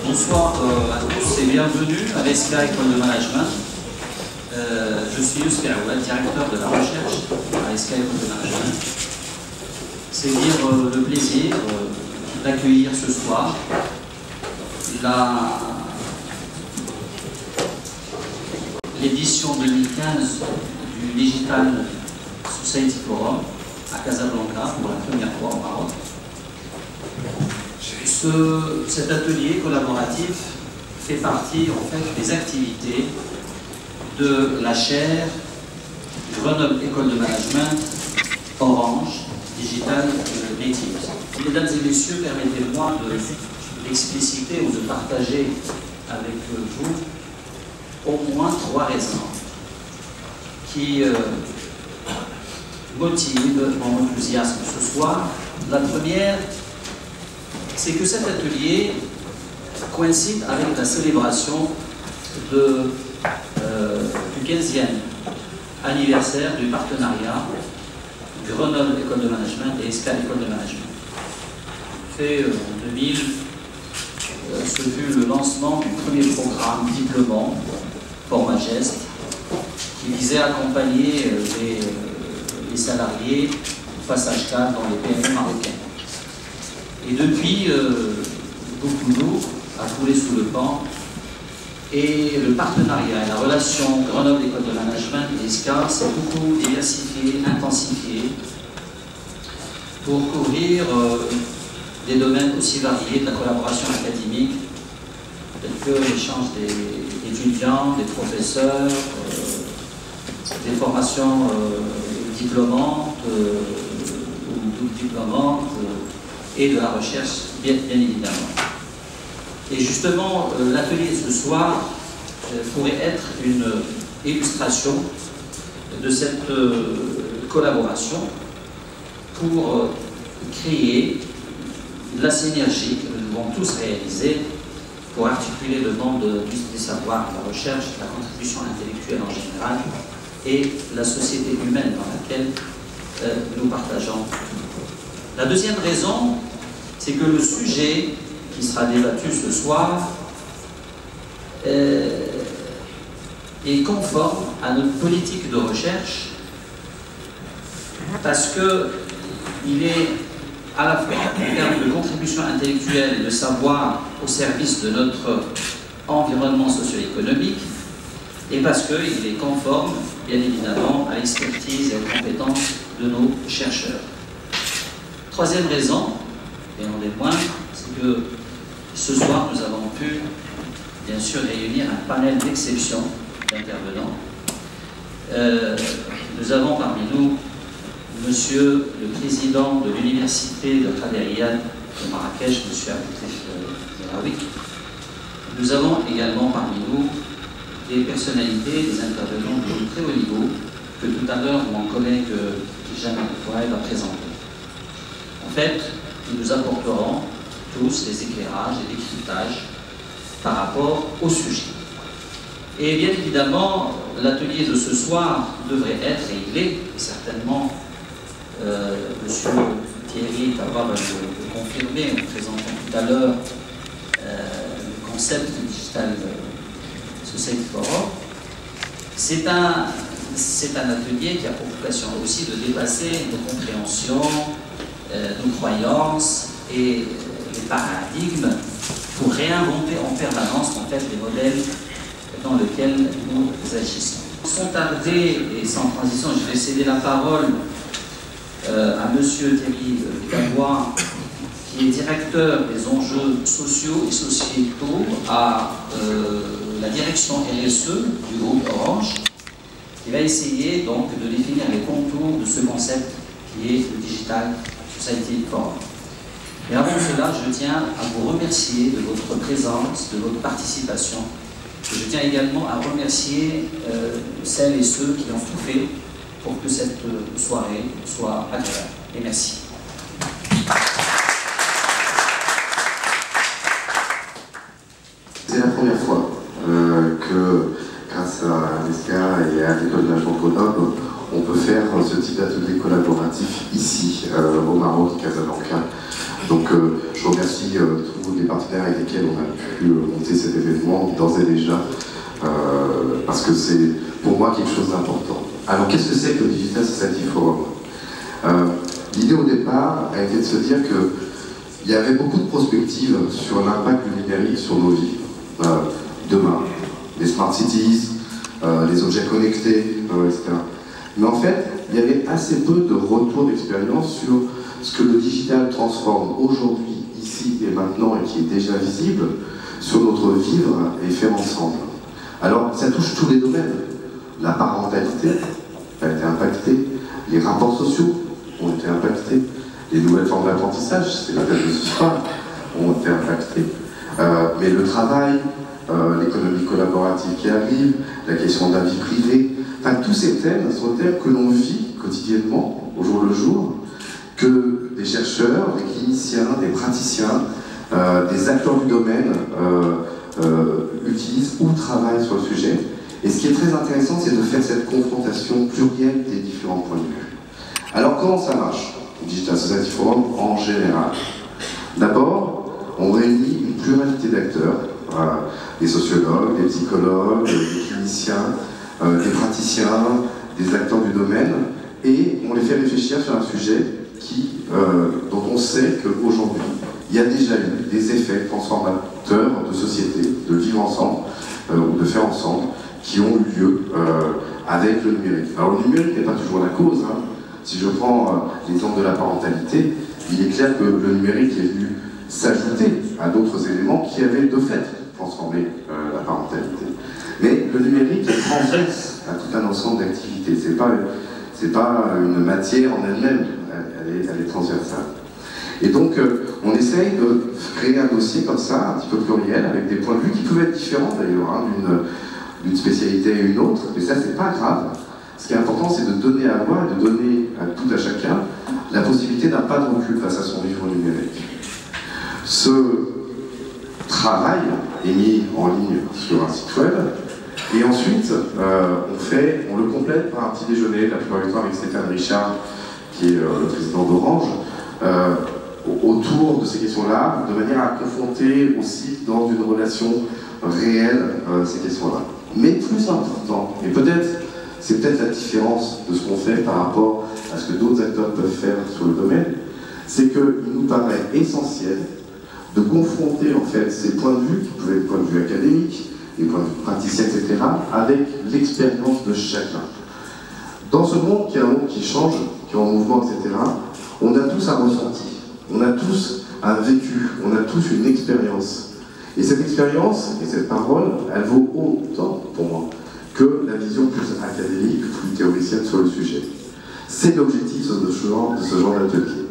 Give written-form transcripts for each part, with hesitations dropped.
Bonsoir à tous et bienvenue à l'ESCA École de Management. Je suis Youssef Aouad, directeur de la recherche à l'ESCA École de Management. C'est dire le plaisir d'accueillir ce soir l'édition 2015 du Digital Society Forum à Casablanca pour la première fois au Maroc. Cet atelier collaboratif fait partie en fait des activités de la chaire Grenoble École de Management Orange Digital Natives. Mesdames et messieurs, permettez-moi d'expliciter ou de partager avec vous au moins 3 raisons qui motivent mon enthousiasme ce soir. La première, c'est que cet atelier coïncide avec la célébration du 15e anniversaire du partenariat Grenoble École de Management et ESCA École de Management. En 2000, ce fut le lancement du premier programme diplômant Format Geste qui visait à accompagner les salariés au passage cadre dans les PME marocaines. Et depuis, beaucoup d'eau a coulé sous le pont et le partenariat et la relation Grenoble École de Management et ESCA s'est beaucoup diversifié, intensifié pour couvrir des domaines aussi variés de la collaboration académique, tels que l'échange des étudiants, des professeurs, des formations diplômantes ou diplômantes, et de la recherche, bien évidemment. Et justement, l'atelier de ce soir pourrait être une illustration de cette collaboration pour créer la synergie que nous devons tous réaliser pour articuler le monde des savoirs, la recherche, la contribution intellectuelle en général et la société humaine dans laquelle nous partageons. La deuxième raison, c'est que le sujet qui sera débattu ce soir est conforme à notre politique de recherche parce qu'il est à la fois en termes de contribution intellectuelle et de savoir au service de notre environnement socio-économique et parce qu'il est conforme, bien évidemment, à l'expertise et aux compétences de nos chercheurs. Troisième raison, et non des moindres, c'est que ce soir nous avons pu bien sûr réunir un panel d'exception d'intervenants. Nous avons parmi nous Monsieur le président de l'université de Khaderiyat de Marrakech, M. Aboutif Meraoui. Nous avons également parmi nous des personnalités, des intervenants de très haut niveau que tout à l'heure mon collègue Jeanne Fouad va présenter. En fait, nous apporterons tous des éclairages et des cryptages par rapport au sujet. Et bien évidemment, l'atelier de ce soir devrait être, et il est certainement, Monsieur Thierry est capable de le confirmer en présentant tout à l'heure le concept du Digital Society Forum. C'est un atelier qui a pour vocation aussi de dépasser nos compréhensions, nos croyances et les paradigmes pour réinventer en permanence en fait les modèles dans lesquels nous agissons. Sans tarder et sans transition, je vais céder la parole à Monsieur Thierry Gabois, qui est directeur des enjeux sociaux et sociétaux à la direction RSE du groupe Orange, qui va essayer donc de définir les contours de ce concept qui est le Digital Society Forum. Et avant cela, je tiens à vous remercier de votre présence, de votre participation. Et je tiens également à remercier celles et ceux qui ont tout fait pour que cette soirée soit agréable. Et merci. C'est la première fois que, grâce à l'ESCA et à l'école de management Grenoble, on peut faire ce type d'atelier collaboratif ici, au Maroc, Casablanca, Donc je remercie tous les partenaires avec lesquels on a pu monter cet événement d'ores et déjà, parce que c'est pour moi quelque chose d'important. Alors qu'est-ce que c'est que le Digital Society Forum? L'idée au départ a été de se dire qu'il y avait beaucoup de prospectives sur l'impact du numérique sur nos vies. Demain, les smart cities, les objets connectés, etc. Mais en fait, il y avait assez peu de retours d'expérience sur ce que le digital transforme aujourd'hui, ici et maintenant, et qui est déjà visible, sur notre vivre et faire ensemble. Alors, ça touche tous les domaines. La parentalité a été impactée, les rapports sociaux ont été impactés, les nouvelles formes d'apprentissage, c'est l'appel de ce soir, ont été impactés. Mais le travail, l'économie collaborative qui arrive, la question de la vie privée, enfin tous ces thèmes sont des thèmes que l'on vit quotidiennement, au jour le jour, que des chercheurs, des cliniciens, des praticiens, des acteurs du domaine utilisent ou travaillent sur le sujet. Et ce qui est très intéressant, c'est de faire cette confrontation plurielle des différents points de vue. Alors comment ça marche, le Digital Society Forum en général? D'abord, on réunit une pluralité d'acteurs, des sociologues, des psychologues, des cliniciens, des praticiens, des acteurs du domaine, et on les fait réfléchir sur un sujet dont on sait qu'aujourd'hui, il y a déjà eu des effets transformateurs de société, de vivre ensemble, ou de faire ensemble, qui ont eu lieu avec le numérique. Alors le numérique n'est pas toujours la cause. Si je prends l'exemple de la parentalité, il est clair que le numérique est venu s'ajouter à d'autres éléments qui avaient de fait transformé la parentalité. Mais le numérique est transverse à tout un ensemble d'activités. C'est pas une matière en elle-même, elle est transversale. Et donc, on essaye de créer un dossier comme ça, un petit peu pluriel, avec des points de vue qui peuvent être différents d'ailleurs, d'une spécialité à une autre, mais ça, c'est pas grave. Ce qui est important, c'est de donner à voir et de donner à tout à chacun la possibilité d'un pas de recul face à son vivre numérique. Ce travail est mis en ligne sur un site web, et ensuite, on le complète par un petit déjeuner, la plupart du temps avec Stéphane Richard, qui est le président d'Orange, autour de ces questions-là, de manière à confronter aussi dans une relation réelle ces questions-là. Mais plus important, et c'est peut-être la différence de ce qu'on fait par rapport à ce que d'autres acteurs peuvent faire sur le domaine, c'est qu'il nous paraît essentiel de confronter en fait ces points de vue, qui peuvent être des points de vue académiques, des points de vue praticiens, etc., avec l'expérience de chacun. Dans ce monde qui est un monde qui change, qui est en mouvement, etc., on a tous un ressenti, on a tous un vécu, on a tous une expérience. Et cette expérience et cette parole, elle vaut autant pour moi que la vision plus académique, plus théoricienne sur le sujet. C'est l'objectif de ce genre d'atelier.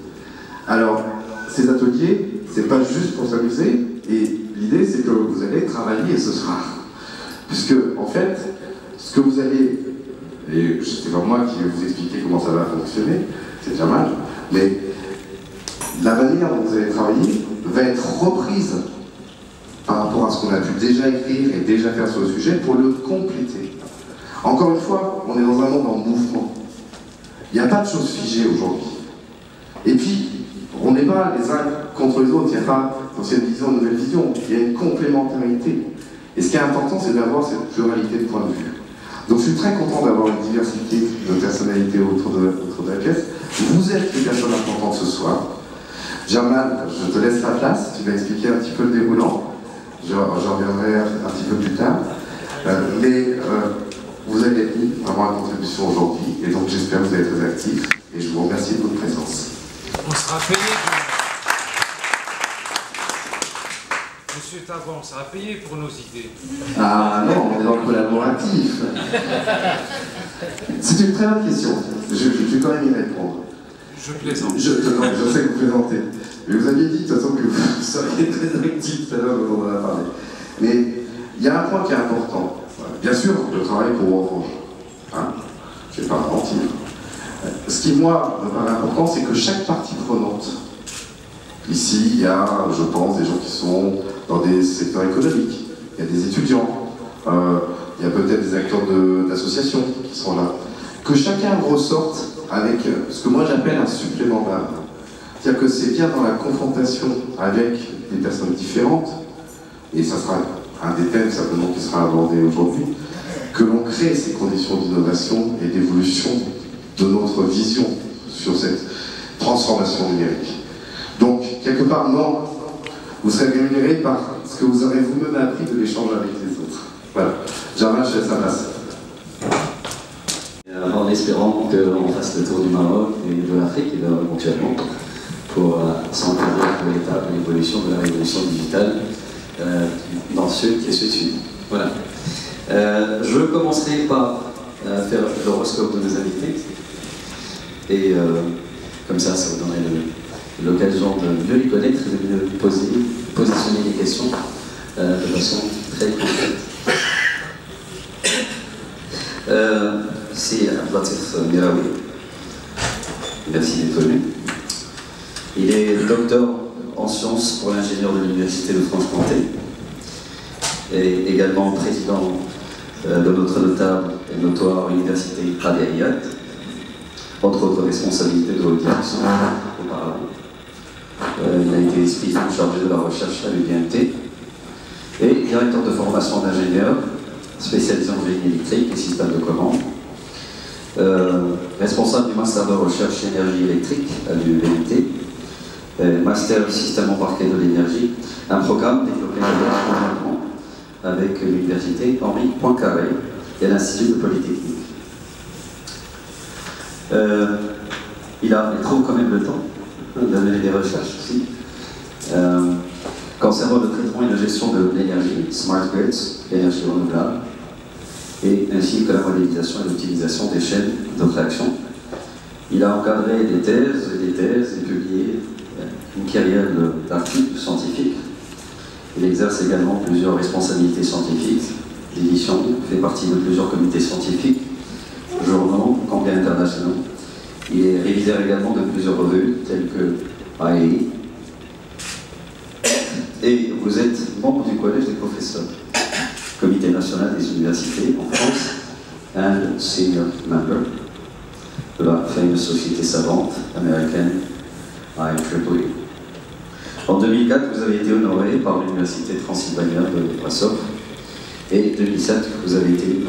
Alors, ces ateliers, c'est pas juste pour s'amuser, et l'idée c'est que vous allez travailler ce soir. Puisque, en fait, ce que vous allez, et c'est pas moi qui vais vous expliquer comment ça va fonctionner, c'est déjà mal, mais la manière dont vous allez travailler va être reprise par rapport à ce qu'on a pu déjà écrire et déjà faire sur le sujet pour le compléter. Encore une fois, on est dans un monde en mouvement. Il n'y a pas de choses figées aujourd'hui. Et puis, on n'est pas les uns contre les autres, il n'y a pas d'ancienne vision, nouvelle vision, il y a une complémentarité. Et ce qui est important, c'est d'avoir cette pluralité de points de vue. Donc je suis très content d'avoir une diversité de personnalités autour de la pièce. Vous êtes les personnes importantes ce soir. Germain, je te laisse la place, tu vas expliquer un petit peu le déroulant. J'en reviendrai un petit peu plus tard. Vous avez mis vraiment une contribution aujourd'hui, et donc j'espère que vous allez être très actifs, et je vous remercie de votre présence. On sera payé. Monsieur Taban, on sera payé pour nos idées. Ah non, on est dans le collaboratif. C'est une très bonne question. Je vais quand même y répondre. Je plaisante. Je sais que vous plaisantez. Mais vous aviez dit de toute façon que vous seriez très actif tout à l'heure quand on en a parlé. Mais il y a un point qui est important. Bien sûr, le travail pour Orange. Je ne vais pas mentir. Ce qui, moi, me paraît important, c'est que chaque partie prenante, ici, il y a, je pense, des gens qui sont dans des secteurs économiques, il y a des étudiants, il y a peut-être des acteurs d'associations qui sont là, que chacun ressorte avec ce que moi j'appelle un supplément d'âme. C'est-à-dire que c'est bien dans la confrontation avec des personnes différentes, et ça sera un des thèmes certainement qui sera abordé aujourd'hui, que l'on crée ces conditions d'innovation et d'évolution de notre vision sur cette transformation numérique. Donc, quelque part, non, vous serez rémunéré par ce que vous aurez vous-même appris de l'échange avec les autres. Voilà. Jamal, je laisse sa place. En espérant qu'on fasse le tour du Maroc et de l'Afrique éventuellement pour s'entraîner avec l'évolution de la révolution digitale dans ce qui se suit. Voilà. Je commencerai par faire l'horoscope de nos invités et comme ça vous donnerait l'occasion de mieux les connaître et de mieux positionner les questions de façon très concrète. C'est Abdelatif Miraoui. Merci d'être venu. Il est docteur en sciences pour l'ingénieur de l'Université de Franche-Comté et également président de notre notable et notoire université Qadi Ayad, entre autres responsabilités de haute direction auparavant. Il a été vice-président chargé de la recherche à l'UDMT et directeur de formation d'ingénieur spécialisé en génie électrique et système de commande. Responsable du master de recherche énergie électrique à l'UDMT, master système embarqué de l'énergie, un programme développé conjointement avec l'université Henri Poincaré et l'Institut de Polytechnique. Il trouve quand même le temps de mener des recherches aussi. Concernant le traitement et la gestion de l'énergie, smart grids, l'énergie renouvelable, et ainsi que la modélisation et l'optimisation des chaînes de réaction. Il a encadré des thèses et publié une carrière d'articles scientifiques. Il exerce également plusieurs responsabilités scientifiques, d'édition, fait partie de plusieurs comités scientifiques, journaux, congrès internationaux. Il est réviseur également de plusieurs revues telles que AEI. Et vous êtes membre du Collège des professeurs, Comité national des universités en France, and senior member de la fameuse société savante américaine IEEE. En 2004, vous avez été honoré par l'Université de Transylvanie de Brasov, et en 2007, vous avez été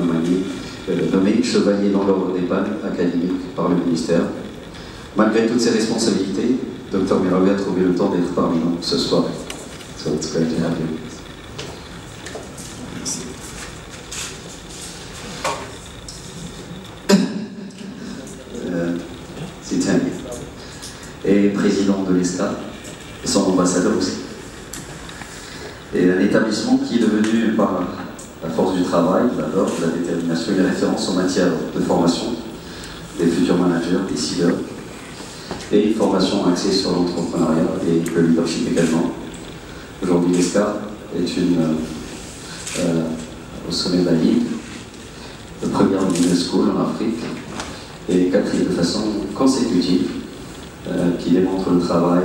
nommé chevalier dans l'ordre des palmes académiques par le ministère. Malgré toutes ces responsabilités, Dr Miraoui a trouvé le temps d'être parmi nous ce soir. So it's great to have you. Titani est président de l'ESCA et son ambassadeur aussi. Et un établissement qui est devenu, par la force du travail, la détermination et les références en matière de formation des futurs managers, décideurs, et une formation axée sur l'entrepreneuriat et le leadership également. Aujourd'hui, l'ESCA est au sommet de la Ligue, la première business school en Afrique, et quatrième de façon consécutive, qui démontre le travail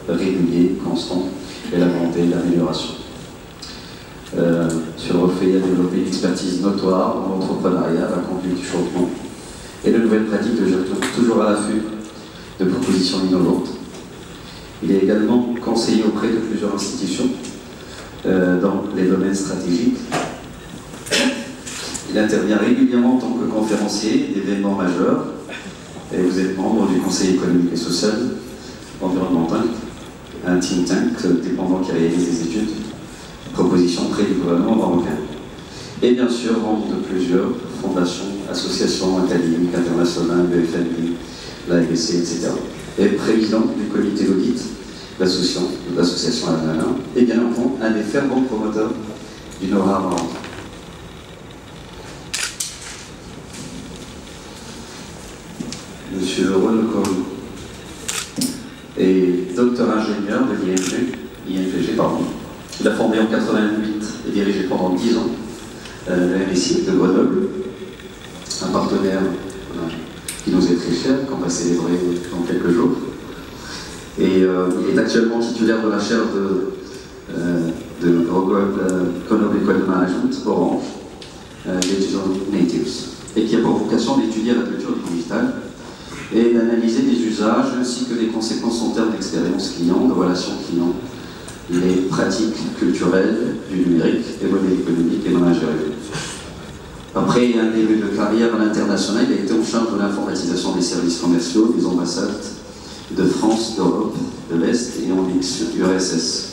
régulier, constant, et la volonté d'amélioration. Sur le fait, il a développé une expertise notoire dans l'entrepreneuriat, la conduite du changement, et de nouvelles pratiques de gestion, toujours à l'affût de propositions innovantes. Il est également conseiller auprès de plusieurs institutions dans les domaines stratégiques. Il intervient régulièrement en tant que conférencier d'événements majeurs et vous êtes membre du Conseil économique et social environnemental, un think tank dépendant qui réalise des études, propositions auprès du gouvernement marocain. Et bien sûr, membre de plusieurs fondations, associations académiques internationales, le FMI, l'AEC, etc. Et président du comité d'audit de l'association Al-Nana, et bien entendu un des fervents promoteurs du Nora marocain. Monsieur Renaud Corou est docteur ingénieur de l'INPG. Il a fondé en 88 et dirigé pendant 10 ans la MSI de Grenoble, un partenaire qui nous est très cher, qu'on va célébrer dans quelques jours. Et il est actuellement titulaire de la chaire de Grenoble École de Management, Orange, Digital Natives, et qui a pour vocation d'étudier la culture digitale et d'analyser les usages ainsi que les conséquences en termes d'expérience client, de relations clients, les pratiques culturelles du numérique, et modèles économiques et managériaux. Après un début de carrière à l'international, il a été en charge de l'informatisation des services commerciaux, des ambassades de France, d'Europe, de l'Est et en ex-URSS.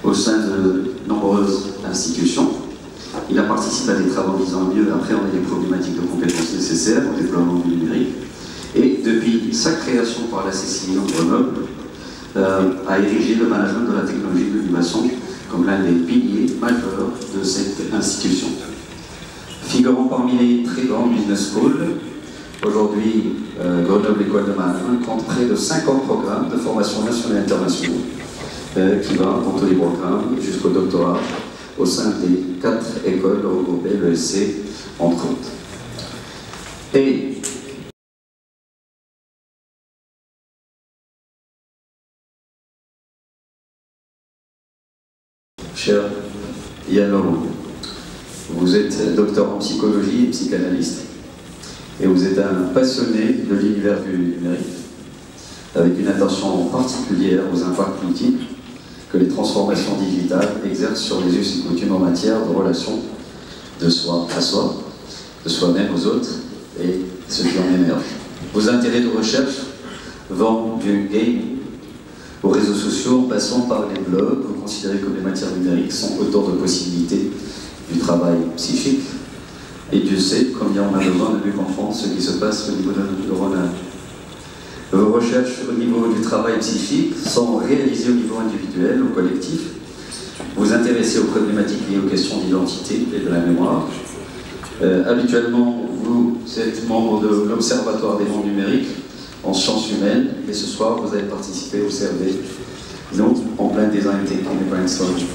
Au sein de nombreuses institutions, il a participé à des travaux visant à mieux appréhender les problématiques de compétences nécessaires au déploiement du numérique. Et depuis sa création par la CCI en Grenoble, a érigé le management de la technologie de l'innovation comme l'un des piliers majeurs de cette institution. Figurant parmi les très grandes business schools, aujourd'hui, Grenoble École de Management compte près de 50 programmes de formation nationale et internationale qui va dans tous les programmes jusqu'au doctorat au sein des 4 écoles regroupées, l'ESC entre autres. Et cher Yann Leroux, vous êtes docteur en psychologie et psychanalyste, et vous êtes un passionné de l'univers du numérique, avec une attention particulière aux impacts multiples que les transformations digitales exercent sur les us et coutumes en matière de relations de soi à soi, de soi-même aux autres, et ce qui en émerge. Vos intérêts de recherche vont du game aux réseaux sociaux, en passant par les blogs. Vous considérez que les matières numériques sont autant de possibilités du travail psychique. Et Dieu sait combien on a besoin de mieux comprendre ce qui se passe au niveau de notre neuronal. Vos recherches au niveau du travail psychique sont réalisées au niveau individuel, au collectif. Vous intéressez aux problématiques liées aux questions d'identité et de la mémoire. Habituellement, vous êtes membre de l'Observatoire des mondes numériques en sciences humaines, et ce soir, vous avez participé au CRD, nous, en plein design thinking et brainstorming.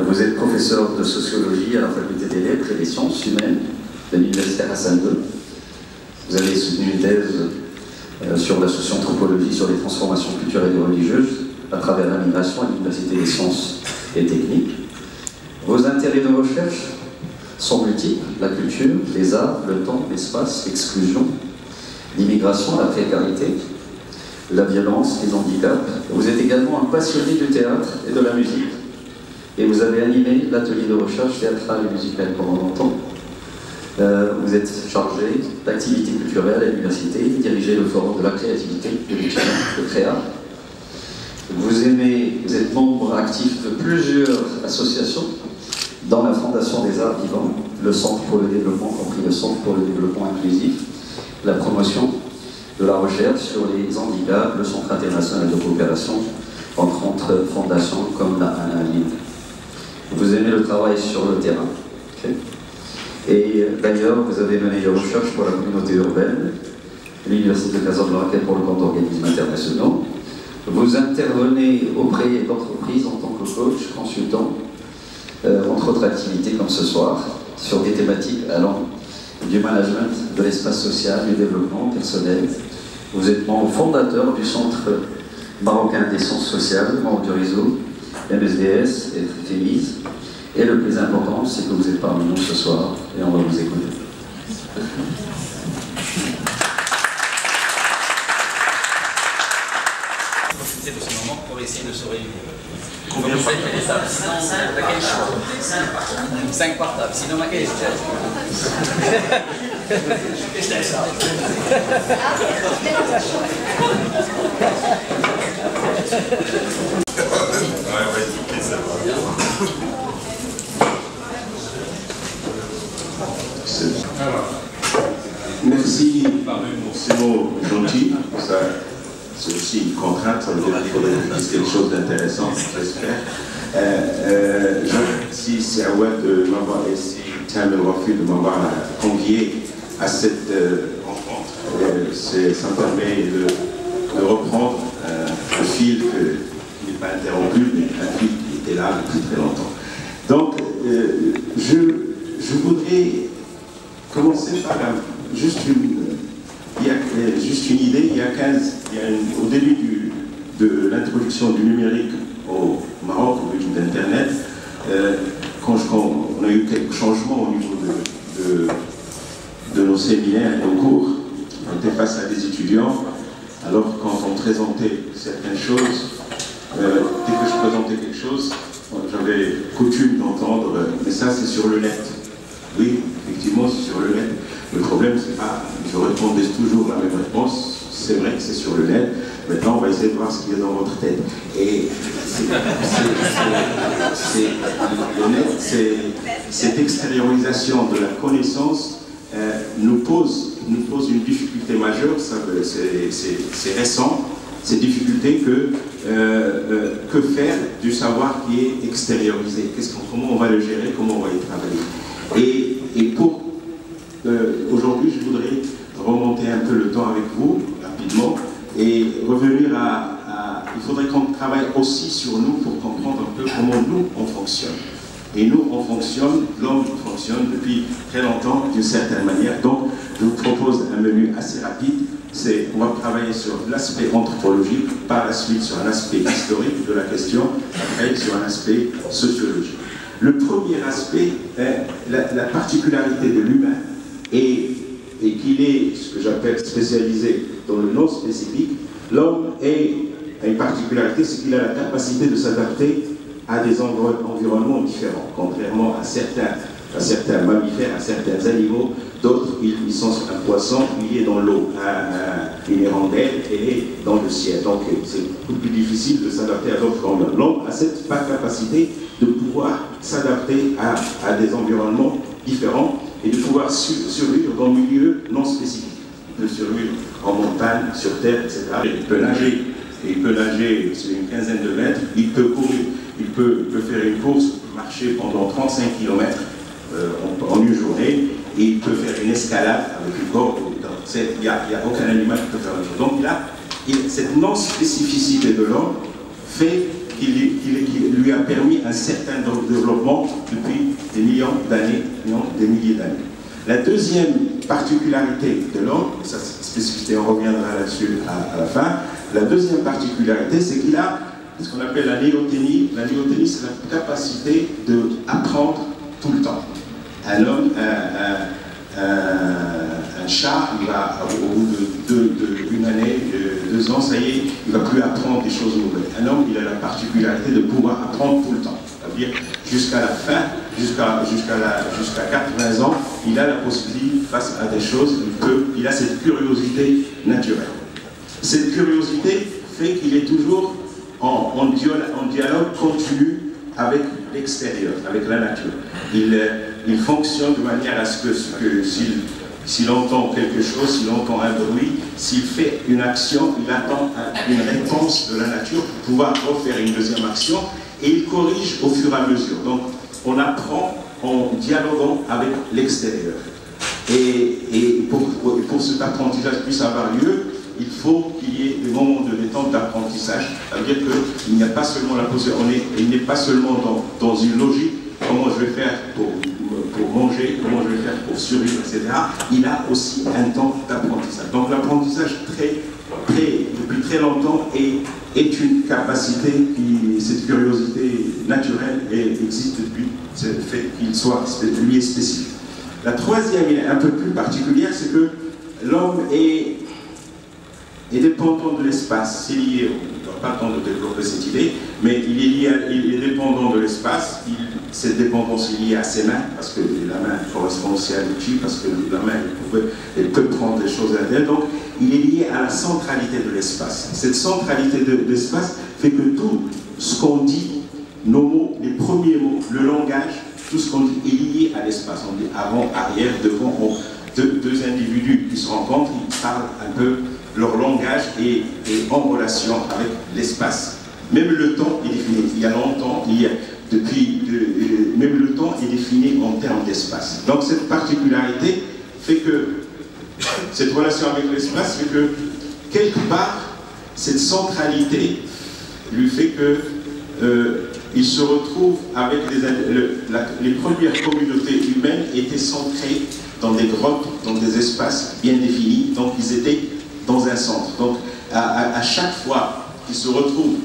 Vous êtes professeur de sociologie à la faculté des lettres et des sciences humaines de l'université Hassan II. Vous avez soutenu une thèse sur la socio-anthropologie, sur les transformations culturelles et religieuses à travers la migration à l'université des sciences et techniques. Vos intérêts de recherche sont multiples: la culture, les arts, le temps, l'espace, l'exclusion, l'immigration, la précarité, la violence, les handicaps. Vous êtes également un passionné du théâtre et de la musique. Et vous avez animé l'atelier de recherche théâtrale et musicale pendant longtemps. Vous êtes chargé d'activités culturelles à l'université, dirigez le forum de la créativité de l'étudiant de Créa. Vous êtes membre actif de plusieurs associations, dans la Fondation des Arts Vivants, le Centre pour le Développement, compris le Centre pour le Développement Inclusif, la promotion de la recherche sur les handicaps, le Centre international de coopération entre fondations comme la ANALIN. Vous aimez le travail sur le terrain. Okay. Et d'ailleurs, vous avez mené des recherches pour la communauté urbaine, l'Université de Casablanca pour le compte d'organismes internationaux. Vous intervenez auprès d'entreprises en tant que coach, consultant, entre autres activités comme ce soir, sur des thématiques allant du management, de l'espace social, du développement personnel. Vous êtes membre fondateur du Centre marocain des sciences sociales, membre du réseau MSDS et FEMIS. Et le plus important, c'est que vous êtes parmi nous ce soir et on va vous écouter. Profiter de ce moment pour essayer de se réunir. Combien vous faites les tables, sinon on a quel choix 5 par table, sinon on a quel choix. Merci pour ces mots gentils. C'est aussi une contrainte, ça veut dire qu'il faudrait dire quelque chose d'intéressant, j'espère. Si c'est à Web de m'avoir laissé Tiens le refus de m'avoir convié à cette rencontre, ça me permet de reprendre un fil qui n'est pas interrompu, mais un fil qui était là depuis très longtemps. Donc, je voudrais commencer par juste une idée. Au début de l'introduction du numérique au Maroc, au début d'Internet, quand on a a eu quelques changements au niveau de nos séminaires, nos cours. On était face à des étudiants, alors quand on présentait certaines choses, dès que je présentais quelque chose, j'avais coutume d'entendre « mais ça c'est sur le net ». Oui, effectivement c'est sur le net. Le problème c'est pas, je répondais toujours la même réponse, c'est vrai que c'est sur le net, maintenant on va essayer de voir ce qu'il y a dans votre tête. Et le net, cette extériorisation de la connaissance nous pose une difficulté majeure, c'est récent, cette difficulté que faire du savoir qui est extériorisé, comment on va le gérer, comment on va y travailler. Et pour aujourd'hui, je voudrais remonter un peu le temps avec vous, rapidement, et revenir il faudrait qu'on travaille aussi sur nous pour comprendre un peu comment nous, on fonctionne. Et nous, on fonctionne, l'homme fonctionne depuis très longtemps d'une certaine manière. Donc, je vous propose un menu assez rapide. On va travailler sur l'aspect anthropologique, par la suite sur un aspect historique de la question, après sur un aspect sociologique. Le premier aspect est la particularité de l'humain et qu'il est ce que j'appelle spécialisé dans le non spécifique. L'homme a une particularité, c'est qu'il a la capacité de s'adapter à des environnements différents, contrairement à certains mammifères, à certains animaux. D'autres, ils sont un poisson, il est dans l'eau, une hirondelle, elle est dans le ciel. Donc c'est beaucoup plus difficile de s'adapter à d'autres environnements. L'homme a cette capacité de pouvoir s'adapter à des environnements différents et de pouvoir survivre dans un milieu non spécifique. Il peut survivre en montagne, sur terre, etc. Il peut nager sur une quinzaine de mètres, il peut courir, il peut faire une course, marcher pendant 35 km en une journée, et il peut faire une escalade avec une corde. Il n'y a aucun animal qui peut faire la chose. Donc cette non-spécificité de l'homme fait qu'il lui a permis un certain développement depuis des millions d'années, des milliers d'années. La deuxième particularité de l'homme, sa spécificité, on reviendra là-dessus à la fin, la deuxième particularité, c'est qu'il a ce qu'on appelle la néothénie. La néothénie, c'est la capacité d'apprendre tout le temps. Un homme, un chat, il va, au bout d'une année, 2 ans, ça y est, il ne va plus apprendre des choses nouvelles. Un homme, il a la particularité de pouvoir apprendre tout le temps. C'est-à-dire, jusqu'à la fin, jusqu'à 80 ans, il a la possibilité, face à des choses, il a cette curiosité naturelle. Cette curiosité fait qu'il est toujours en dialogue continu avec l'extérieur, avec la nature. Il fonctionne de manière à ce que s'il entend quelque chose, s'il entend un bruit, s'il fait une action, il attend une réponse de la nature pour pouvoir refaire une deuxième action et il corrige au fur et à mesure. Donc on apprend en dialoguant avec l'extérieur. Et pour cet apprentissage puisse avoir lieu, il faut qu'il y ait des moments de détente d'apprentissage. C'est-à-dire qu'il n'y a pas seulement la position, il n'est pas seulement dans une logique, comment je vais faire pour manger, comment je vais faire pour survivre, etc. Il a aussi un temps d'apprentissage. Donc l'apprentissage, depuis très longtemps, est une capacité, cette curiosité naturelle existe depuis, c'est le fait qu'il soit lui est spécifique. La troisième, un peu plus particulière, c'est que l'homme est dépendant de l'espace. C'est lié, on n'a pas le temps de développer cette idée, mais il est dépendant de l'espace. Cette dépendance est liée à ses mains, parce que la main correspond aussi à l'outil, parce que la main, elle peut prendre des choses à l'intérieur. Donc, il est lié à la centralité de l'espace. Cette centralité de l'espace fait que tout ce qu'on dit, nos mots, les premiers mots, le langage, tout ce qu'on dit est lié à l'espace. On dit avant, arrière, devant, deux individus qui se rencontrent, ils parlent un peu. Leur langage est en relation avec l'espace. Même le temps est défini. Il y a longtemps, même le temps est défini en termes d'espace. Donc cette particularité fait que, cette relation avec l'espace fait que, quelque part, cette centralité lui fait que il se retrouve avec les premières communautés humaines étaient centrées dans des grottes, dans des espaces bien définis, donc ils étaient dans un centre. Donc à chaque fois qu'ils se retrouvent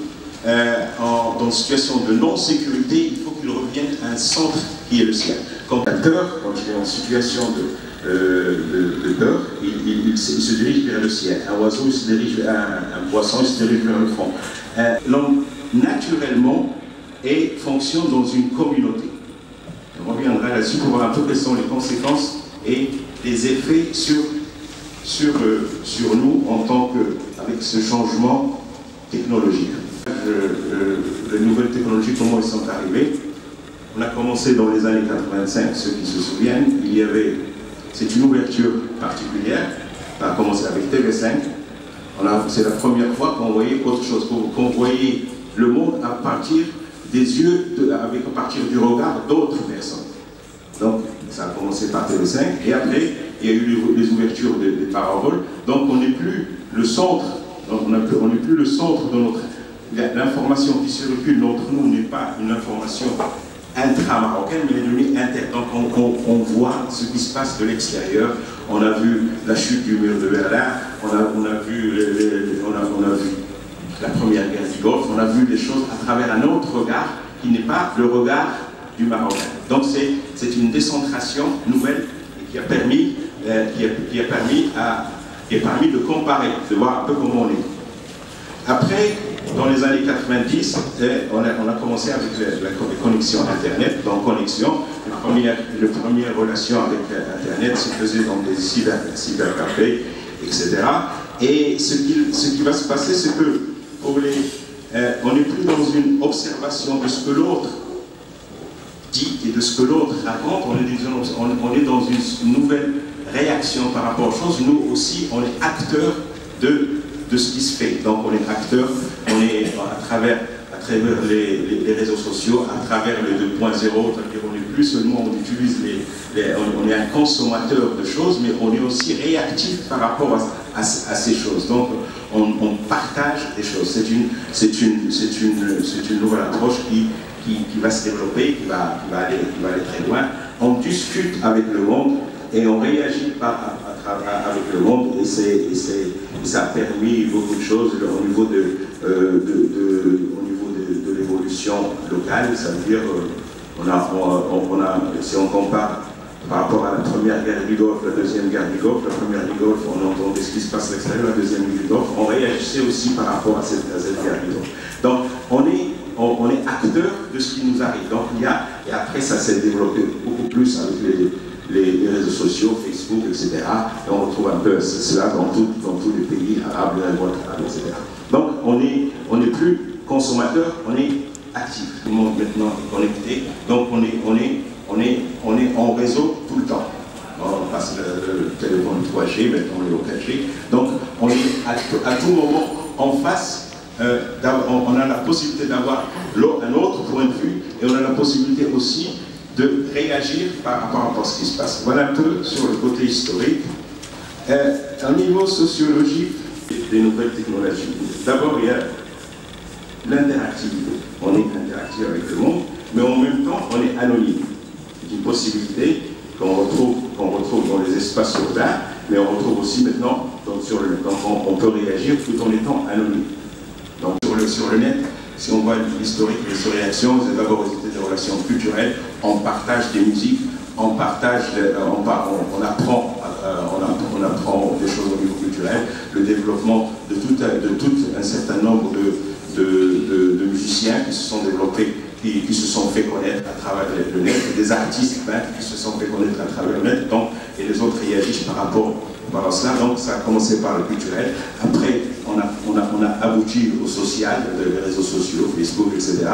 dans une situation de non-sécurité, il faut qu'ils reviennent à un centre qui est le sien. Quand il a peur, quand il est en situation de peur, il se dirige vers le ciel. Un oiseau, il se dirige vers un poisson, il se dirige vers le fond. L'homme, naturellement, fonctionne dans une communauté. On reviendra là-dessus pour voir un peu quelles sont les conséquences et les effets sur nous en tant qu'avec ce changement technologique. Les nouvelles technologies, comment elles sont arrivées? On a commencé dans les années 85, ceux qui se souviennent, c'est une ouverture particulière. On a commencé avec TV5. C'est la première fois qu'on voyait autre chose, qu'on voyait le monde à partir des yeux, à partir du regard d'autres personnes. Donc, ça a commencé par TV5, et après, il y a eu les ouvertures des paroles. Donc, on n'est plus le centre. Donc, on n'est plus le centre de notre... L'information qui circule entre nous n'est pas une information intra-marocaine, mais elle est devenue inter. Donc on voit ce qui se passe de l'extérieur. On a vu la chute du mur de Berlin, on a vu la première guerre du Golfe, on a vu des choses à travers un autre regard qui n'est pas le regard du Marocain. Donc c'est une décentration nouvelle qui a permis de comparer, de voir un peu comment on est. Après, dans les années 90, on a commencé avec la connexion Internet. Donc, connexion, la première relation avec Internet se faisait dans des cybercafés, etc. Et ce qui va se passer, c'est que on n'est plus dans une observation de ce que l'autre dit et de ce que l'autre raconte. On est dans une nouvelle réaction par rapport aux choses. Nous aussi, on est acteurs de ce qui se fait. Donc on est acteur, on est à travers les réseaux sociaux, à travers le 2.0, c'est-à-dire on n'est plus seulement, on utilise on est un consommateur de choses, mais on est aussi réactif par rapport à ces choses. Donc on partage des choses. C'est une nouvelle approche qui va se développer, qui va aller très loin. On discute avec le monde et on réagit avec le monde, et ça a permis beaucoup de choses au niveau de l'évolution locale. Ça veut dire, si on compare par rapport à la première guerre du Golfe, la deuxième guerre du Golfe, la première du Golfe, on entendait ce qui se passe à l'extérieur, la deuxième du Golfe, on réagissait aussi par rapport à cette guerre du Golfe. Donc on est acteur de ce qui nous arrive. Donc et après ça s'est développé beaucoup plus avec les réseaux sociaux, Facebook, etc. Et on retrouve un peu cela dans tous les pays arabes, les révoltes arabes, etc. Donc on n'est plus consommateur, on est actif. Tout le monde maintenant est connecté. Donc on est en réseau tout le temps. On passe le téléphone 3G, maintenant on est au 4G. Donc on est à tout moment en face. On a la possibilité d'avoir un autre point de vue, et on a la possibilité aussi de réagir par rapport à ce qui se passe. Voilà un peu sur le côté historique. Au niveau sociologique des nouvelles technologies, d'abord il y a l'interactivité. On est interactif avec le monde, mais en même temps on est anonyme. C'est une possibilité qu'on retrouve dans les espaces urbains, mais on retrouve aussi maintenant sur le net. Donc on peut réagir tout en étant anonyme. Donc sur le net, si on voit l'historique des réactions, c'est d'abord des relations culturelles, on partage des musiques, on apprend des choses au niveau culturel, le développement de tout un certain nombre de musiciens qui se sont développés, qui se sont fait connaître à travers le net, des artistes qui se sont fait connaître à travers le net, donc, et les autres réagissent par rapport à cela. Donc ça a commencé par le culturel, après on a abouti au social, les réseaux sociaux, Facebook, etc.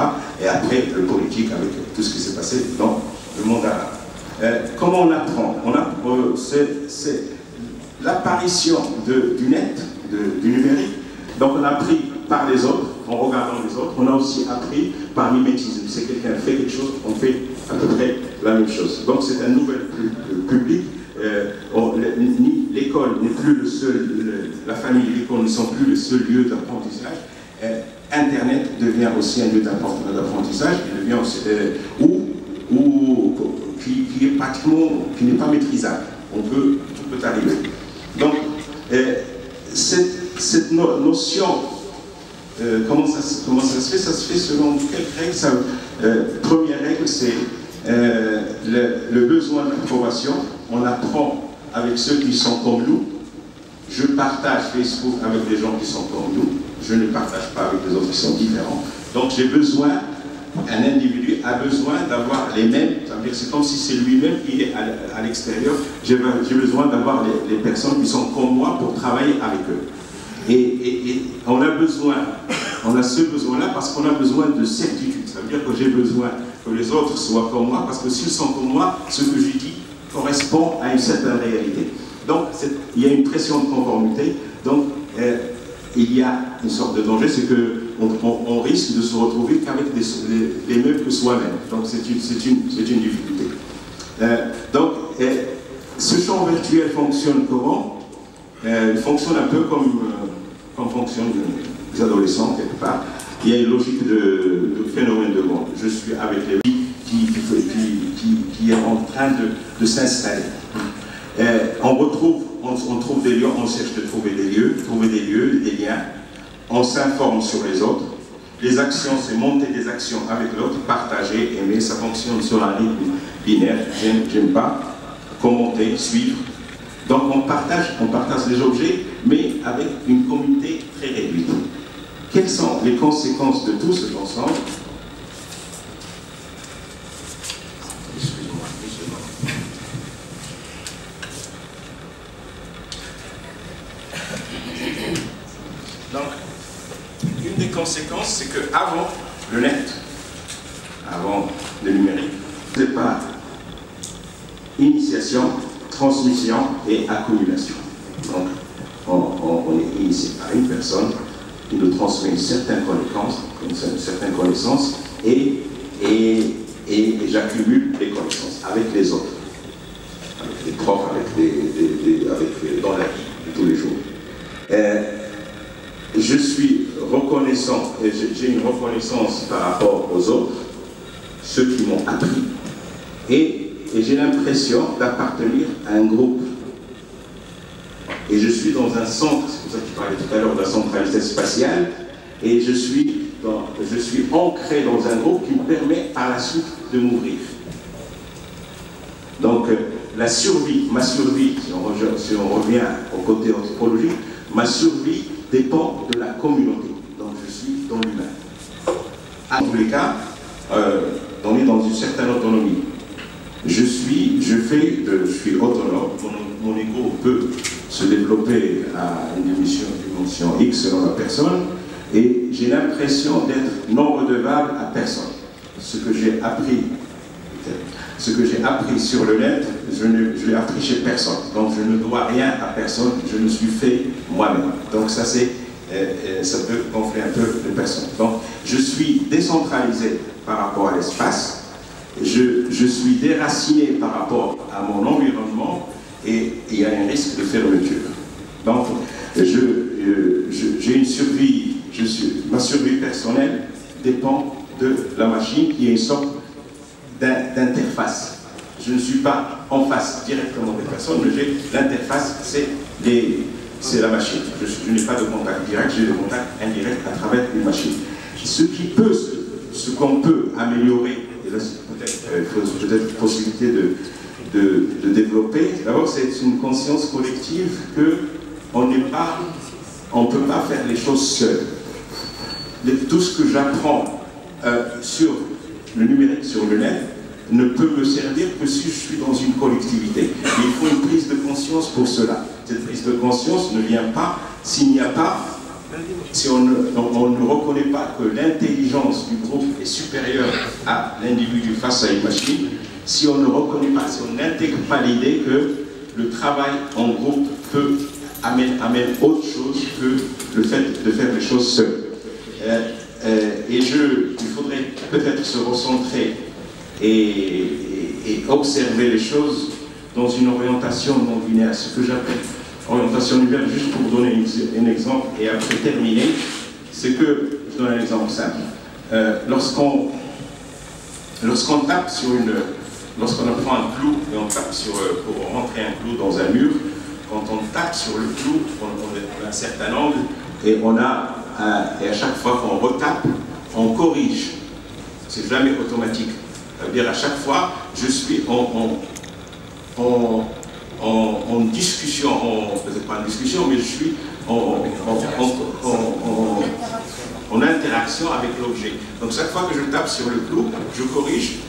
Et après le politique avec tout ce qui s'est passé dans le monde arabe. Comment on apprend? C'est l'apparition du net, du numérique. Donc on a appris par les autres, en regardant les autres. On a aussi appris par mimétisme. Si quelqu'un fait quelque chose, on fait à peu près la même chose. Donc c'est un nouvel public. L'école n'est plus le seul, la famille et l'école ne sont plus le seul lieu d'apprentissage. Internet devient aussi un lieu d'apprentissage, qui devient aussi, qui est pratiquement, qui n'est pas maîtrisable. Tout peut arriver. Donc, cette notion, comment ça se fait? Ça se fait selon quelques règles. Première règle, c'est le besoin d'approbation, on apprend avec ceux qui sont comme nous. Je partage Facebook avec des gens qui sont comme nous. Je ne partage pas avec des autres qui sont différents. Donc j'ai besoin, un individu a besoin d'avoir les mêmes, ça veut dire c'est comme si c'est lui-même qui est à l'extérieur. J'ai besoin d'avoir les personnes qui sont comme moi pour travailler avec eux. Et on a besoin, on a ce besoin-là parce qu'on a besoin de certitude. Ça veut dire que j'ai besoin que les autres soient comme moi, parce que s'ils sont comme moi, ce que je dis correspond à une certaine réalité. Donc il y a une pression de conformité, donc il y a une sorte de danger, c'est qu'on risque de se retrouver qu'avec les mêmes que soi-même. Donc c'est une difficulté. Donc ce champ virtuel fonctionne comment? Il fonctionne un peu comme fonctionnent les adolescents quelque part. Il y a une logique de phénomène de monde. Je suis avec les qui est en train de s'installer. On trouve des lieux, on cherche de trouver des lieux, des liens. On s'informe sur les autres. Les actions, c'est monter des actions avec l'autre, partager, aimer. Ça fonctionne sur un rythme binaire. J'aime pas. Commenter, suivre. Donc on partage les objets, mais avec une communauté très réduite. Quelles sont les conséquences de tout cet ensemble? Excusez-moi, donc, une des conséquences, c'est qu'avant le net, avant le numérique, c'est pas initiation, transmission et accumulation. Donc, on est initié par une personne qui nous transmet une certaine connaissance et j'accumule les connaissances avec les autres, avec les profs, dans la vie de tous les jours. Je suis reconnaissant, j'ai une reconnaissance par rapport aux autres, ceux qui m'ont appris, et j'ai l'impression d'appartenir à un groupe. Et je suis dans un centre, c'est pour ça que tu parlais tout à l'heure de la centralité spatiale, et je suis ancré dans un groupe qui me permet par la suite de m'ouvrir. Donc la survie, ma survie, si on revient au côté anthropologique, ma survie dépend de la communauté. Donc je suis dans l'humain. En tous les cas, on est dans une certaine autonomie. Je suis autonome, mon ego peut se développer à une dimension X selon la personne, et j'ai l'impression d'être non redevable à personne. Ce que j'ai appris sur le net, je l'ai appris chez personne. Donc je ne dois rien à personne, je me suis fait moi-même. Donc ça peut gonfler un peu les personnes. Donc je suis décentralisé par rapport à l'espace. Je suis déraciné par rapport à mon environnement et il y a un risque de fermeture. Donc, j'ai une survie, ma survie personnelle dépend de la machine qui est une sorte d'interface. Je ne suis pas en face directement des personnes, mais j'ai l'interface, c'est la machine. Je n'ai pas de contact direct, j'ai des contacts indirects à travers une machine. Ce qu'on peut améliorer, et là c'est peut-être possibilité de développer. D'abord, c'est une conscience collective qu'on ne peut pas faire les choses seul. Tout ce que j'apprends sur le numérique, sur le net, ne peut me servir que si je suis dans une collectivité. Et il faut une prise de conscience pour cela. Cette prise de conscience ne vient pas s'il n'y a pas, si on ne reconnaît pas que l'intelligence du groupe est supérieure à l'individu face à une machine, si on ne reconnaît pas, si on n'intègre pas l'idée que le travail en groupe amène autre chose que le fait de faire les choses seul. Il faudrait peut-être se recentrer et observer les choses dans une orientation non linéaire, ce que j'appelle orientation linéaire, juste pour donner un exemple et après terminer, c'est que, je donne un exemple simple, lorsqu'on tape sur lorsqu'on prend un clou et on tape pour rentrer un clou dans un mur, quand on tape sur le clou, on a un certain angle et et à chaque fois qu'on retape, on corrige. C'est jamais automatique. Ça veut dire à chaque fois, je suis en discussion, peut-être pas en discussion, mais je suis en interaction avec l'objet. Donc chaque fois que je tape sur le clou, je corrige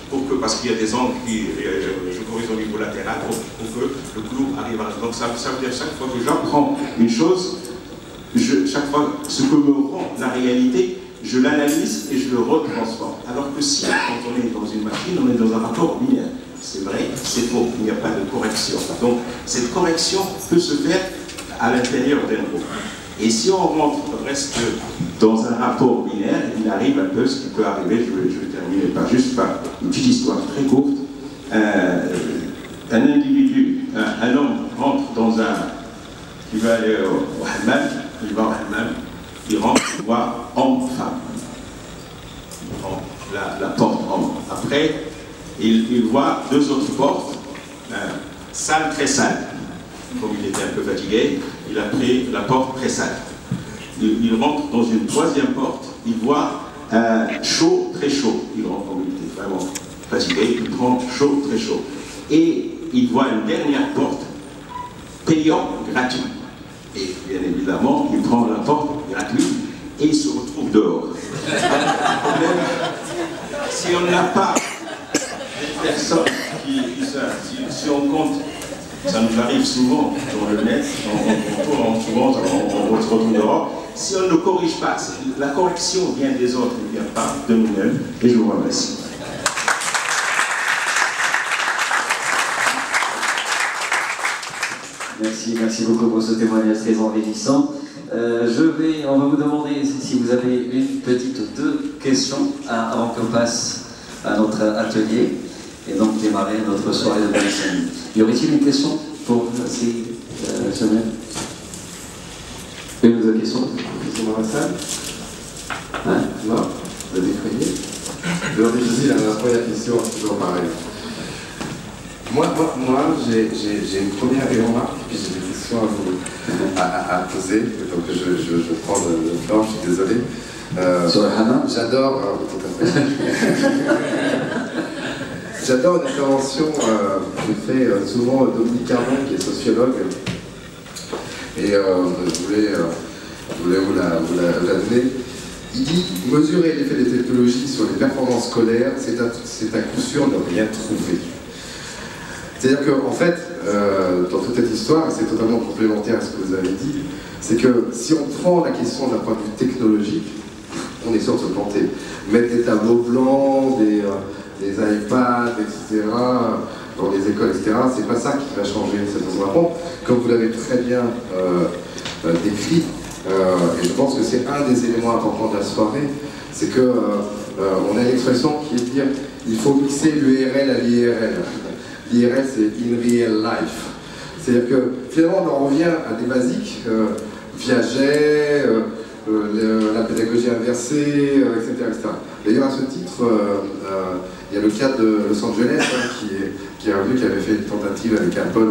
parce qu'il y a des angles je corrige au niveau latéral pour que le clou arrive à... Donc ça veut dire chaque fois que j'apprends une chose, chaque fois ce que me rend la réalité, je l'analyse et je le retransforme. Alors que si, quand on est dans une machine, on est dans un rapport binaire. C'est vrai, c'est faux, il n'y a pas de correction. Donc cette correction peut se faire à l'intérieur d'un groupe. Et si on reste dans un rapport binaire, il arrive un peu ce qui peut arriver, je vais terminer juste par une petite histoire très courte. Un individu, un homme rentre dans il va aller au hammam, il va au hammam, il rentre, il voit homme-femme. La porte homme. Après, il voit deux autres portes, sale, très sale. Comme il était un peu fatigué, il a pris la porte très sale. Il rentre dans une troisième porte, il voit chaud, très chaud. Il rentre comme il était vraiment fatigué, il prend chaud, très chaud. Et il voit une dernière porte, payant, gratuit. Et bien évidemment, il prend la porte gratuite et il se retrouve dehors. Le problème, si on n'a pas des personnes si on compte, ça nous arrive souvent dans le net, on se retrouve dehors. Si on ne corrige pas, la correction vient des autres, elle ne vient pas de nous-mêmes. Et je vous remercie. Merci beaucoup pour ce témoignage très enrichissant. On va vous demander si vous avez une petite ou deux questions avant qu'on passe à notre atelier et donc démarrer notre soirée de Balisson. Y aurait-il une question pour ces semaines? Une ou deux questions? Question dans la salle? Non? Vous avez effrayé? Je leur ai dit la première question, c'est toujours pareil. Moi j'ai une première remarque, puis j'ai des questions à poser, donc je prends le flanc, je suis désolé. Sur le Hana? J'adore, tout à fait. J'adore une intervention que fait souvent Dominique Carbon, qui est sociologue, et je voulais vous la donner. Il dit « Mesurer l'effet des technologies sur les performances scolaires, c'est à coup sûr ne rien trouver ». C'est-à-dire qu'en fait, dans toute cette histoire, c'est totalement complémentaire à ce que vous avez dit, c'est que si on prend la question d'un point de vue technologique, on est sûr de se planter. Mettre des tableaux blancs, des iPads, etc., dans les écoles, etc., c'est pas ça qui va changer cette façon d'apprendre. Comme vous l'avez très bien décrit, et je pense que c'est un des éléments importants de la soirée, c'est que on a l'expression qui est de dire il faut mixer l'URL à l'IRL. L'IRL, c'est in real life. C'est-à-dire que finalement, on en revient à des basiques, Piaget, la pédagogie inversée, etc. D'ailleurs, à ce titre, il y a le cas de Los Angeles, qui a vu qu'il avait fait une tentative avec Apple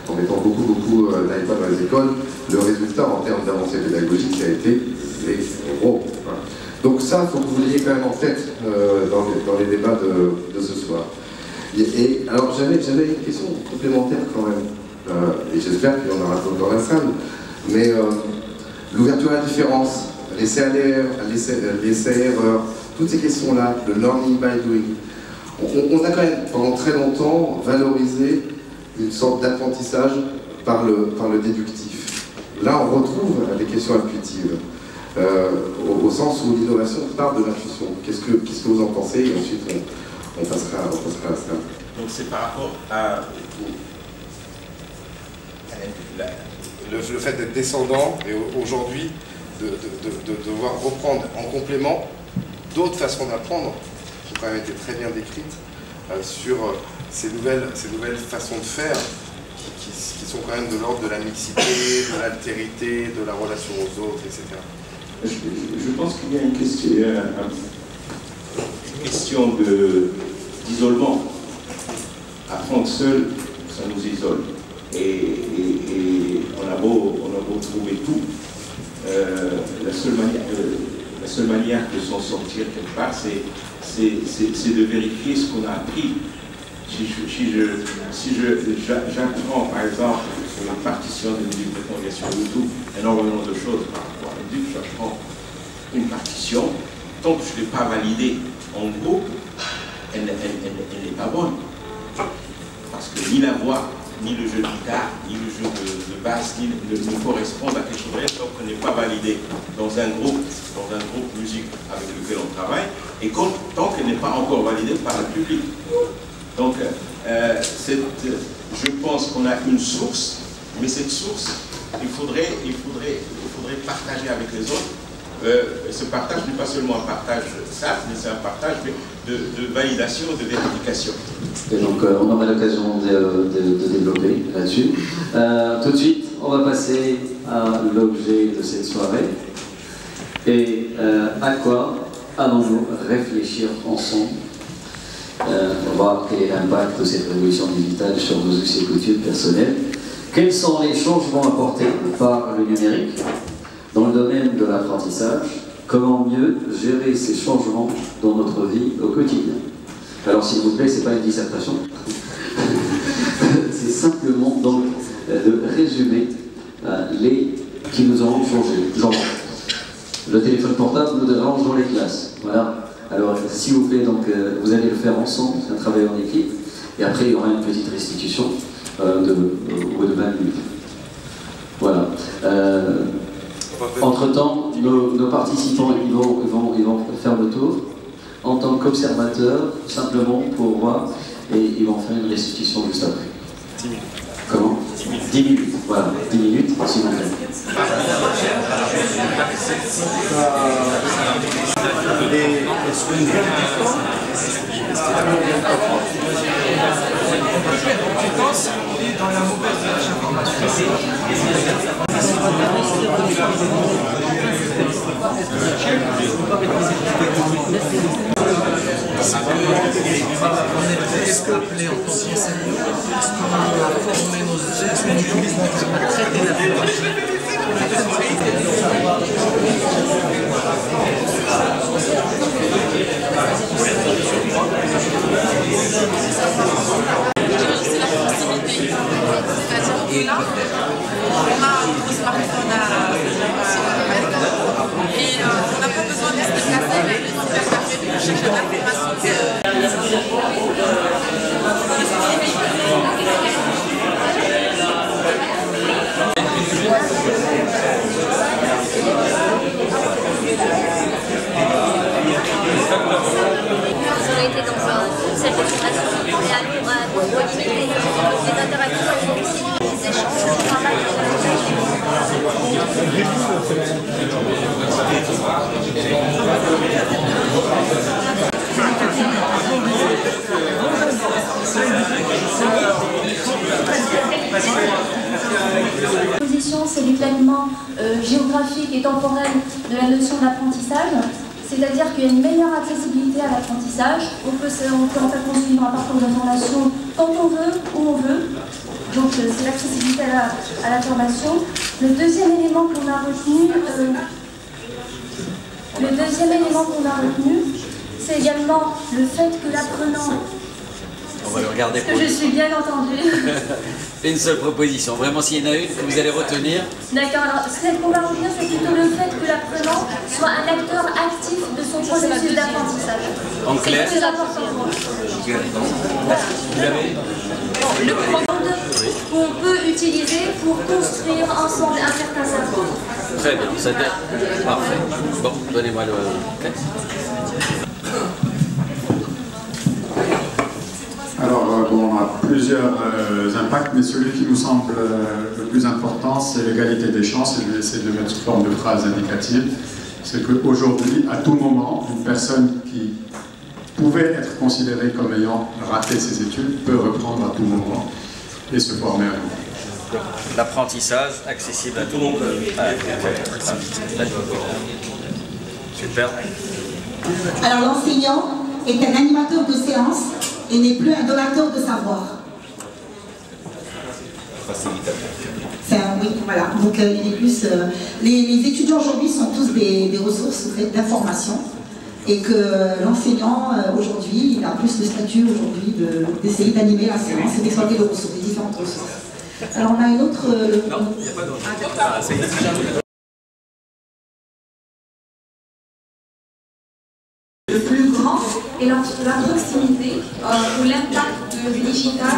en mettant beaucoup d'iPad dans les écoles. Le résultat en termes d'avancée pédagogique, ça a été zéro. Donc ça, il faut que vous l'ayez quand même en tête dans les débats de ce soir. Et alors j'avais une question complémentaire quand même, et j'espère qu'il y en aura d'autres dans la salle, mais l'ouverture à la différence, l'essai-erreur, toutes ces questions-là, le learning by doing, on a quand même pendant très longtemps valorisé une sorte d'apprentissage par le déductif. Là on retrouve des questions intuitives, au sens où l'innovation part de l'intuition. Qu'est-ce que vous en pensez? Et ensuite on passera à ça. Donc c'est par rapport à le fait d'être descendant et aujourd'hui de devoir reprendre en complément d'autres façons d'apprendre qui ont quand même été très bien décrites sur ces nouvelles façons de faire qui sont quand même de l'ordre de la mixité, de l'altérité, de la relation aux autres, etc. Je pense qu'il y a une question d'isolement. Apprendre seul, ça nous isole. Et on a beau trouver tout, la la seule manière de s'en sortir quelque part, c'est de vérifier ce qu'on a appris. Si j'apprends, par exemple, sur la partition de musique de congrégation YouTube, énormément de choses par rapport à la musique, j'apprends une partition, tant que je ne l'ai pas validée en groupe, elle n'est pas bonne. Parce que ni la voix, ni le jeu de guitare, ni le jeu de basse, ne correspondent à quelque chose de réel tant qu'on n'est pas validé dans un groupe musique avec lequel on travaille, et tant qu'elle n'est pas encore validée par le public. Donc, je pense qu'on a une source, mais cette source, il faudrait partager avec les autres. Ce partage n'est pas seulement un partage simple, mais c'est un partage de validation, de vérification. Et donc, on aura l'occasion de développer là-dessus. Tout de suite, on va passer à l'objet de cette soirée. Et à quoi allons-nous réfléchir ensemble? On va voir quel est l'impact de cette révolution digitale sur nos us et coutumes personnelles. Quels sont les changements apportés par le numérique dans le domaine de l'apprentissage? Comment mieux gérer ces changements dans notre vie au quotidien? Alors s'il vous plaît, ce n'est pas une dissertation, c'est simplement donc de résumer les qui nous ont changé. Genre, le téléphone portable nous dérange dans les classes. Voilà. Alors, s'il vous plaît, donc, vous allez le faire ensemble, c'est un travail en équipe, et après il y aura une petite restitution de 20 minutes. Voilà. Entre-temps, nos participants ils vont faire le tour en tant qu'observateurs, simplement pour voir, et ils vont faire une restitution juste après. 10 minutes. Comment 10 minutes, voilà, 10 minutes, s'il vous plaît. Si on est dans la mauvaise information. Est-ce qu'on est appelé en tant qu'enseignant? Est-ce qu'on a formé nos élèves? Est-ce qu'on a traité l'information? C'est la proximité. C'est-à-dire que là, on a un smartphone et on n'a pas besoin de se déplacer vers les supermarchés pour chercher l'information. On a été dans cette formation et pour limiter les interactions, les échanges, le travail. C'est l'éclatement géographique et temporel de la notion d'apprentissage, c'est-à-dire qu'il y a une meilleure accessibilité à l'apprentissage. On peut en fait construire un parcours de formation quand on veut, où on veut. Donc c'est l'accessibilité à la formation. Le deuxième élément qu'on a retenu, c'est également le fait que l'apprenant... On va le regarder pour que je suis bien entendue. Une seule proposition. Vraiment, s'il y en a une que vous allez retenir. D'accord, alors celle qu'on va retenir, c'est plutôt le fait que l'apprenant soit un acteur actif de son processus d'apprentissage. En clair. C'est très important pour moi. Vous avez le monde qu'on peut utiliser pour construire ensemble un certain savoir. Très bien, c'était parfait. Bon, donnez-moi le texte. Alors, on a plusieurs impacts, mais celui qui nous semble le plus important, c'est l'égalité des chances, et je vais essayer de le mettre sous forme de phrase indicative. C'est qu'aujourd'hui, à tout moment, une personne qui pouvait être considérée comme ayant raté ses études peut reprendre à tout moment et se former à nouveau. L'apprentissage accessible à tout le monde. Super. Alors, l'enseignant est un animateur de séance et n'est plus un donateur de savoir. Facilitateur. C'est un oui. Voilà, donc il est plus... les étudiants aujourd'hui sont tous des ressources d'information et que l'enseignant aujourd'hui, il a plus le statut aujourd'hui d'essayer d'animer la séance et d'exploiter les ressources, les différentes ressources. Alors on a une autre... Non, il n'y a pas d'autre. Le plus grand est la proximité ou l'impact du digital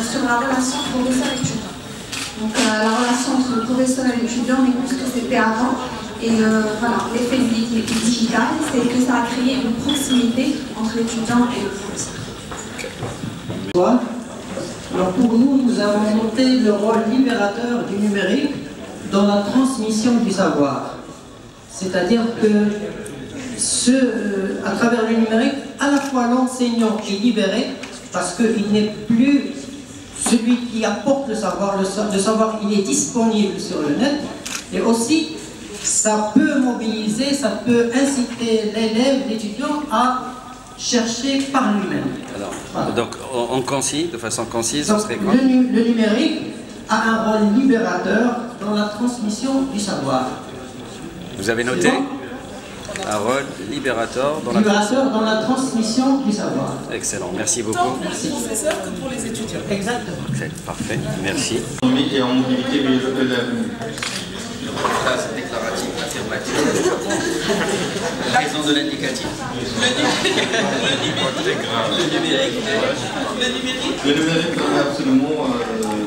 sur la relation professeur-étudiant. Donc la relation entre le professeur et l'étudiant n'est plus ce que c'était avant. Et voilà, l'effet du digital, c'est que ça a créé une proximité entre l'étudiant et le professeur. Alors pour nous, nous avons noté le rôle libérateur du numérique dans la transmission du savoir. C'est-à-dire que à travers le numérique, à la fois l'enseignant est libéré parce qu'il n'est plus celui qui apporte le savoir il est disponible sur le net, et aussi ça peut mobiliser, ça peut inciter l'élève, l'étudiant à chercher par lui-même. Voilà. Donc de façon concise, donc, ce serait quoi? Le numérique a un rôle libérateur dans la transmission du savoir. Vous avez noté un rôle libérateur dans la transmission du savoir. Excellent, merci beaucoup. Tant pour les professeurs que pour les étudiants. Exactement. Parfait, merci. Et en mobilité, mais Phrase déclarative, affirmative. Raison de l'indicatif. Le numérique permet absolument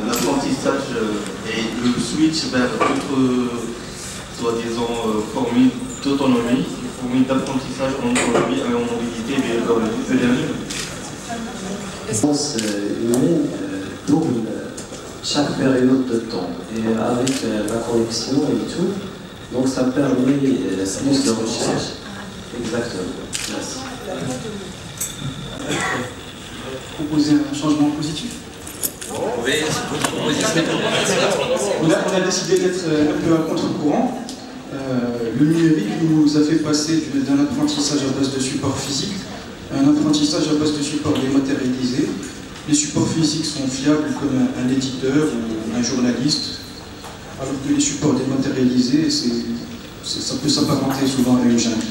l'apprentissage et le switch vers d'autres, soi-disant, formules d'autonomie, formules d'apprentissage en autonomie et en mobilité, mais dans le e-learning. L'essence humaine tourne chaque période de temps et avec la connexion et tout, donc ça permet plus de recherche. Exactement. Merci. Proposer un changement positif. On a décidé d'être un peu à contre-courant. Le numérique nous a fait passer d'un apprentissage à base de support physique à un apprentissage à base de support dématérialisé. Les supports physiques sont fiables comme un éditeur ou un journaliste, alors que les supports dématérialisés, ça peut s'apparenter souvent à une jungle.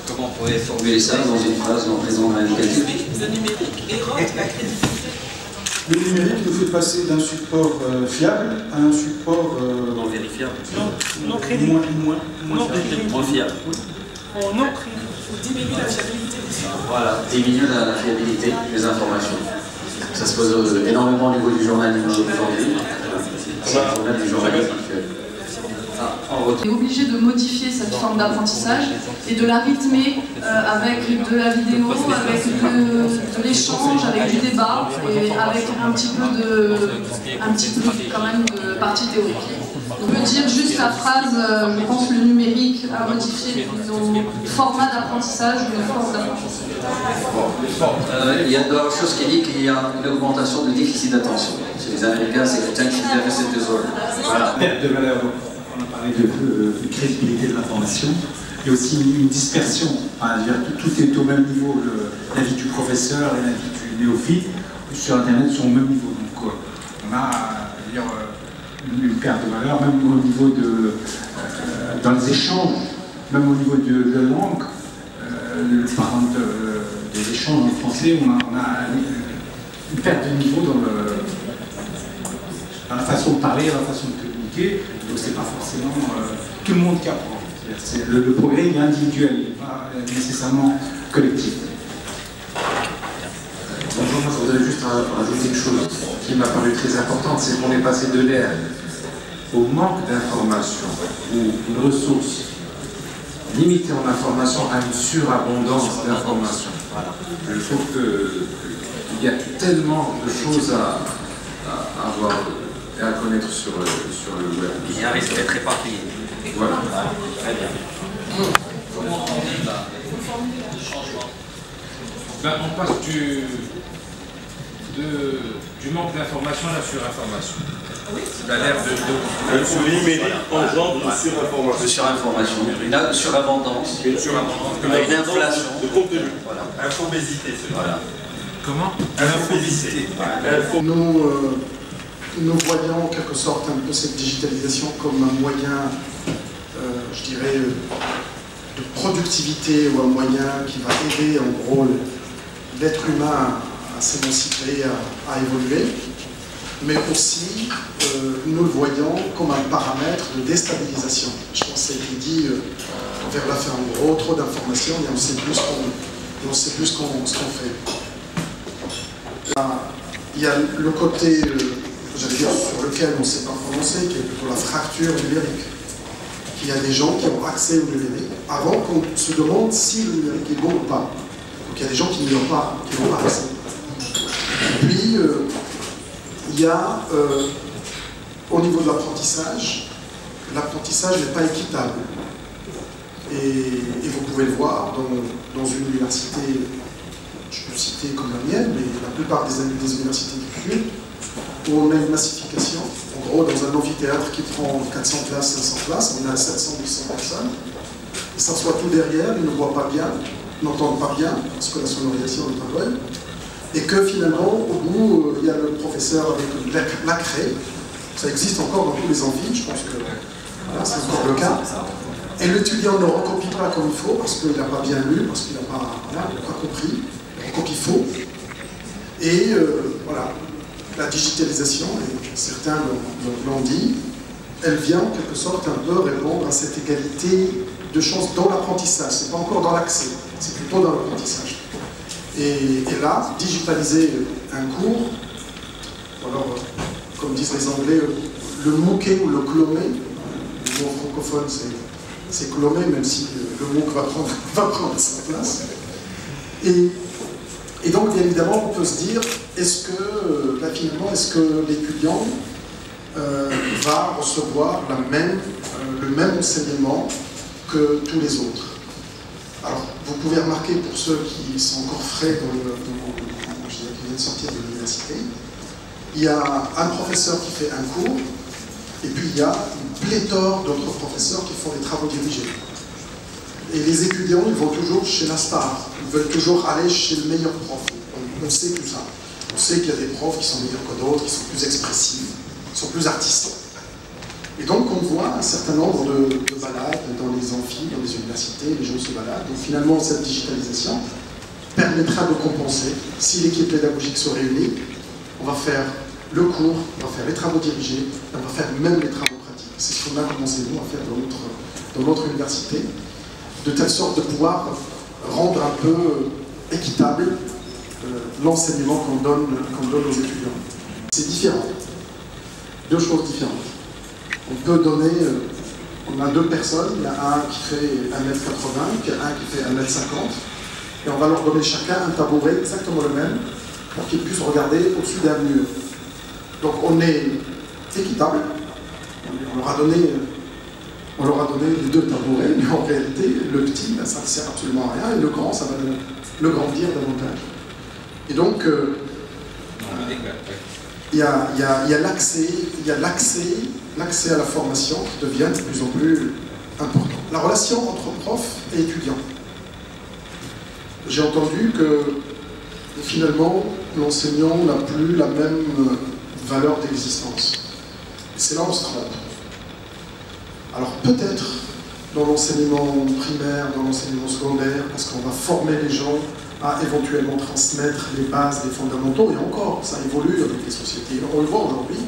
Comment on pourrait formuler ça dans une phrase en présent indicatif? Le numérique érode la crédibilité. Le numérique nous fait passer d'un support fiable à un support non vérifiable. Non crédible. Moins fiable. Non crédible. Il faut diminuer la fiabilité des supports. Voilà, diminuer la fiabilité des informations. Ça se pose énormément au niveau du journalisme aujourd'hui. C'est le problème du journalisme actuel. On est obligé de modifier cette forme d'apprentissage et de la rythmer avec de la vidéo, avec de l'échange, avec du débat et avec un petit peu quand même de partie théorique. On peut dire juste la phrase, je pense que le numérique a modifié nos formats d'apprentissage ou nos formes d'apprentissage. Il y a d'autres choses qui disent qu'il y a une augmentation de déficit d'attention. Chez les Américains, c'est attention deficit disorder. Voilà. Perte de valeur. On a parlé de crédibilité de l'information. Il y a aussi une dispersion. Enfin, tout est au même niveau. L'avis du professeur et l'avis du néophyte sur Internet sont au même niveau. Donc on a une perte de valeur, même au niveau dans les échanges, même au niveau de la langue. Par exemple, des échanges en français, on a une perte de niveau dans la façon de parler, dans la façon de communiquer. Donc c'est pas forcément tout le monde qui apprend. Le progrès il est individuel, il n'est pas nécessairement collectif. Bonjour, moi je voudrais juste rajouter une chose qui m'a paru très importante, c'est qu'on est passé de l'ère au manque d'informations ou une ressource limitée en information à une surabondance d'informations. Je trouve qu'il y a tellement de choses à avoir et à connaître sur le web. Il y a un risque d'être éparpillé. Voilà. Très bien. On passe du manque d'information à la surinformation. La l'ère de le numérique engendre une surinformation. De surinformation. Une surabondance. Une inflation. De contenu. Voilà. Infobésité, c'est voilà. Comment? Infobésité. nous voyons en quelque sorte un peu cette digitalisation comme un moyen, je dirais, de productivité ou un moyen qui va aider en gros l'être humain à s'émanciper, à évoluer, mais aussi nous le voyons comme un paramètre de déstabilisation. Je pense que ça a été dit vers la fin, en gros, trop d'informations et on sait plus ce qu'on fait. Il y a le côté, j'allais dire, sur lequel on ne s'est pas prononcé, qui est plutôt la fracture numérique. Il y a des gens qui ont accès au numérique avant qu'on se demande si le numérique est bon ou pas. Donc il y a des gens qui n'y ont pas accès. Puis, il y a, au niveau de l'apprentissage n'est pas équitable. Et vous pouvez le voir dans une université, je peux citer comme la mienne, mais la plupart des universités du culte, où on a une massification. En gros, dans un amphithéâtre qui prend 400 places, 500 places, on a 700, 800 personnes. Ils s'assoient tout derrière, ils ne voient pas bien, n'entendent pas bien, parce que la sonorisation n'est pas bonne. Et que finalement, au bout, il y a le professeur avec la craie. Ça existe encore dans tous les amphis, je pense que voilà, c'est encore le cas. Et l'étudiant ne recopie pas comme il faut, parce qu'il n'a pas bien lu, parce qu'il n'a pas, voilà, compris. Il recopie faux. Et voilà, la digitalisation, et certains l'ont dit, elle vient en quelque sorte un peu répondre à cette égalité de chance dans l'apprentissage. Ce n'est pas encore dans l'accès, c'est plutôt dans l'apprentissage. Et là, digitaliser un cours, ou alors, comme disent les Anglais, le mooker ou le clomer, le mot francophone c'est clomer, même si le MOOC va prendre sa place. Et donc, bien évidemment, on peut se dire, est-ce que, là, finalement, est-ce que l'étudiant va recevoir le même enseignement que tous les autres? Alors, vous pouvez remarquer, pour ceux qui sont encore frais qui viennent de sortir de l'université, il y a un professeur qui fait un cours, et puis il y a une pléthore d'autres professeurs qui font des travaux dirigés. Et les étudiants, ils vont toujours chez la star, ils veulent toujours aller chez le meilleur prof. On sait tout ça. On sait qu'il y a des profs qui sont meilleurs que d'autres, qui sont plus expressifs, qui sont plus artistes. Et donc on voit un certain nombre de balades dans les amphis, dans les universités, les gens se baladent. Donc finalement cette digitalisation permettra de compenser. Si l'équipe pédagogique se réunit, on va faire le cours, on va faire les travaux dirigés, on va faire même les travaux pratiques. C'est ce qu'on a commencé nous à faire dans notre université, de telle sorte de pouvoir rendre un peu équitable l'enseignement qu'on donne aux étudiants. C'est différent. Deux choses différentes. On peut donner, on a deux personnes, il y a un qui fait 1m80, puis un qui fait 1m50, et on va leur donner chacun un tabouret exactement le même, pour qu'ils puissent regarder au-dessus d'un mur. Donc on est équitable, on leur a donné les deux tabourets, mais en réalité, le petit, ça ne sert absolument à rien, et le grand, ça va le grandir davantage. Et donc, il y a l'accès à la formation qui devient de plus en plus important. La relation entre prof et étudiant. J'ai entendu que finalement, l'enseignant n'a plus la même valeur d'existence. Et c'est là où on se trompe. Alors peut-être dans l'enseignement primaire, dans l'enseignement secondaire, parce qu'on va former les gens à éventuellement transmettre les bases, les fondamentaux, et encore, ça évolue avec les sociétés. On le voit aujourd'hui.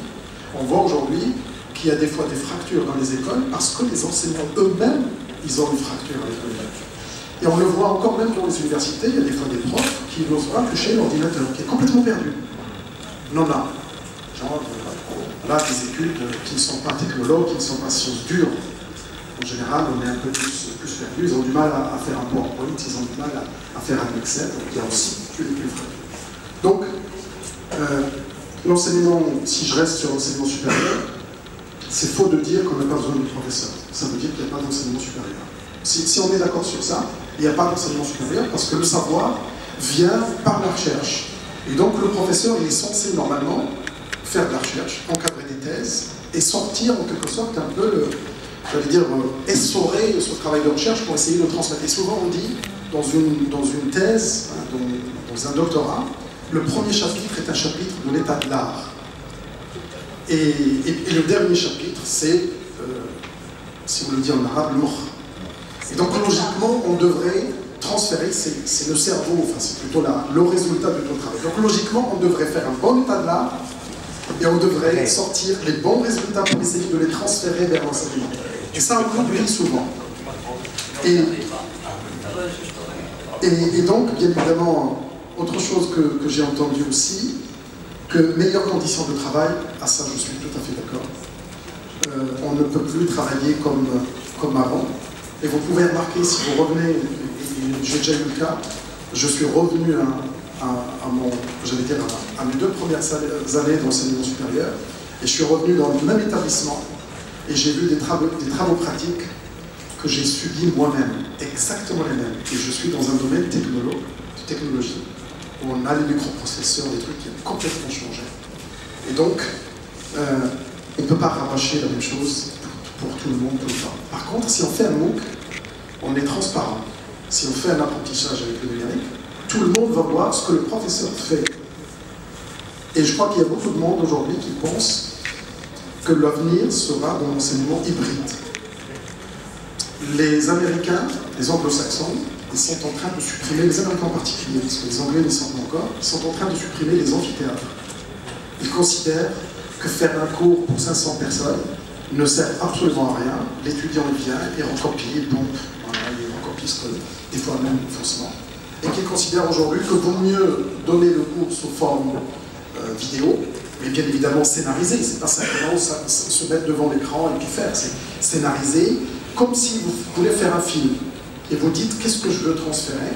On voit aujourd'hui qu'il y a des fois des fractures dans les écoles parce que les enseignants eux-mêmes, ils ont une fracture avec eux-mêmes. Et on le voit encore même dans les universités, il y a des fois des profs qui n'osent pas toucher l'ordinateur, qui est complètement perdu. Non, non. Genre, là, des études qui ne sont pas technologues, qui ne sont pas sciences dures. En général, on est un peu plus perdu. Ils ont du mal à faire un PowerPoint, ils ont du mal à faire un Excel, donc il y a aussi tous les fractures. Donc, l'enseignement, si je reste sur l'enseignement supérieur, c'est faux de dire qu'on n'a pas besoin de professeurs. Ça veut dire qu'il n'y a pas d'enseignement supérieur. Si on est d'accord sur ça, il n'y a pas d'enseignement supérieur parce que le savoir vient par la recherche. Et donc le professeur, il est censé normalement faire de la recherche, encadrer des thèses et sortir en quelque sorte un peu, j'allais dire, essorer ce travail de recherche pour essayer de le transmettre. Et souvent on dit, dans une thèse, dans un doctorat, le premier chapitre est un chapitre de l'état de l'art. Et le dernier chapitre, c'est, si on le dit en arabe, le mokh. Et donc logiquement, on devrait transférer, c'est le cerveau, enfin c'est plutôt le résultat de ton travail. Donc logiquement, on devrait faire un bon état de l'art et on devrait sortir les bons résultats pour essayer de les transférer vers l'enseignement. Et ça, on l'oublie souvent. Et donc, bien évidemment, autre chose que j'ai entendu aussi, que meilleures conditions de travail, à ça je suis tout à fait d'accord. On ne peut plus travailler comme avant. Et vous pouvez remarquer, si vous revenez, j'ai déjà eu le cas, je suis revenu à mes 2 premières années d'enseignement supérieur, et je suis revenu dans le même établissement, et j'ai vu des travaux pratiques que j'ai subis moi-même, exactement les mêmes. Et je suis dans un domaine de technologie, où on a les microprocesseurs, des trucs qui ont complètement changé. Et donc, on ne peut pas rabâcher la même chose pour tout le monde, tout le temps. Par contre, si on fait un MOOC, on est transparent. Si on fait un apprentissage avec le numérique, tout le monde va voir ce que le professeur fait. Et je crois qu'il y a beaucoup de monde aujourd'hui qui pense que l'avenir sera dans l'enseignement hybride. Les Américains, les Anglo-Saxons, ils sont en train de supprimer, les Américains en particulier, parce que les Anglais ne sont pas encore, ils sont en train de supprimer les amphithéâtres. Ils considèrent que faire un cours pour 500 personnes ne sert absolument à rien. L'étudiant vient, il recopie, il pompe, voilà, il recopie ce que, des fois même faussement. Et qu'ils considèrent aujourd'hui que vaut mieux donner le cours sous forme vidéo, mais bien évidemment scénarisé. C'est pas simplement se mettre devant l'écran et puis faire. C'est scénarisé, comme si vous voulez faire un film. Et vous dites qu'est-ce que je veux transférer,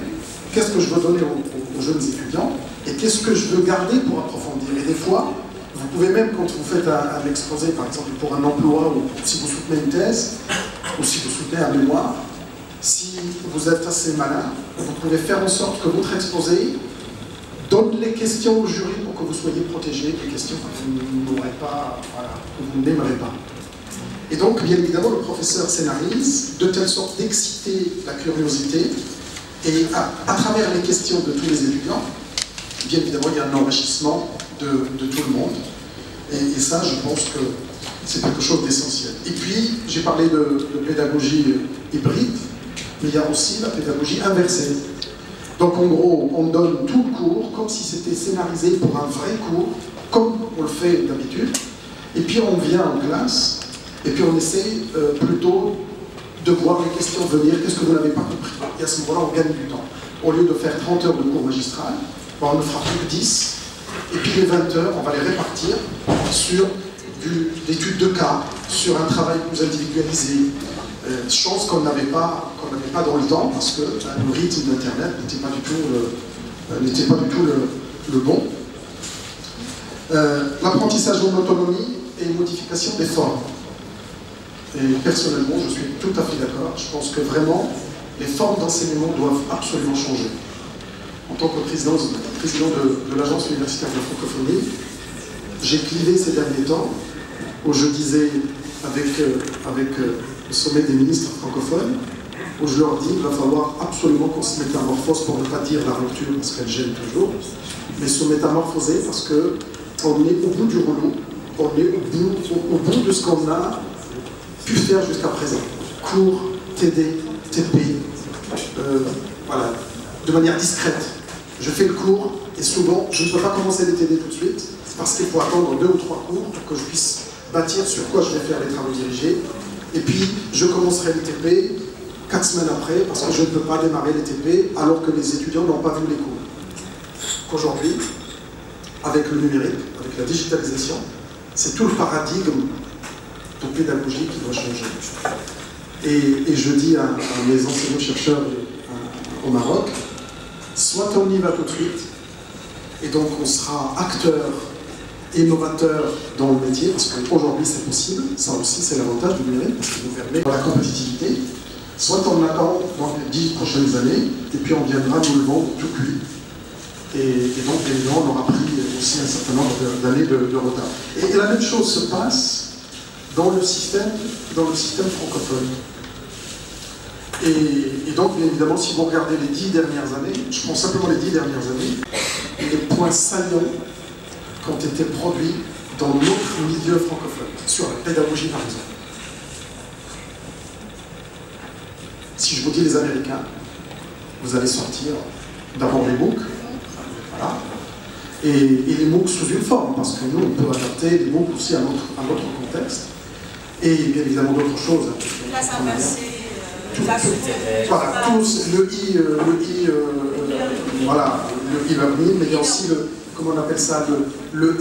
qu'est-ce que je veux donner aux jeunes étudiants, et qu'est-ce que je veux garder pour approfondir. Et des fois, vous pouvez même, quand vous faites un exposé, par exemple pour un emploi, ou si vous soutenez une thèse, ou si vous soutenez un mémoire, si vous êtes assez malin, vous pouvez faire en sorte que votre exposé donne les questions au jury pour que vous soyez protégés, des questions que vous n'aurez pas, voilà, que vous n'aimerez pas. Et donc, bien évidemment, le professeur scénarise de telle sorte d'exciter la curiosité, et à travers les questions de tous les étudiants, bien évidemment, il y a un enrichissement de tout le monde. Et ça, je pense que c'est quelque chose d'essentiel. Et puis, j'ai parlé de pédagogie hybride, mais il y a aussi la pédagogie inversée. Donc, en gros, on donne tout le cours comme si c'était scénarisé pour un vrai cours, comme on le fait d'habitude. Et puis, on vient en classe, et puis on essaie plutôt de voir les questions venir, qu'est-ce que vous n'avez pas compris. Et à ce moment-là, on gagne du temps. Au lieu de faire 30 heures de cours magistral, on ne fera plus que 10. Et puis les 20 heures, on va les répartir sur l'étude de cas, sur un travail plus individualisé. Chose qu'on n'avait pas dans le temps, parce que le rythme d'Internet n'était pas du tout le bon. L'apprentissage en autonomie et une modification des formes. Et personnellement, je suis tout à fait d'accord. Je pense que vraiment, les formes d'enseignement doivent absolument changer. En tant que président de l'Agence universitaire de la francophonie, j'ai clivé ces derniers temps, où je disais, avec le sommet des ministres francophones, où je leur dis qu'il va falloir absolument qu'on se métamorphose, pour ne pas dire la rupture, parce qu'elle gêne toujours, mais se métamorphoser parce qu'on est au bout du rouleau, on est au bout de ce qu'on a pu faire jusqu'à présent. Cours, TD, TP, voilà, de manière discrète. Je fais le cours et souvent je ne peux pas commencer les TD tout de suite parce qu'il faut attendre 2 ou 3 cours pour que je puisse bâtir sur quoi je vais faire les travaux dirigés. Et puis je commencerai les TP 4 semaines après parce que je ne peux pas démarrer les TP alors que les étudiants n'ont pas vu les cours. Qu'aujourd'hui, avec le numérique, avec la digitalisation, c'est tout le paradigme de pédagogie qui doit changer. Et je dis à mes enseignants-chercheurs au Maroc, soit on y va tout de suite, et donc on sera acteur et novateur dans le métier, parce qu'aujourd'hui c'est possible, ça aussi c'est l'avantage du numérique, parce qu'il nous permet la compétitivité, soit on attend dans les 10 prochaines années, et puis on viendra nous le vendre tout cuit. Et donc évidemment on aura pris aussi un certain nombre d'années de retard. Et la même chose se passe dans le système francophone. Et donc, bien évidemment, si vous regardez les 10 dernières années, je prends simplement les 10 dernières années, les points saillants qui ont été produits dans notre milieu francophone, sur la pédagogie par exemple. Si je vous dis les Américains, vous allez sortir d'abord les MOOC, voilà, et les MOOC sous une forme, parce que nous, on peut adapter les MOOC aussi à notre contexte, et bien évidemment d'autres choses. Voilà, tous, voilà, le e-learning, mais il y a aussi comment on appelle ça, le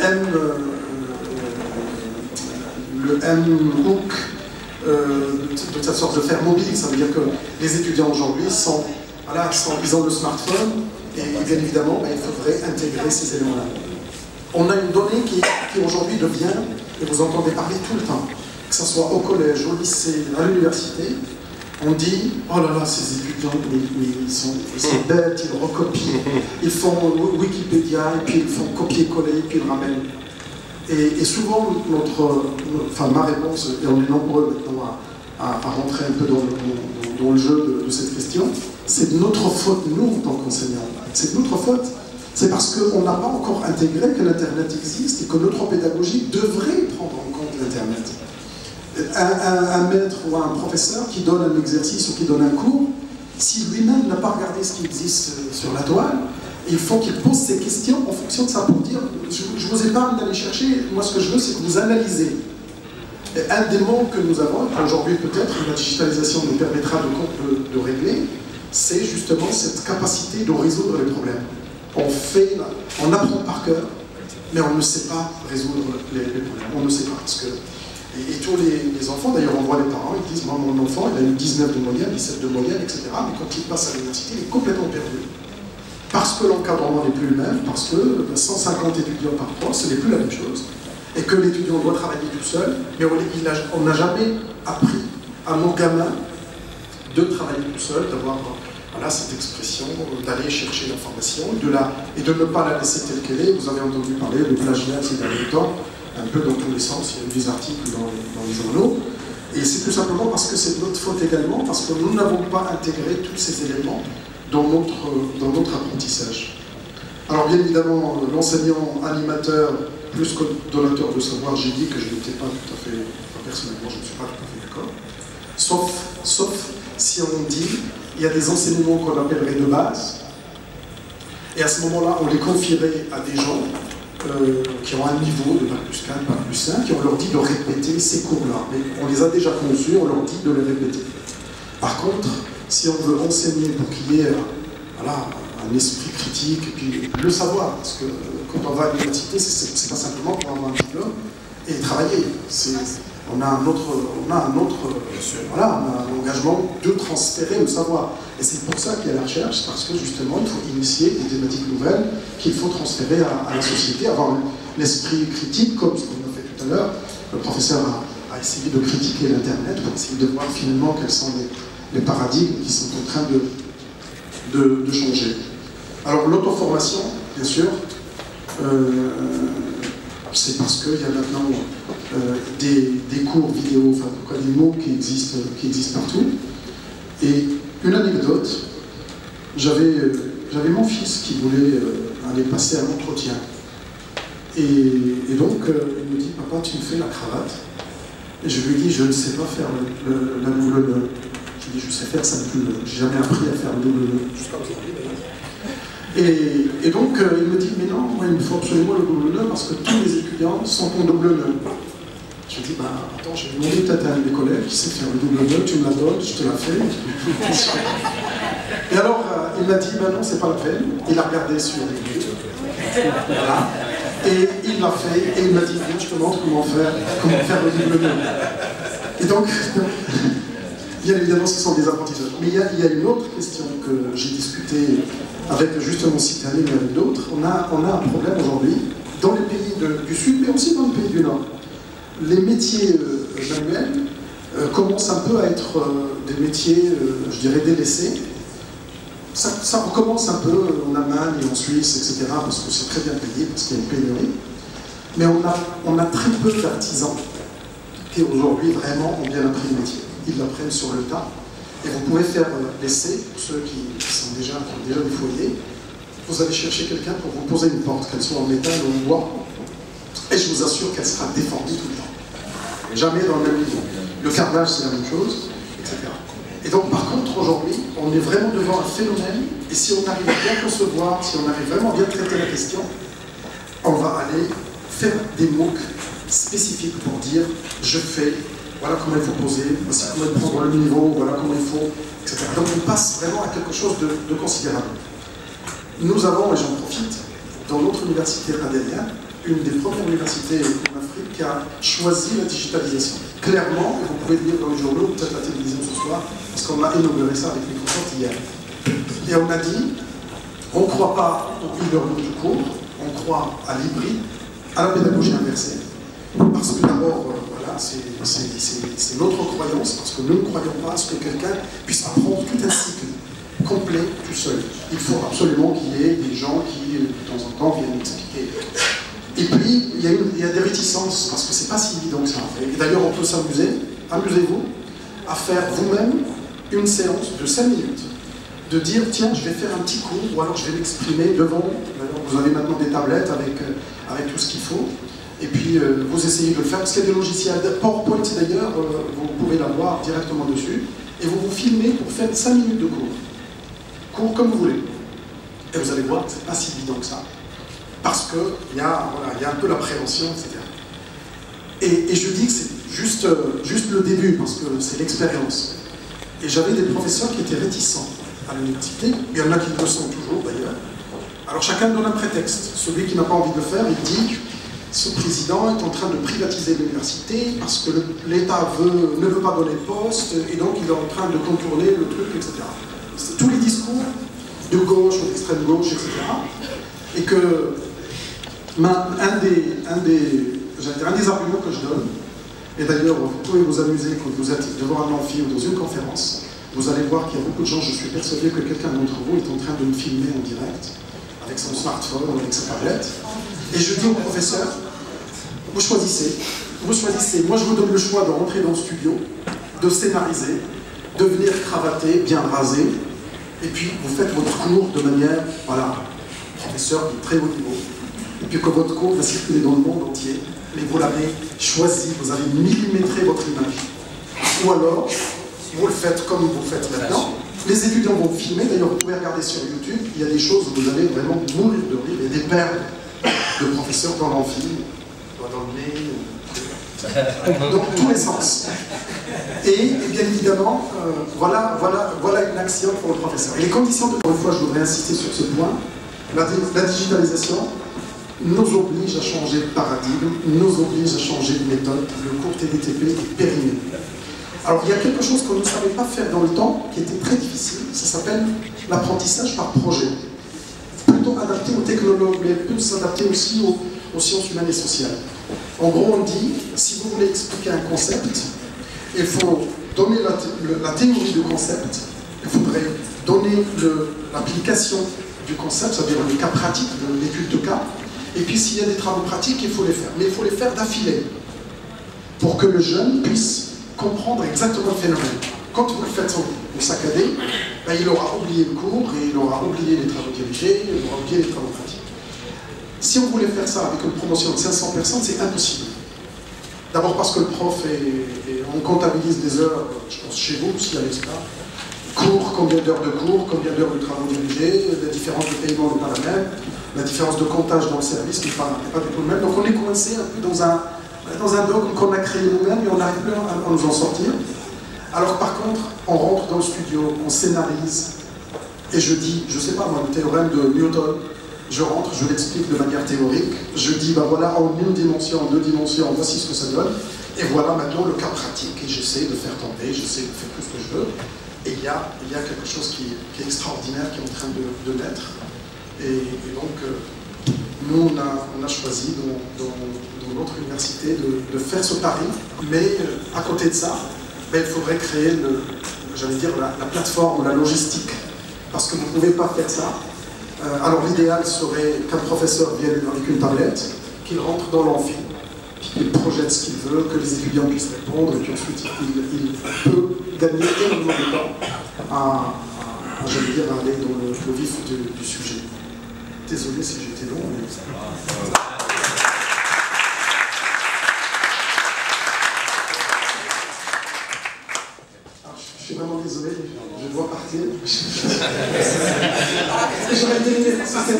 MOOC, de cette sorte de faire mobile. Ça veut dire que les étudiants aujourd'hui ils ont le smartphone, et bien évidemment, il faudrait intégrer ces éléments-là. On a une donnée qui aujourd'hui devient, et vous entendez parler tout le temps, que ce soit au collège, au lycée, à l'université, on dit, oh là là, ces étudiants, ils sont bêtes, ils recopient, ils font Wikipédia, et puis ils font copier-coller, et puis ils ramènent. Et souvent, ma réponse, et on est nombreux maintenant à rentrer un peu dans le jeu de cette question, c'est de notre faute, nous, en tant qu'enseignants. C'est de notre faute. C'est parce qu'on n'a pas encore intégré que l'Internet existe et que notre pédagogie devrait prendre en compte l'Internet. Un maître ou un professeur qui donne un exercice ou qui donne un cours, si lui-même n'a pas regardé ce qui existe sur la toile, il faut qu'il pose ses questions en fonction de ça pour dire, je vous épargne d'aller chercher, moi ce que je veux c'est que vous analysez. Et un des manques que nous avons, et qu'aujourd'hui peut-être la digitalisation nous permettra de régler, c'est justement cette capacité de résoudre les problèmes. On apprend par cœur, mais on ne sait pas résoudre les problèmes, on ne sait pas, parce que et tous les enfants, d'ailleurs on voit les parents, ils disent, moi mon enfant il a eu 19 de moyenne, 17 de moyenne, etc. Mais quand il passe à l'université, il est complètement perdu. Parce que l'encadrement n'est plus le même, parce que 150 étudiants par prof, ce n'est plus la même chose. Et que l'étudiant doit travailler tout seul, mais on n'a jamais appris à nos gamins de travailler tout seul, d'avoir cette expression, d'aller chercher l'information, et de ne pas la laisser telle qu'elle est. Vous avez entendu parler de plagiat ces derniers temps, un peu dans tous les sens, il y a eu des articles dans les journaux, et c'est tout simplement parce que c'est notre faute également, parce que nous n'avons pas intégré tous ces éléments dans notre apprentissage. Alors bien évidemment, l'enseignant animateur plus que donateur de savoir, j'ai dit que je n'étais pas tout à fait, personnellement je ne suis pas tout à fait d'accord, sauf si on dit, il y a des enseignements qu'on appellerait de base, et à ce moment-là, on les confierait à des gens qui ont un niveau de Bac plus 4, Bac plus 5, et on leur dit de répéter ces cours-là. Mais on les a déjà conçus, on leur dit de les répéter. Par contre, si on veut enseigner pour qu'il y ait un esprit critique, et puis le savoir, parce que quand on va à l'université, c'est pas simplement pour avoir un diplôme et travailler. On a un engagement de transférer le savoir. Et c'est pour ça qu'il y a la recherche, parce que justement, il faut initier des thématiques nouvelles qu'il faut transférer à la société, avoir l'esprit critique, comme ce qu'on a fait tout à l'heure. Le professeur a essayé de critiquer l'Internet pour essayer de voir finalement quels sont les paradigmes qui sont en train de changer. Alors l'auto-formation, bien sûr, c'est parce qu'il y a maintenant des cours vidéo, enfin en tout cas des mots qui existent partout. Et une anecdote, j'avais mon fils qui voulait aller passer un entretien. Et donc il me dit, papa, tu me fais la cravate. Et je lui dis, je ne sais pas faire la double nœud. Je lui dis, je sais faire simple nœud. J'ai jamais appris à faire le double nœud. Jusqu'à aujourd'hui d'ailleurs. Et donc il me dit, mais non, moi, il me faut absolument le double nœud parce que tous les étudiants sont en double nœud. Je lui dis, bah attends, j'ai demandé peut-être à un de mes collègues qui sait faire le double nœud, tu me la donnes, je te la fais. Et alors il m'a dit, bah non, c'est pas la peine. Il a regardé sur les vidéos. Voilà. Et il l'a fait, et il m'a dit, viens, je te montre comment faire le double nœud. Et donc, bien évidemment, ce sont des apprentissages. Mais il y a une autre question que j'ai discutée avec justement Citani, mais avec d'autres. On a un problème aujourd'hui, dans les pays du Sud, mais aussi dans les pays du Nord. Les métiers manuels commencent un peu à être des métiers, je dirais, délaissés. Ça recommence un peu en Allemagne et en Suisse, etc., parce que c'est très bien payé, parce qu'il y a une pénurie. Mais on a très peu d'artisans qui aujourd'hui vraiment ont bien appris le métier. Ils l'apprennent sur le tas. Et vous pouvez faire l'essai, pour ceux qui ont déjà des foyers. Vous allez chercher quelqu'un pour vous poser une porte, qu'elle soit en métal ou en bois. Et je vous assure qu'elle sera défendue tout le temps. Jamais dans le même niveau. Le carnage, c'est la même chose, etc. Et donc, par contre, aujourd'hui, on est vraiment devant un phénomène, et si on arrive à bien concevoir, si on arrive vraiment à bien traiter la question, on va aller faire des MOOC spécifiques pour dire « je fais, voilà comment il faut poser, voici comment il faut prendre le niveau, voilà comment il faut, etc. » Donc, on passe vraiment à quelque chose de considérable. Nous avons, et j'en profite, dans notre université Radelia, une des premières universités en Afrique qui a choisi la digitalisation. Clairement, et vous pouvez le lire dans les journaux, peut-être la télévision ce soir, parce qu'on a inauguré ça avec Microsoft hier. Et on a dit, on ne croit pas au e-learning du cours, on croit à l'hybride, à la pédagogie inversée. Parce que d'abord, voilà, c'est notre croyance, parce que nous ne croyons pas à ce que quelqu'un puisse apprendre tout un cycle complet tout seul. Il faut absolument qu'il y ait des gens qui, de temps en temps, viennent expliquer. Et puis, il y a des réticences, parce que c'est pas si évident que ça. Et d'ailleurs, on peut s'amuser, amusez-vous, à faire vous-même une séance de 5 minutes. De dire, tiens, je vais faire un petit cours, ou alors je vais m'exprimer devant. Vous avez maintenant des tablettes avec tout ce qu'il faut. Et puis, vous essayez de le faire, parce qu'il y a des logiciels. PowerPoint, d'ailleurs, vous pouvez l'avoir directement dessus. Et vous vous filmez pour faire 5 minutes de cours. Cours comme vous voulez. Et vous allez voir, c'est pas si évident que ça. Parce qu'il y a un peu la prévention, etc. Et je dis que c'est juste le début, parce que c'est l'expérience. Et j'avais des professeurs qui étaient réticents à l'université. Il y en a qui le sont toujours, d'ailleurs. Alors chacun donne un prétexte. Celui qui n'a pas envie de le faire, il dit « ce président est en train de privatiser l'université parce que l'État ne veut pas donner de poste, et donc il est en train de contourner le truc, etc. » C'est tous les discours de gauche ou d'extrême gauche, etc. Et que un des arguments que je donne, et d'ailleurs vous pouvez vous amuser quand vous êtes devant un amphi ou dans une conférence, vous allez voir qu'il y a beaucoup de gens, je suis persuadé que quelqu'un d'entre vous est en train de me filmer en direct, avec son smartphone ou avec sa tablette, et je dis au professeur, vous choisissez, moi je vous donne le choix de rentrer dans le studio, de scénariser, de venir cravater, bien rasé, et puis vous faites votre cours de manière, voilà, professeur de très haut niveau, et puis que votre cours va circuler dans le monde entier, mais vous l'avez choisi, vous avez millimétré votre image. Ou alors, vous le faites comme vous faites maintenant. Les étudiants vont filmer, d'ailleurs vous pouvez regarder sur YouTube, il y a des choses où vous allez vraiment mourir de rire, il y a des paires de professeurs dans l'amphi, dans le nez, dans tous les sens. Et bien évidemment, voilà une action pour le professeur. Et les conditions de... Encore une fois, je voudrais insister sur ce point, la digitalisation nous oblige à changer de paradigme, nous oblige à changer de méthode. Le cours TDTP est périmé. Alors, il y a quelque chose qu'on ne savait pas faire dans le temps, qui était très difficile, ça s'appelle l'apprentissage par projet. Plutôt adapté aux technologues, mais peut s'adapter aussi aux sciences humaines et sociales. En gros, on dit, si vous voulez expliquer un concept, il faut donner la théorie du concept, il faudrait donner l'application du concept, c'est-à-dire le cas pratique, l'étude de cas, et puis s'il y a des travaux pratiques, il faut les faire. Mais il faut les faire d'affilée, pour que le jeune puisse comprendre exactement le phénomène. Quand vous le faites au saccadé, ben, il aura oublié le cours, et il aura oublié les travaux dirigés, il aura oublié les travaux pratiques. Si on voulait faire ça avec une promotion de 500 personnes, c'est impossible. D'abord parce que le prof, on comptabilise des heures, je pense chez vous, s'il y a ça, cours, combien d'heures de cours, combien d'heures de travaux dirigés, la différence de paiement n'est pas la même, la différence de comptage dans le service n'est pas du tout le même. Donc on est coincé un peu dans un dogme qu'on a créé nous-mêmes et on n'arrive plus à nous en sortir. Alors par contre, on rentre dans le studio, on scénarise, et je dis, je sais pas moi, le théorème de Newton, je rentre, je l'explique de manière théorique, je dis, ben voilà, en une dimension, en deux dimensions, voici ce que ça donne, et voilà maintenant le cas pratique, et j'essaie de faire tomber, j'essaie de faire tout ce que je veux, et il y a quelque chose qui est extraordinaire, qui est en train de naître, et donc, nous, on a choisi dans notre université de faire ce pari, mais à côté de ça, ben, il faudrait créer, j'allais dire, la plateforme, la logistique, parce que vous ne pouvez pas faire ça. Alors l'idéal serait qu'un professeur vienne avec une tablette, qu'il rentre dans l'amphi, qu'il projette ce qu'il veut, que les étudiants puissent répondre, et qu'ensuite il peut gagner énormément de temps à j'allais dire, à aller dans le vif du sujet. Désolé si j'étais long, mais... dois partir. J'aurais terminé parce que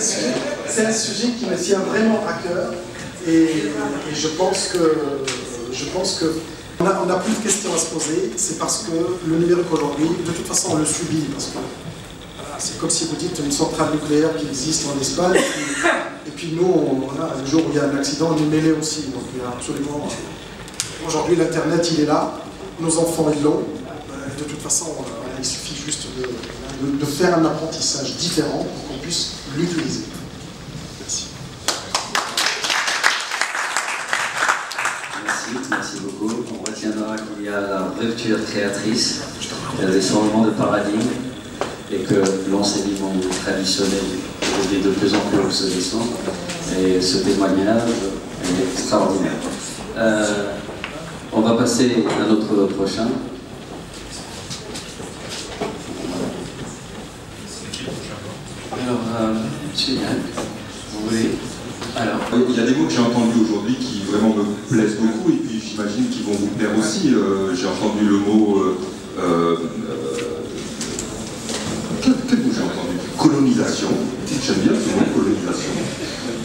c'est un sujet qui me tient vraiment à cœur. Et je pense que on n'a plus de questions à se poser. C'est parce que le numérique aujourd'hui, de toute façon, on le subit. Parce que voilà, c'est comme si vous dites une centrale nucléaire qui existe en Espagne. Et puis nous, le jour où il y a un accident, on est mêlés aussi. Donc il y a absolument. Aujourd'hui, l'Internet, il est là. Nos enfants, ils l'ont. De toute façon, il suffit juste de faire un apprentissage différent pour qu'on puisse l'utiliser. Merci. Merci beaucoup. On retiendra qu'il y a la rupture créatrice, il y a des changements de paradigme et que l'enseignement traditionnel est de plus en plus obsolescent. Et ce témoignage est extraordinaire. On va passer à notre prochain. Alors, monsieur Yann, vous voulez... Alors... Il y a des mots que j'ai entendus aujourd'hui qui vraiment me plaisent beaucoup et puis j'imagine qu'ils vont vous plaire aussi. J'ai entendu le mot... quel mot j'ai entendu? Colonisation. J'aime bien ce mot, colonisation.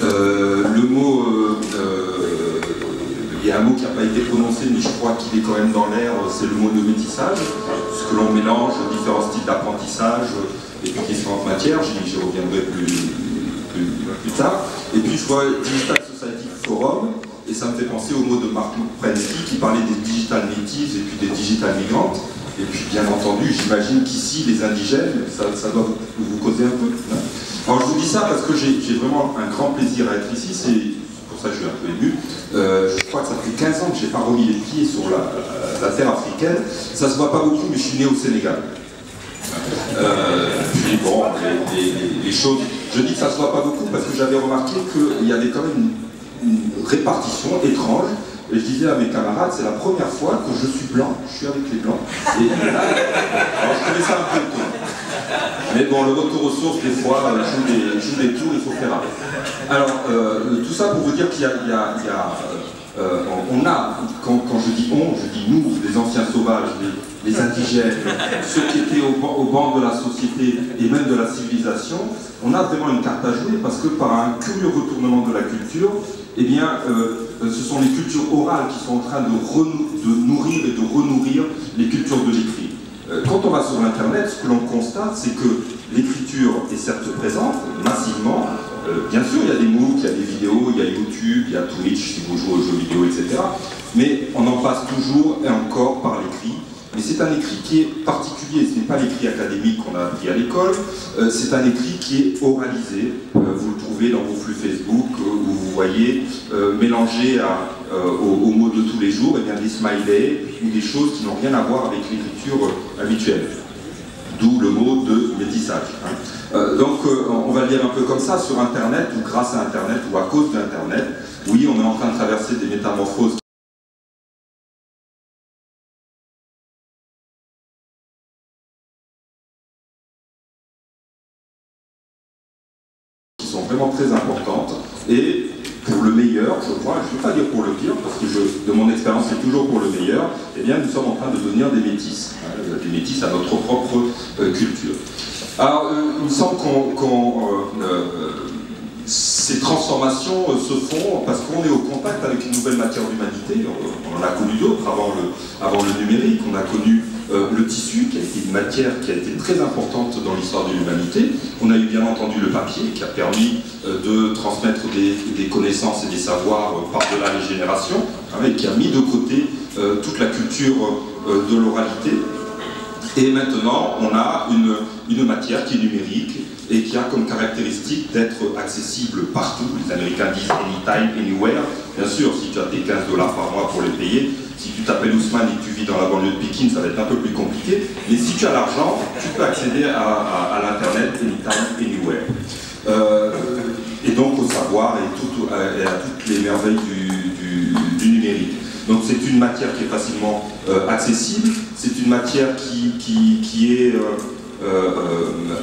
Le mot... il y a un mot qui n'a pas été prononcé, mais je crois qu'il est quand même dans l'air, c'est le mot de métissage, ce que l'on mélange différents styles d'apprentissage et puis différentes matières, j'y reviendrai plus tard. Et puis je vois Digital Society Forum, et ça me fait penser au mot de Mark Prensky qui parlait des digital natives et puis des digital migrantes. Et puis bien entendu, j'imagine qu'ici, les indigènes, ça doit vous causer un peu. Alors je vous dis ça parce que j'ai vraiment un grand plaisir à être ici, c'est pour ça que je suis un peu ému. Je crois que ça fait 15 ans que je n'ai pas remis les pieds sur la terre africaine. Ça se voit pas beaucoup, mais je suis né au Sénégal. Puis bon, les choses... Je dis que ça se voit pas beaucoup parce que j'avais remarqué qu'il y avait quand même une répartition étrange. Et je disais à mes camarades, c'est la première fois que je suis blanc, je suis avec les blancs. Et là, alors je trouvais ça un peu tôt. Mais bon, le retour aux sources, des fois, joue des tours, il faut faire avec. Alors, tout ça pour vous dire qu'il y a on a, quand je dis on, je dis nous, les anciens sauvages, les indigènes, ceux qui étaient au banc de la société et même de la civilisation, on a vraiment une carte à jouer parce que par un curieux retournement de la culture, eh bien, ce sont les cultures orales qui sont en train de nourrir et de renourrir les cultures de l'écrit. Quand on va sur Internet, ce que l'on constate, c'est que l'écriture est certes présente, massivement. Bien sûr, il y a des MOOC, il y a des vidéos, il y a YouTube, il y a Twitch, si vous jouez aux jeux vidéo, etc. Mais on en passe toujours et encore par l'écrit. Mais c'est un écrit qui est particulier, ce n'est pas l'écrit académique qu'on a appris à l'école, c'est un écrit qui est oralisé. Vous le trouvez dans vos flux Facebook, où vous voyez mélanger aux mots de tous les jours, et bien des smileys ou des choses qui n'ont rien à voir avec l'écriture habituelle. D'où le mot de métissage. Donc on va le dire un peu comme ça, sur Internet, ou grâce à Internet, ou à cause d'Internet, oui, on est en train de traverser des métamorphoses qui sont vraiment très importantes, et pour le meilleur, je crois, je ne veux pas dire pour le pire, parce que de mon expérience, c'est toujours pour le meilleur, eh bien nous sommes en train de devenir des métis à notre propre culture. Alors, il me semble ces transformations se font parce qu'on est au contact avec une nouvelle matière d'humanité. On en a connu d'autres avant le numérique. On a connu le tissu, qui a été une matière qui a été très importante dans l'histoire de l'humanité. On a eu bien entendu le papier, qui a permis de transmettre des connaissances et des savoirs par-delà les générations, et qui a mis de côté toute la culture de l'oralité. Et maintenant, on a une matière qui est numérique et qui a comme caractéristique d'être accessible partout. Les Américains disent anytime, anywhere. Bien sûr, si tu as tes 15 $ par mois pour les payer, si tu t'appelles Ousmane et que tu vis dans la banlieue de Pékin, ça va être un peu plus compliqué. Mais si tu as l'argent, tu peux accéder à l'Internet anytime, anywhere. Et donc au savoir et à toutes les merveilles du numérique. Donc c'est une matière qui est facilement accessible, c'est une matière qui est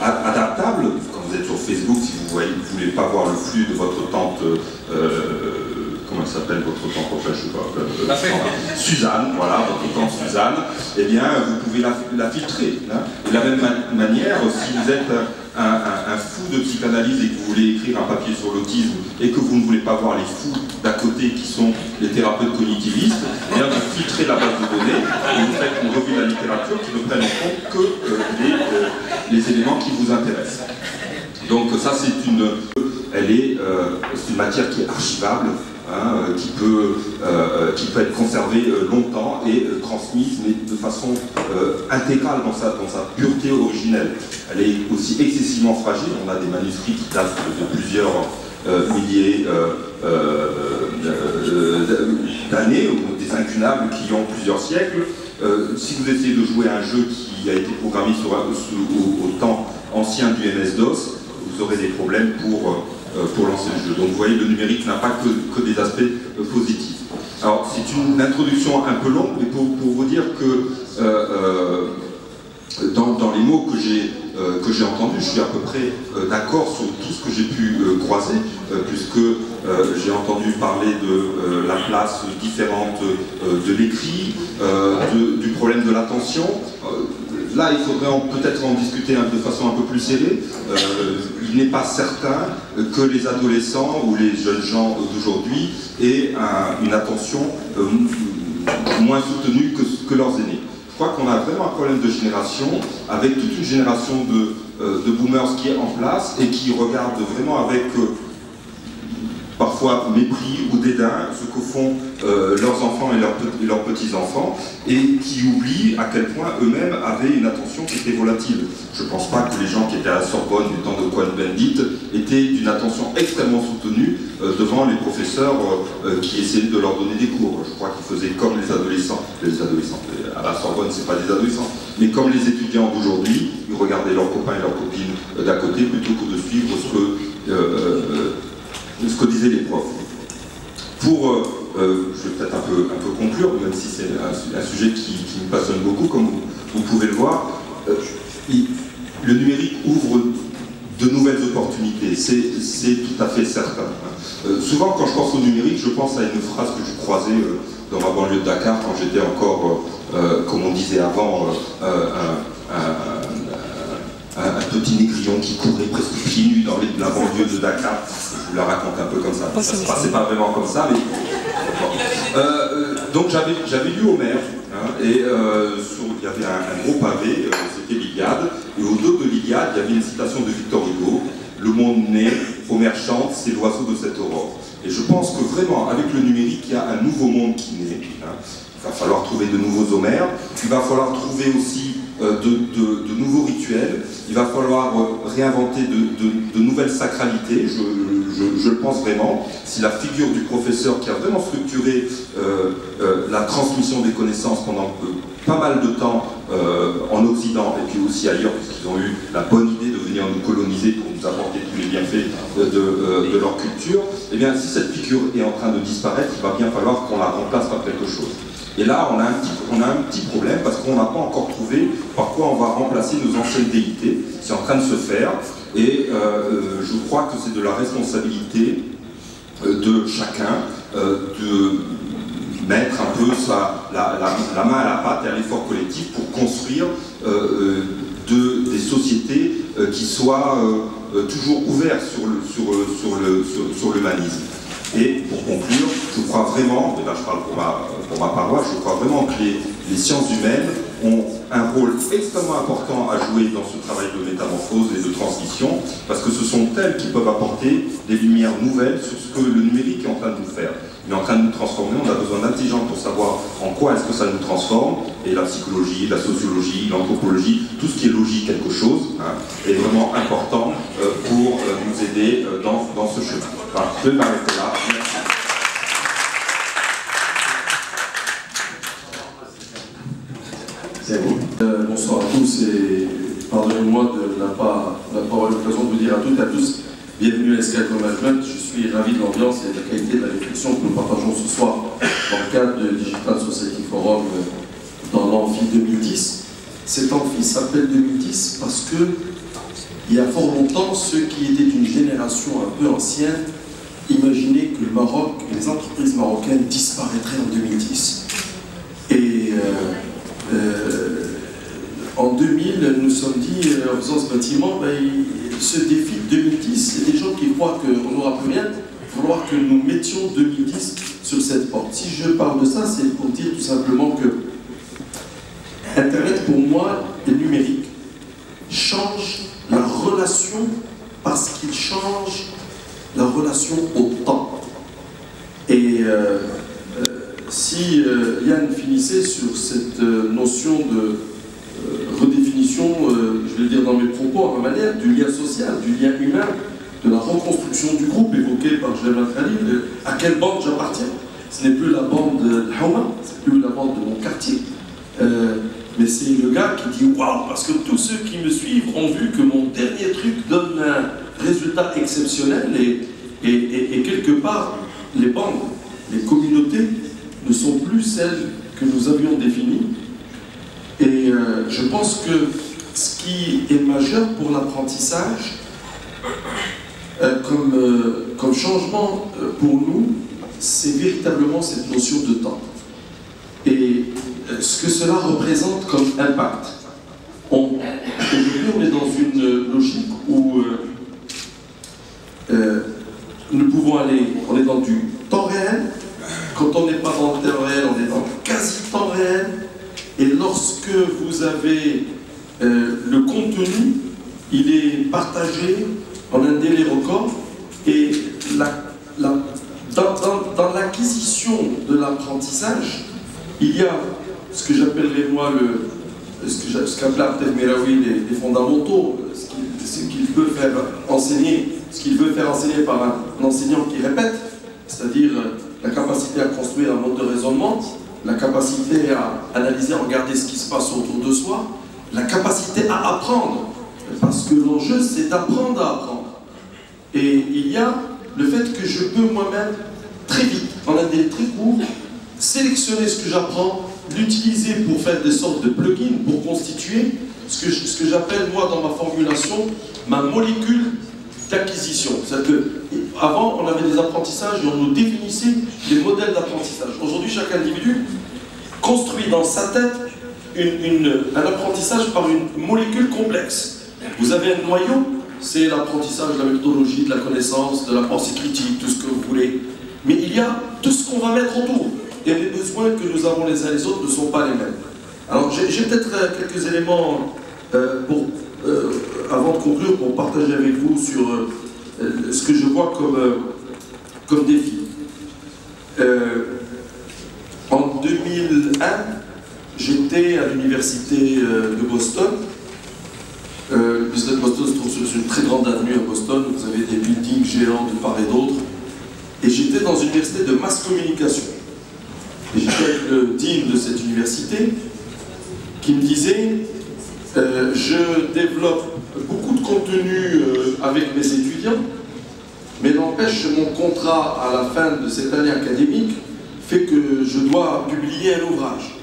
adaptable. Quand vous êtes sur Facebook, si vous ne voulez pas voir le flux de votre tante, comment comment s'appelle votre temps prochain, je sais pas, Suzanne, voilà, votre temps Suzanne, eh bien, vous pouvez la filtrer. Hein. De la même manière, si vous êtes un fou de psychanalyse et que vous voulez écrire un papier sur l'autisme et que vous ne voulez pas voir les fous d'à côté qui sont les thérapeutes cognitivistes, eh bien, vous filtrez la base de données et vous faites une revue de la littérature qui ne prenne en compte que les éléments qui vous intéressent. Donc ça, c'est une matière qui est archivable, hein, qui peut être conservée longtemps et transmise, mais de façon intégrale dans sa pureté originelle. Elle est aussi excessivement fragile. On a des manuscrits qui datent de plusieurs milliers d'années, ou des incunables qui ont plusieurs siècles. Si vous essayez de jouer à un jeu qui a été programmé au temps ancien du MS-DOS, vous aurez des problèmes pour lancer le jeu. Donc vous voyez, le numérique n'a pas que des aspects positifs. Alors c'est une introduction un peu longue, mais pour vous dire que dans les mots que j'ai entendus, je suis à peu près d'accord sur tout ce que j'ai pu croiser, puisque j'ai entendu parler de la place différente de l'écrit, du problème de l'attention. Là, il faudrait peut-être en discuter de façon un peu plus serrée. Il n'est pas certain que les adolescents ou les jeunes gens d'aujourd'hui aient une attention moins soutenue que leurs aînés. Je crois qu'on a vraiment un problème de génération, avec toute une génération de boomers qui est en place et qui regardent vraiment avec parfois mépris ou dédain ce que font leurs enfants et leurs petits-enfants, et qui oublient à quel point eux-mêmes avaient une attention qui était volatile. Je ne pense pas que les gens qui étaient à la Sorbonne du temps de Cohn-Bendit étaient d'une attention extrêmement soutenue devant les professeurs qui essayaient de leur donner des cours. Je crois qu'ils faisaient comme les adolescents, à la Sorbonne c'est pas des adolescents, mais comme les étudiants d'aujourd'hui, ils regardaient leurs copains et leurs copines d'à côté plutôt que de suivre ce que disaient les profs. Je vais peut-être un peu conclure, même si c'est un sujet qui me passionne beaucoup, comme vous pouvez le voir. Le numérique ouvre de nouvelles opportunités, c'est tout à fait certain. Souvent, quand je pense au numérique, je pense à une phrase que je croisais dans ma banlieue de Dakar, quand j'étais encore, comme on disait avant, un petit négrillon qui courait presque pieds nus dans la banlieue de Dakar. Je vous la raconte un peu comme ça. Ça se passait pas vraiment comme ça, mais... donc j'avais lu Homère, hein, et il y avait un gros pavé, c'était l'Iliade, et au dos de l'Iliade, il y avait une citation de Victor Hugo: « Le monde naît, Homère chante, c'est l'oiseau de cette aurore ». Et je pense que vraiment, avec le numérique, il y a un nouveau monde qui naît. Hein. Il va falloir trouver de nouveaux Homères, il va falloir trouver aussi de nouveaux rituels, il va falloir réinventer de nouvelles sacralités, je le pense vraiment. Si la figure du professeur qui a vraiment structuré la transmission des connaissances pendant pas mal de temps en Occident et puis aussi ailleurs, puisqu'ils ont eu la bonne idée de venir nous coloniser pour nous apporter tous les bienfaits de leur culture, eh bien si cette figure est en train de disparaître, il va bien falloir qu'on la remplace par quelque chose. Et là, on a un petit problème parce qu'on n'a pas encore trouvé par quoi on va remplacer nos anciennes déités. C'est en train de se faire, et je crois que c'est de la responsabilité de chacun de mettre un peu la main à la pâte et à l'effort collectif pour construire des sociétés qui soient toujours ouvertes sur l'humanisme. Et pour conclure, je crois vraiment, et là je parle pour ma paroisse, je crois vraiment que les sciences humaines ont un rôle extrêmement important à jouer dans ce travail de métamorphose et de transmission, parce que ce sont elles qui peuvent apporter des lumières nouvelles sur ce que le numérique est en train de nous faire. Il est en train de nous transformer, on a besoin d'intelligence pour savoir en quoi est-ce que ça nous transforme, et la psychologie, la sociologie, l'anthropologie, tout ce qui est logique quelque chose, hein, est vraiment important pour nous aider dans ce chemin. Voilà, je vais m'arrêter là. Merci. C'est vous. Bonsoir à tous, et pardonnez-moi de ne pas avoir l'occasion de vous dire à toutes et à tous bienvenue à Skype Management. Je suis ravi de l'ambiance et de la qualité de la réflexion que nous partageons ce soir dans le cadre de Digital Society Forum dans l'amphi 2010. Cet amphi s'appelle 2010 parce que il y a fort longtemps, ceux qui étaient une génération un peu ancienne imaginer que le Maroc et les entreprises marocaines disparaîtraient en 2010. Et en 2000, nous nous sommes dit, en faisant ce bâtiment, ce défi de 2010, il y a des gens qui croient qu'on n'aura plus rien, il va falloir que nous mettions 2010 sur cette porte. Si je parle de ça, c'est pour dire tout simplement que Internet, pour moi, et le numérique, change la relation parce qu'il change la relation au temps. Et si Yann finissait sur cette notion de redéfinition, je vais le dire dans mes propos, à ma manière, du lien social, du lien humain, de la reconstruction du groupe évoqué par Jamal Khalil, à quelle bande j'appartiens. Ce n'est plus la bande de Hawa, c'est plus la bande de mon quartier. Mais c'est le gars qui dit waouh, parce que tous ceux qui me suivent ont vu que mon dernier truc donne un résultat exceptionnel et quelque part, les bandes, les communautés ne sont plus celles que nous avions définies. Et je pense que ce qui est majeur pour l'apprentissage, comme changement pour nous, c'est véritablement cette notion de temps. Et ce que cela représente comme impact. Aujourd'hui, on est dans une logique où nous pouvons aller, on est dans du temps réel. Quand on n'est pas dans le temps réel, on est dans le quasi-temps réel. Et lorsque vous avez le contenu, il est partagé en un délai record. Et dans l'acquisition de l'apprentissage, il y a ce que j'appellerais moi ce qu'appelle Abdel Meraoui les fondamentaux, ce qu'il veut faire enseigner, par un enseignant qui répète, c'est-à-dire la capacité à construire un mode de raisonnement, la capacité à analyser, à regarder ce qui se passe autour de soi, la capacité à apprendre, parce que l'enjeu c'est d'apprendre à apprendre. Et il y a le fait que je peux moi-même très vite, en un délai très court, sélectionner ce que j'apprends, l'utiliser pour faire des sortes de plugins, pour constituer ce que j'appelle moi dans ma formulation, ma molécule d'acquisition. C'est-à-dire qu'avant on avait des apprentissages et on nous définissait des modèles d'apprentissage. Aujourd'hui chaque individu construit dans sa tête un apprentissage par une molécule complexe. Vous avez un noyau, c'est l'apprentissage de la méthodologie, de la connaissance, de la pensée critique, tout ce que vous voulez. Mais il y a tout ce qu'on va mettre autour. Et les besoins que nous avons les uns les autres ne sont pas les mêmes. Alors j'ai peut-être quelques éléments avant de conclure pour partager avec vous sur ce que je vois comme défi. En 2001, j'étais à l'université de Boston. L'université de Boston se trouve sur une très grande avenue à Boston. Vous avez des buildings géants de part et d'autre. Et j'étais dans une université de mass communication. Et j'étais avec le dean de cette université qui me disait je développe beaucoup de contenu avec mes étudiants, mais n'empêche mon contrat à la fin de cette année académique fait que je dois publier un ouvrage.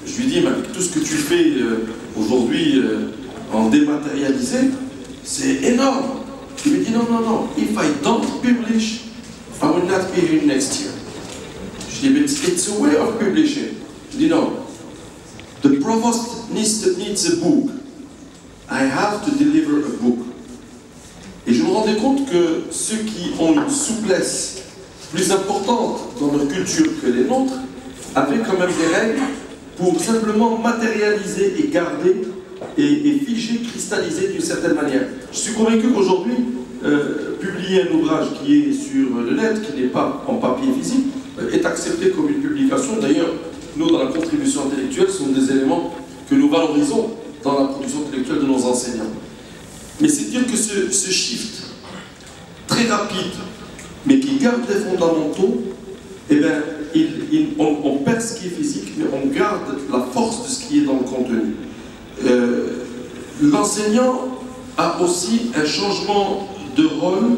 Je lui dis, mais avec tout ce que tu fais aujourd'hui en dématérialisé, c'est énorme. Il me dit, non, non, non, if I don't publish, I will not be here next year. Je dis, but it's a way of publishing. Je dis, non, the provost needs a book. I have to deliver a book. Et je me rendais compte que ceux qui ont une souplesse plus importante dans leur culture que les nôtres avaient quand même des règles pour simplement matérialiser et garder et figer, cristalliser d'une certaine manière. Je suis convaincu qu'aujourd'hui, publier un ouvrage qui est sur le net, qui n'est pas en papier physique, est accepté comme une publication. D'ailleurs, nous, dans la contribution intellectuelle, ce sont des éléments que nous valorisons dans la production intellectuelle de nos enseignants. Mais c'est dire que ce shift très rapide, mais qui garde les fondamentaux, eh bien, on perd ce qui est physique, mais on garde la force de ce qui est dans le contenu. L'enseignant a aussi un changement de rôle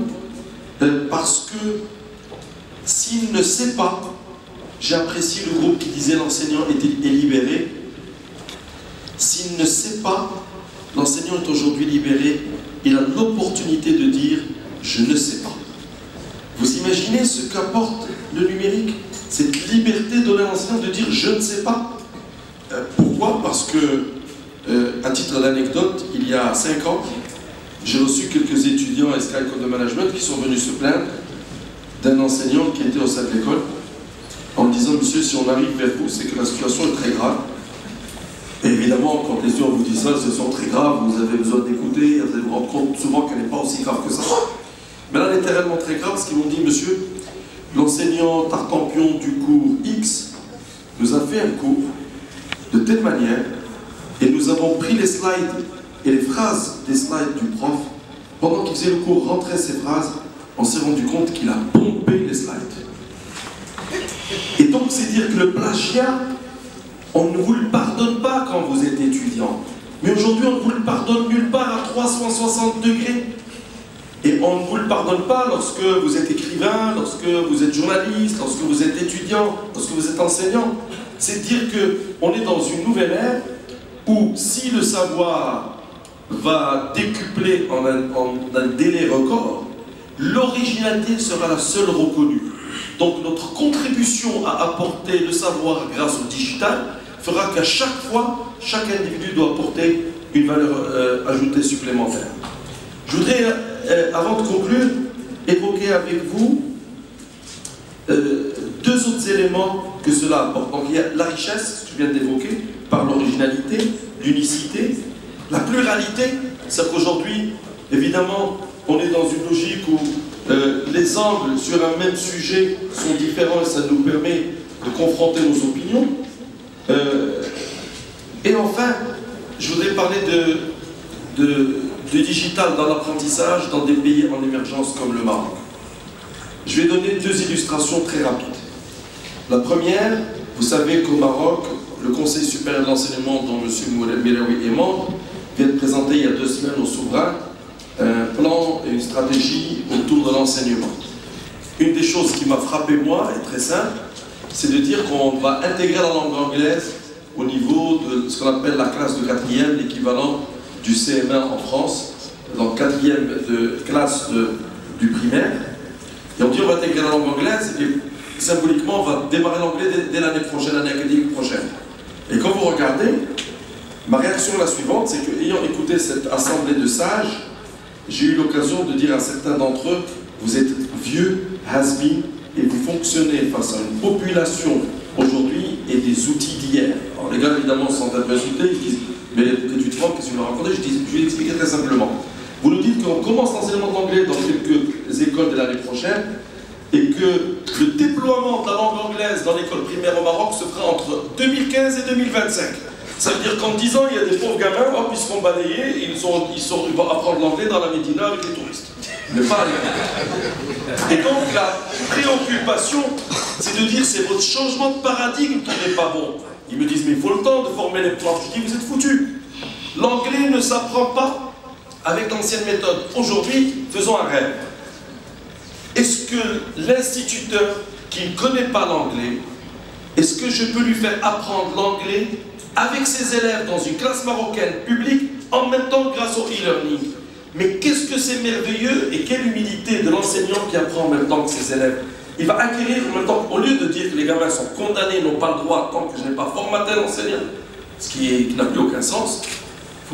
parce que s'il ne sait pas, j'apprécie le groupe qui disait l'enseignant est libéré. S'il ne sait pas, l'enseignant est aujourd'hui libéré. Il a l'opportunité de dire je ne sais pas. Vous imaginez ce qu'apporte le numérique, cette liberté donnée à l'enseignant de dire je ne sais pas. Pourquoi? Parce que, à titre d'anecdote, il y a 5 ans, j'ai reçu quelques étudiants à Escale École de Management qui sont venus se plaindre d'un enseignant qui était au sein de l'école en me disant, monsieur, si on arrive vers vous, c'est que la situation est très grave. Et évidemment, quand les gens vous disent ça, ce sont très graves, vous avez besoin d'écouter, vous allez vous rendre compte souvent qu'elle n'est pas aussi grave que ça. Mais là, elle est réellement très grave parce qu'ils m'ont dit, monsieur, l'enseignant Tartampion du cours X nous a fait un cours de telle manière, et nous avons pris les slides et les phrases des slides du prof. Pendant qu'il faisait le cours, rentrait ces phrases, on s'est rendu compte qu'il a pompé les slides. Et donc, c'est dire que le plagiat, on ne vous le pardonne pas quand vous êtes étudiant. Mais aujourd'hui, on ne vous le pardonne nulle part à 360 degrés. Et on ne vous le pardonne pas lorsque vous êtes écrivain, lorsque vous êtes journaliste, lorsque vous êtes étudiant, lorsque vous êtes enseignant. C'est dire qu'on est dans une nouvelle ère où si le savoir va décupler en un délai record, l'originalité sera la seule reconnue. Donc notre contribution à apporter le savoir grâce au digital fera qu'à chaque fois, chaque individu doit apporter une valeur ajoutée supplémentaire. Je voudrais, avant de conclure, évoquer avec vous 2 autres éléments que cela apporte. Donc il y a la richesse, que je viens d'évoquer, par l'originalité, l'unicité, la pluralité, c'est qu'aujourd'hui, évidemment, on est dans une logique où les angles sur un même sujet sont différents et ça nous permet de confronter nos opinions. Et enfin, je voudrais parler de digital dans l'apprentissage dans des pays en émergence comme le Maroc. Je vais donner 2 illustrations très rapides. La première, vous savez qu'au Maroc, le Conseil supérieur de l'enseignement dont M. Miraoui est membre vient de présenter il y a 2 semaines au souverain un plan et une stratégie autour de l'enseignement. Une des choses qui m'a frappé moi, est très simple, c'est de dire qu'on va intégrer la langue anglaise au niveau de ce qu'on appelle la classe de 4e, l'équivalent du CM1 en France, donc 4e classe du primaire. Et on dit on va intégrer la langue anglaise et symboliquement on va démarrer l'anglais dès l'année prochaine, l'année académique prochaine. Et quand vous regardez, ma réaction est la suivante, c'est qu'ayant écouté cette assemblée de sages, j'ai eu l'occasion de dire à certains d'entre eux, vous êtes vieux, has-been, et vous fonctionnez face à une population aujourd'hui et des outils d'hier. Alors les gars évidemment sont un peu insultés, ils disent, mais tu te rends, qu'est-ce que tu m'as raconté? Je vais l'expliquer très simplement. Vous nous dites qu'on commence l'enseignement de l'anglais dans quelques écoles de l'année prochaine, et que le déploiement de la langue anglaise dans l'école primaire au Maroc se fera entre 2015 et 2025. Ça veut dire qu'en 10 ans, il y a des pauvres gamins, hop, ils seront balayés, ils vont apprendre l'anglais dans la Médina avec les touristes. Mais pas et donc la préoccupation, c'est de dire c'est votre changement de paradigme qui n'est pas bon. Ils me disent mais il faut le temps de former les profs. Je dis vous êtes foutus. L'anglais ne s'apprend pas avec l'ancienne méthode. Aujourd'hui, faisons un rêve. Est-ce que l'instituteur qui ne connaît pas l'anglais, est-ce que je peux lui faire apprendre l'anglais avec ses élèves dans une classe marocaine publique en même temps grâce au e-learning? Mais qu'est-ce que c'est merveilleux et quelle humilité de l'enseignant qui apprend en même temps que ses élèves. Il va acquérir en même temps, au lieu de dire que les gamins sont condamnés, n'ont pas le droit tant que je n'ai pas formaté l'enseignant, ce qui n'a plus aucun sens,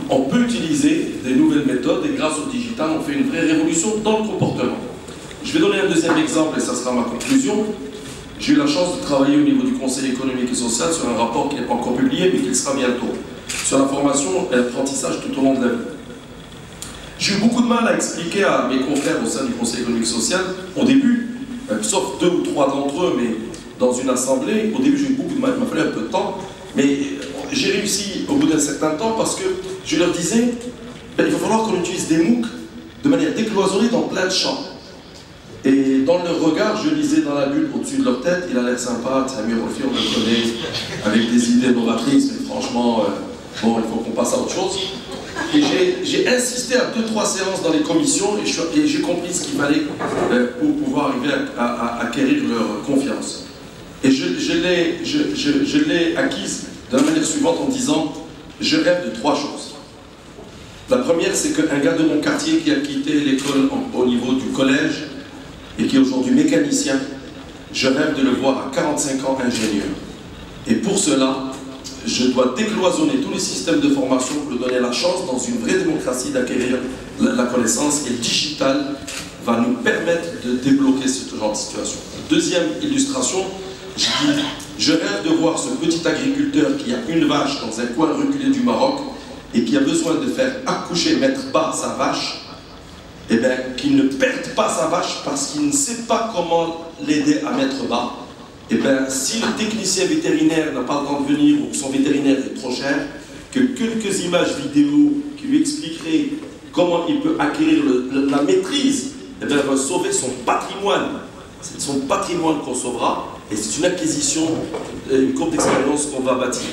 on peut utiliser des nouvelles méthodes et grâce au digital, on fait une vraie révolution dans le comportement. Je vais donner un deuxième exemple et ça sera ma conclusion. J'ai eu la chance de travailler au niveau du Conseil économique et social sur un rapport qui n'est pas encore publié mais qui le sera bientôt, sur la formation et l'apprentissage tout au long de la vie. J'ai eu beaucoup de mal à expliquer à mes confrères au sein du Conseil économique et social, au début, sauf 2 ou 3 d'entre eux, mais dans une assemblée, au début j'ai eu beaucoup de mal, il m'a fallu un peu de temps, mais j'ai réussi au bout d'un certain temps parce que je leur disais, il va falloir qu'on utilise des MOOC de manière décloisonnée dans plein de champs. Et dans leur regard, je lisais dans la bulle au-dessus de leur tête, il a l'air sympa, Samir Olfi, on le connaît, avec des idées novatrices, mais franchement, bon, il faut qu'on passe à autre chose. Et j'ai insisté à 2-3 séances dans les commissions et j'ai compris ce qu'il fallait pour pouvoir arriver à acquérir leur confiance. Et je l'ai acquise de la manière suivante en disant, je rêve de 3 choses. La première, c'est qu'un gars de mon quartier qui a quitté l'école au niveau du collège et qui est aujourd'hui mécanicien, je rêve de le voir à 45 ans ingénieur. Et pour cela, je dois décloisonner tous les systèmes de formation pour lui donner la chance, dans une vraie démocratie, d'acquérir la connaissance. Et le digital va nous permettre de débloquer ce genre de situation. Deuxième illustration, je rêve de voir ce petit agriculteur qui a une vache dans un coin reculé du Maroc et qui a besoin de faire accoucher, mettre bas sa vache, et bien qu'il ne perde pas sa vache parce qu'il ne sait pas comment l'aider à mettre bas. Et bien si le technicien vétérinaire n'a pas le temps de venir ou que son vétérinaire est trop cher, que quelques images vidéo qui lui expliqueraient comment il peut acquérir la maîtrise, et bien va sauver son patrimoine. C'est son patrimoine qu'on sauvera, et c'est une acquisition, une courte expérience qu'on va bâtir.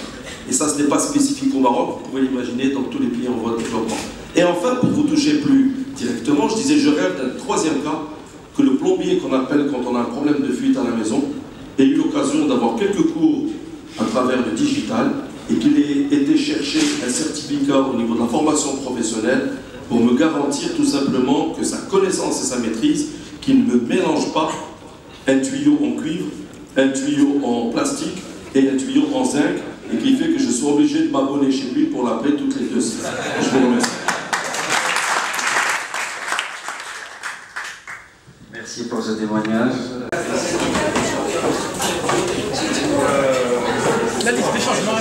Et ça, ce n'est pas spécifique au Maroc, vous pouvez l'imaginer dans tous les pays en voie de développement. Et enfin, pour vous toucher plus directement, je disais, je rêve d'un troisième cas, que le plombier qu'on appelle quand on a un problème de fuite à la maison ait eu l'occasion d'avoir quelques cours à travers le digital et qu'il ait été chercher un certificat au niveau de la formation professionnelle pour me garantir tout simplement que sa connaissance et sa maîtrise, qu'il ne me mélange pas un tuyau en cuivre, un tuyau en plastique et un tuyau en zinc, et qui fait que je sois obligé de m'abonner chez lui pour l'appeler toutes les 2 semaines. Je vous remercie. Merci pour ce témoignage. La liste des changements.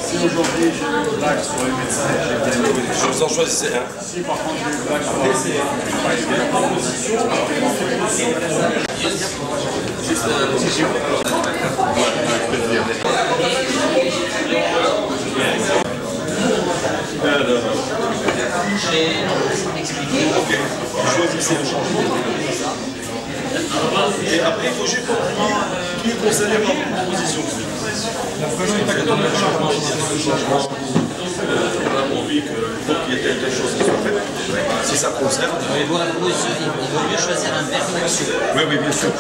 Si aujourd'hui j'ai une blague sur les médecins, je vous en choisissez un. Si par contre j'ai une blague sur les médecins, choisissez le changement. Et après, il faut juste oublier qui est concerné par une proposition. On a envie qu'il y ait telle chose qui soit faite. Si ça concerne. Mais pour la proposition, il vaut mieux choisir un verbe d'action. Oui, oui, bien sûr.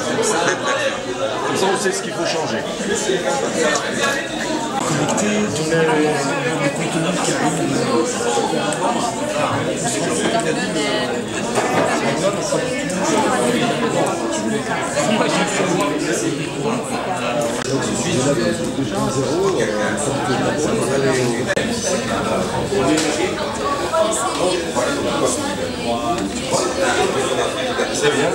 Comme ça, on sait ce qu'il faut changer. Connecté, donner le contenu qui arrive. C'est bien.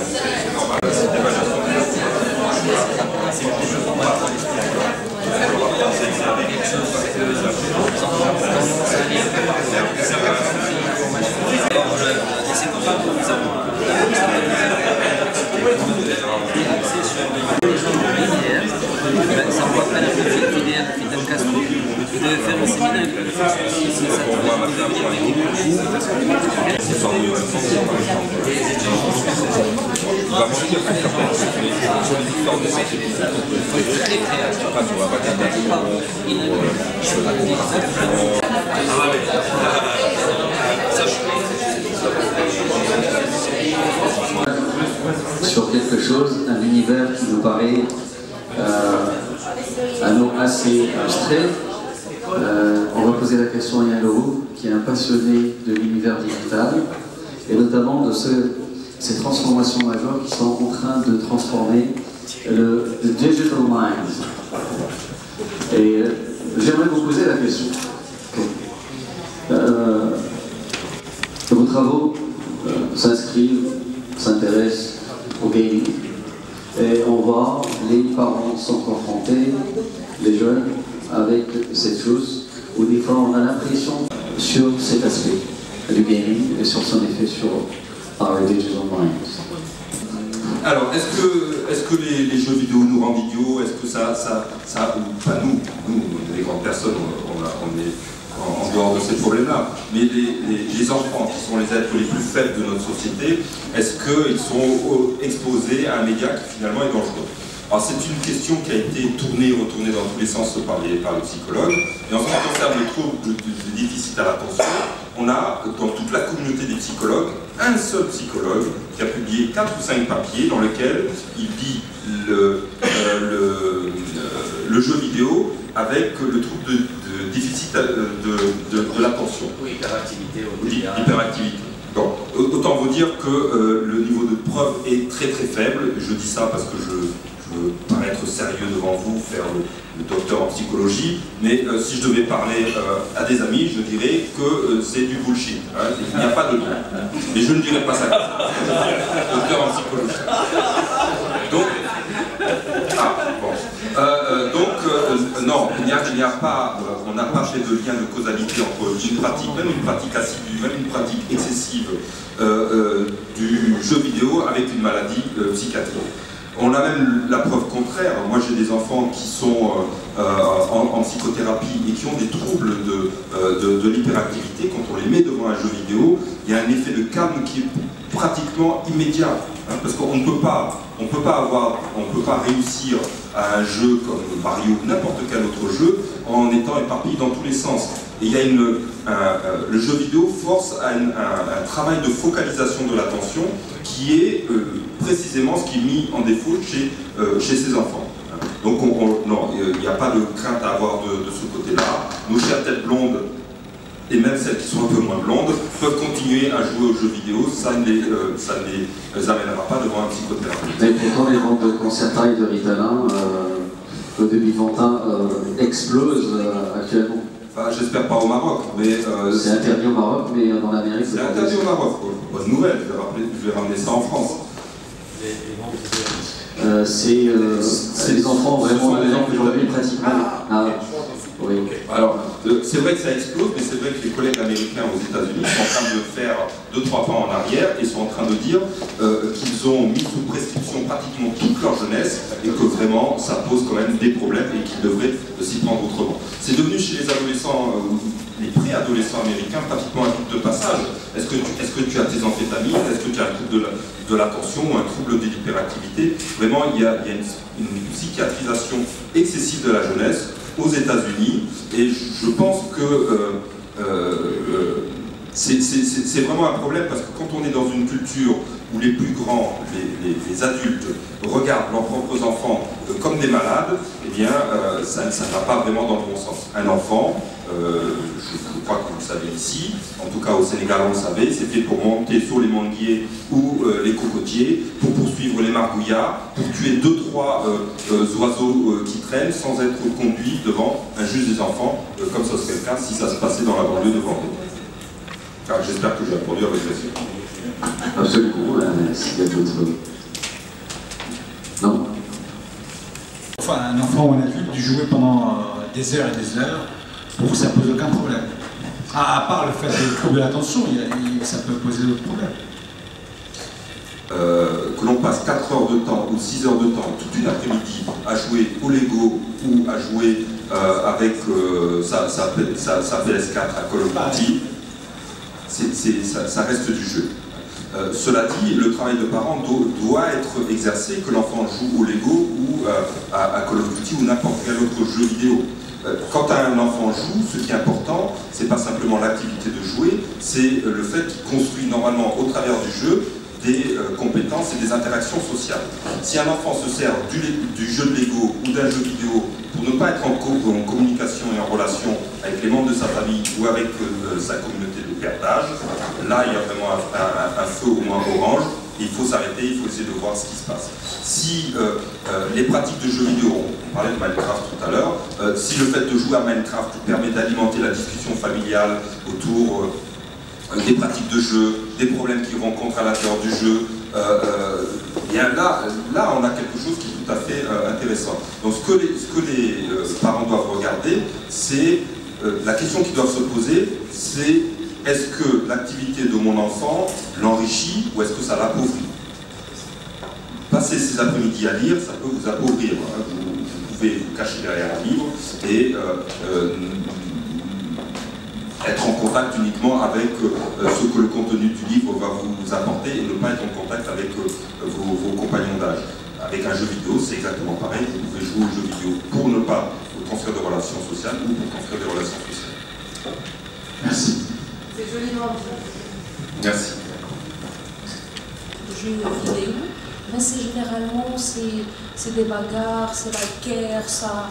Ça ne voit pas la Fidel Castro. Vous devez faire aussi bien avec le sur quelque chose, un univers qui nous paraît un nom assez abstrait. On va poser la question à Yann Leroux, qui est un passionné de l'univers digital, et notamment de ces transformations majeures qui sont en train de transformer le Digital Mind. Et j'aimerais vous poser la question. Vos travaux s'intéressent au gaming. Et on voit, les parents sont confrontés, les jeunes, avec cette chose, où des fois on a l'impression sur cet aspect du gaming et sur son effet sur our digital minds. Alors, est-ce que les jeux vidéo nous rendent idiots? Est-ce que ça pas nous, les grandes personnes, on est en dehors de ces problèmes-là, mais les enfants, qui sont les êtres les plus faibles de notre société, est-ce qu'ils sont exposés à un média qui finalement est dangereux? Alors c'est une question qui a été tournée et retournée dans tous les sens par les psychologues. Et en ce qui concerne le trouble du déficit à l'attention, on a dans toute la communauté des psychologues un seul psychologue qui a publié 4 ou 5 papiers dans lesquels il dit le jeu vidéo avec le trouble de déficit de l'attention. Oui, hyperactivité. Oui, hyperactivité. Donc, autant vous dire que le niveau de preuve est très très faible. Je dis ça parce que je veux paraître sérieux devant vous, faire le docteur en psychologie, mais si je devais parler à des amis, je dirais que c'est du bullshit. Hein, il n'y a pas de lien. Mais je ne dirais pas ça. Docteur en psychologie. Donc, non, il n'y a pas, on n'a pas fait de lien de causalité entre une pratique, même une pratique assidue, même une pratique excessive du jeu vidéo avec une maladie psychiatrique. On a même la preuve contraire. Moi j'ai des enfants qui sont en psychothérapie et qui ont des troubles de l'hyperactivité. Quand on les met devant un jeu vidéo, il y a un effet de calme qui est pratiquement immédiat. Hein, parce qu'on ne peut pas réussir à un jeu comme Mario ou n'importe quel autre jeu en étant éparpillé dans tous les sens. Et il y a le jeu vidéo force à un travail de focalisation de l'attention qui est précisément ce qui est mis en défaut chez ces enfants. Donc non, il n'y a pas de crainte à avoir de ce côté-là. Nos chères têtes blondes, et même celles qui sont un peu moins blondes, peuvent continuer à jouer aux jeux vidéo, ça ne les amènera pas devant un psychothérapeute. Mais pourtant les ventes de Concerta et de Ritalin, de Biventin, explosent actuellement. Enfin, j'espère pas au Maroc, mais... c'est interdit au Maroc, mais dans l'Amérique... C'est interdit au Maroc. Bonne nouvelle, je vais ramener ça en France. C'est les enfants vraiment à l'exemple aujourd'hui pratiquement. Oui. Alors, c'est vrai que ça explose, mais c'est vrai que les collègues américains aux États-Unis sont en train de faire 2-3 pas en arrière et sont en train de dire qu'ils ont mis sous prescription pratiquement toute leur jeunesse et que vraiment ça pose quand même des problèmes et qu'ils devraient s'y prendre autrement. C'est devenu chez les adolescents ou les préadolescents américains pratiquement un trouble de passage. Est-ce que tu as tes amphétamines? Est-ce que tu as un trouble de l'attention ou un trouble de l'hyperactivité? Vraiment, il y a une psychiatrisation excessive de la jeunesse aux États-Unis, et je pense que c'est vraiment un problème parce que quand on est dans une culture où les plus grands, les adultes, regardent leurs propres enfants comme des malades, eh bien ça ne va pas vraiment dans le bon sens. Un enfant, je crois que vous le savez ici, en tout cas au Sénégal on le savait, c'est fait pour monter sur les manguiers ou les cocotiers, pour poursuivre les margouillards, pour tuer 2-3 oiseaux qui traînent sans être conduits devant un juge des enfants, comme ça serait le cas si ça se passait dans la banlieue de Vendée. J'espère que j'ai répondu à votre question. Absolument, s'il y a d'autres... Non. Enfin, un enfant ou un adulte du jouer pendant des heures et des heures, pour vous, ça pose aucun problème. À part le fait de trouver l'attention, ça peut poser d'autres problèmes. Que l'on passe 4 heures de temps ou 6 heures de temps, toute une après-midi, à jouer au Lego ou à jouer avec sa PS4 à Call of Duty, ça reste du jeu. Cela dit, le travail de parent doit être exercé, que l'enfant joue au Lego ou à Call of Duty ou n'importe quel autre jeu vidéo. Quand un enfant joue, ce qui est important, c'est pas simplement l'activité de jouer, c'est le fait qu'il construit normalement au travers du jeu des compétences et des interactions sociales. Si un enfant se sert du jeu de Lego ou d'un jeu vidéo pour ne pas être en communication et en relation avec les membres de sa famille ou avec sa communauté de père d'âge, là il y a vraiment un feu au moins orange. Il faut s'arrêter, il faut essayer de voir ce qui se passe. Si les pratiques de jeux vidéo, on parlait de Minecraft tout à l'heure, si le fait de jouer à Minecraft permet d'alimenter la discussion familiale autour des pratiques de jeu, des problèmes qu'ils rencontrent à l'intérieur du jeu, bien là on a quelque chose qui est tout à fait intéressant. Donc ce que les parents doivent regarder, c'est la question qu'ils doivent se poser, c'est est-ce que l'activité de mon enfant l'enrichit ou est-ce que ça l'appauvrit? Passer ces après-midi à lire, ça peut vous appauvrir. Hein. Vous pouvez vous cacher derrière un livre et être en contact uniquement avec ce que le contenu du livre va vous apporter et ne pas être en contact avec vos compagnons d'âge. Avec un jeu vidéo, c'est exactement pareil. Vous pouvez jouer au jeu vidéo pour ne pas construire de relations sociales ou pour construire des relations sociales. Merci. C'est joliment dit. Merci. Jeux vidéo, mais c'est généralement c'est des bagarres, c'est la guerre, ça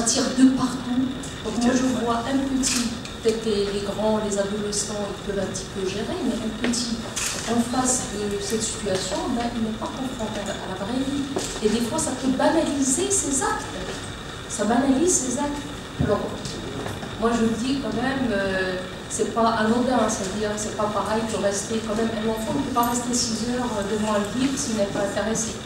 tire de partout. Donc moi je vois un petit, peut-être les grands, les adolescents, ils peuvent un petit peu gérer, mais un petit en face de cette situation, ben, il n'est pas confronté à la vraie vie. Et des fois ça peut banaliser ses actes. Ça banalise ses actes. Alors, moi je dis quand même, c'est pas anodin, c'est-à-dire c'est pas pareil que rester quand même, un enfant ne peut pas rester 6 heures devant un livre s'il n'est pas intéressé.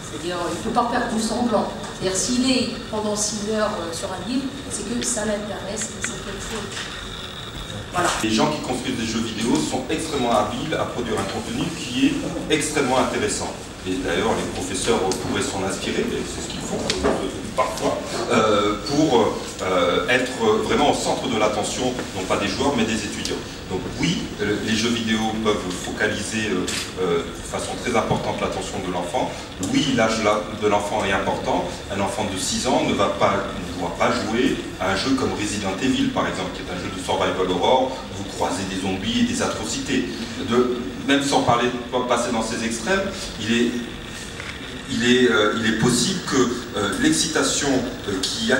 C'est-à-dire il ne peut pas faire du semblant. C'est-à-dire s'il est pendant 6 heures sur un livre, c'est que ça l'intéresse et c'est quelque chose. Voilà. Les gens qui construisent des jeux vidéo sont extrêmement habiles à produire un contenu qui est extrêmement intéressant. Et d'ailleurs, les professeurs pourraient s'en inspirer, et c'est ce qu'ils font parfois, pour être vraiment au centre de l'attention, non pas des joueurs, mais des étudiants. Donc oui, les jeux vidéo peuvent focaliser de façon très importante l'attention de l'enfant. Oui, l'âge de l'enfant est important. Un enfant de 6 ans ne doit pas jouer à un jeu comme Resident Evil, par exemple, qui est un jeu de survival horror, où vous croisez des zombies et des atrocités. Même sans passer dans ces extrêmes, il est possible que l'excitation qui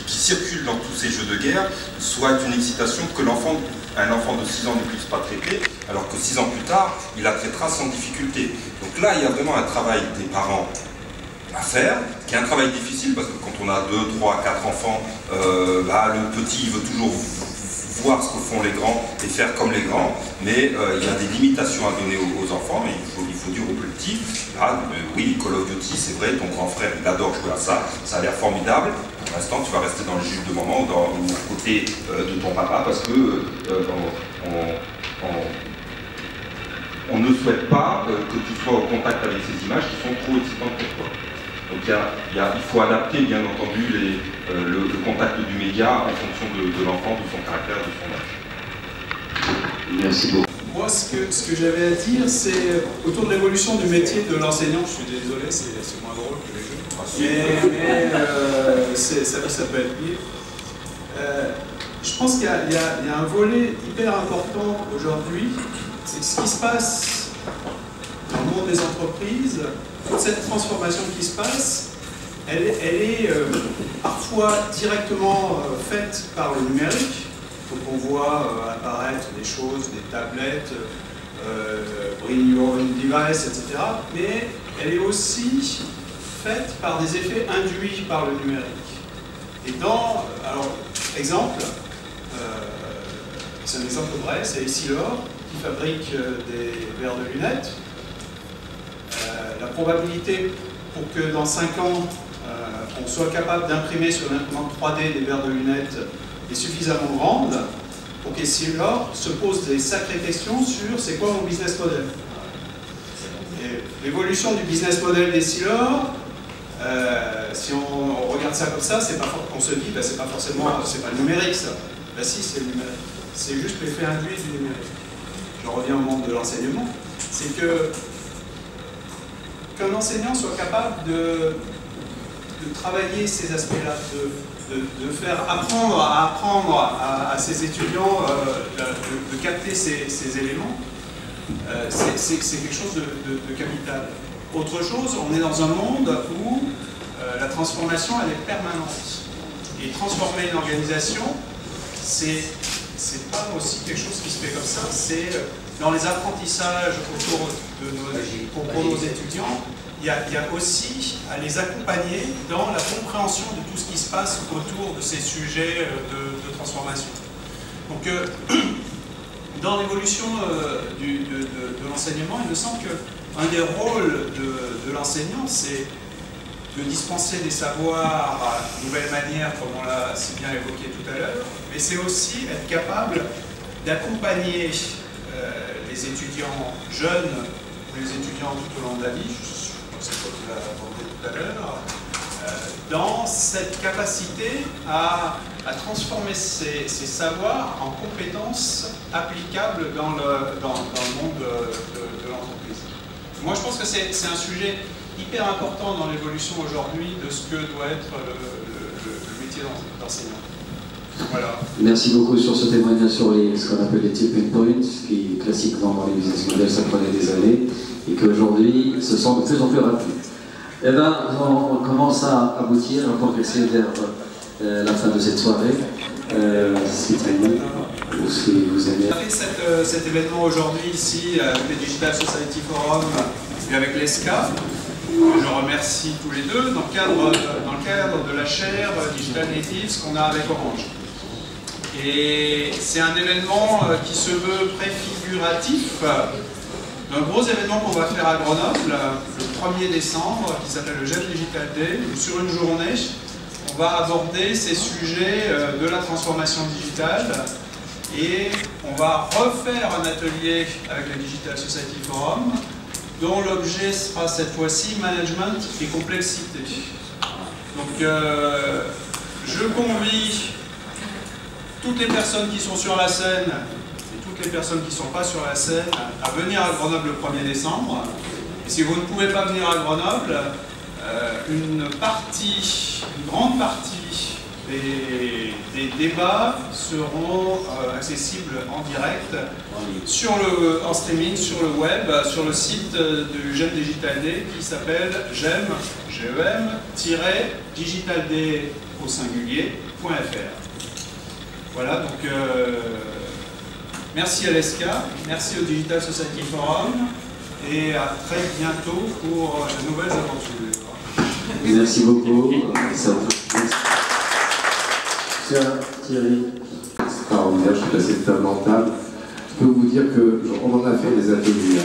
circule dans tous ces jeux de guerre soit une excitation que un enfant de 6 ans ne puisse pas traiter, alors que 6 ans plus tard, il la traitera sans difficulté. Donc là, il y a vraiment un travail des parents à faire, qui est un travail difficile, parce que quand on a 2, 3, 4 enfants, le petit il veut toujours voir ce que font les grands et faire comme les grands, mais il y a des limitations à donner aux enfants, mais il faut dire aux plus petits, oui, Call of Duty, c'est vrai, ton grand frère, il adore jouer à ça, ça a l'air formidable, pour l'instant, tu vas rester dans le jus de moment ou à côté de ton papa, parce que on ne souhaite pas que tu sois au contact avec ces images qui sont trop excitantes pour toi. Donc il faut adapter bien entendu le contact du média en fonction de l'enfant, de son caractère, de son âge. Merci beaucoup. Moi, ce que j'avais à dire, c'est autour de l'évolution du métier de l'enseignant. Je suis désolé, c'est moins drôle que les jeux. Mais ça peut être pire. Je pense qu'il y a un volet hyper important aujourd'hui, c'est ce qui se passe dans le monde des entreprises. Toute cette transformation qui se passe, elle est parfois directement faite par le numérique. Donc on voit apparaître des choses, des tablettes, bring your own device, etc. Mais elle est aussi faite par des effets induits par le numérique. Et alors, exemple, c'est un exemple vrai, c'est Essilor qui fabrique des verres de lunettes. La probabilité pour que dans 5 ans, on soit capable d'imprimer sur une imprimante 3D des verres de lunettes est suffisamment grande pour qu'Essilor se pose des sacrées questions sur c'est quoi mon business model. L'évolution du business model d'Essilor, si on regarde ça comme ça, on se dit c'est pas forcément, c'est pas le numérique ça. Ben si, c'est le numérique. C'est juste l'effet induit du numérique. Je reviens au monde de l'enseignement. C'est qu'un enseignant soit capable de travailler ces aspects-là, de faire apprendre à ses étudiants de capter ces éléments, c'est quelque chose de capital. Autre chose, on est dans un monde où la transformation elle est permanente. Et transformer une organisation, c'est pas aussi quelque chose qui se fait comme ça, c'est dans les apprentissages pour nos étudiants, il y a aussi à les accompagner dans la compréhension de tout ce qui se passe autour de ces sujets de transformation. Donc, dans l'évolution de l'enseignement, il me semble qu'un des rôles de l'enseignant, c'est de dispenser des savoirs à nouvelle manière, comme on l'a si bien évoqué tout à l'heure, mais c'est aussi être capable d'accompagner les étudiants jeunes ou les étudiants tout au long de la vie, c'est ce que tu l'as abordé tout à l'heure, dans cette capacité à transformer ces savoirs en compétences applicables dans le monde de l'entreprise. Moi, je pense que c'est un sujet hyper important dans l'évolution aujourd'hui de ce que doit être le métier d'enseignant. Voilà. Merci beaucoup sur ce témoignage sur ce qu'on appelle les tipping points, qui classiquement dans les business models ça prenait des années, et qu'aujourd'hui ce sont de plus en plus rapides. Eh bien, on commence à aboutir, à progresser vers la fin de cette soirée. C'est terminé. Si vous aimez. On a fait cet événement aujourd'hui ici avec le Digital Society Forum et avec l'ESCA. Je remercie tous les deux dans le cadre de la chaire Digital Natives qu'on a avec Orange. Et c'est un événement qui se veut préfiguratif d'un gros événement qu'on va faire à Grenoble le 1er décembre qui s'appelle le GEM Digital Day, où sur une journée on va aborder ces sujets de la transformation digitale et on va refaire un atelier avec le Digital Society Forum dont l'objet sera cette fois-ci management et complexité. Donc je convie toutes les personnes qui sont sur la scène et toutes les personnes qui ne sont pas sur la scène à venir à Grenoble le 1er décembre. Et si vous ne pouvez pas venir à Grenoble, une grande partie des débats seront accessibles en direct en streaming sur le web, sur le site du GEM Digital Day qui s'appelle GEM-digitalday au singulier.fr. Voilà, donc merci à l'ESCA, merci au Digital Society Forum et à très bientôt pour de nouvelles aventures. Merci beaucoup. Thierry. Extraordinaire, je suis passé de table en table. Je peux vous dire qu'on en a fait des ateliers.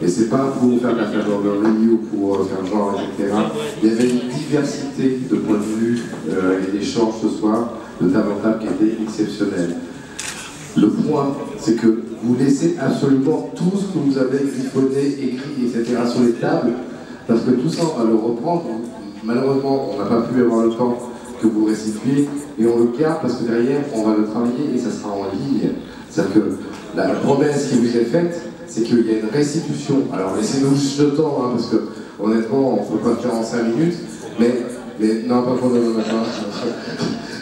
Et c'est pas pour faire de la façonnerie ou pour faire genre, etc. Il y avait une diversité de points de vue et d'échanges ce soir, de table en table qui était exceptionnelle. Le point, c'est que vous laissez absolument tout ce que vous avez griffonné, écrit, etc. sur les tables, parce que tout ça, on va le reprendre. Malheureusement, on n'a pas pu avoir le temps que vous restituiez, et on le garde parce que derrière, on va le travailler et ça sera en ligne. C'est-à-dire que la promesse qui vous est faite, c'est qu'il y a une restitution. Alors laissez-nous juste le temps, hein, parce que honnêtement, on ne peut pas le faire en 5 minutes, mais non, pas pour le matin.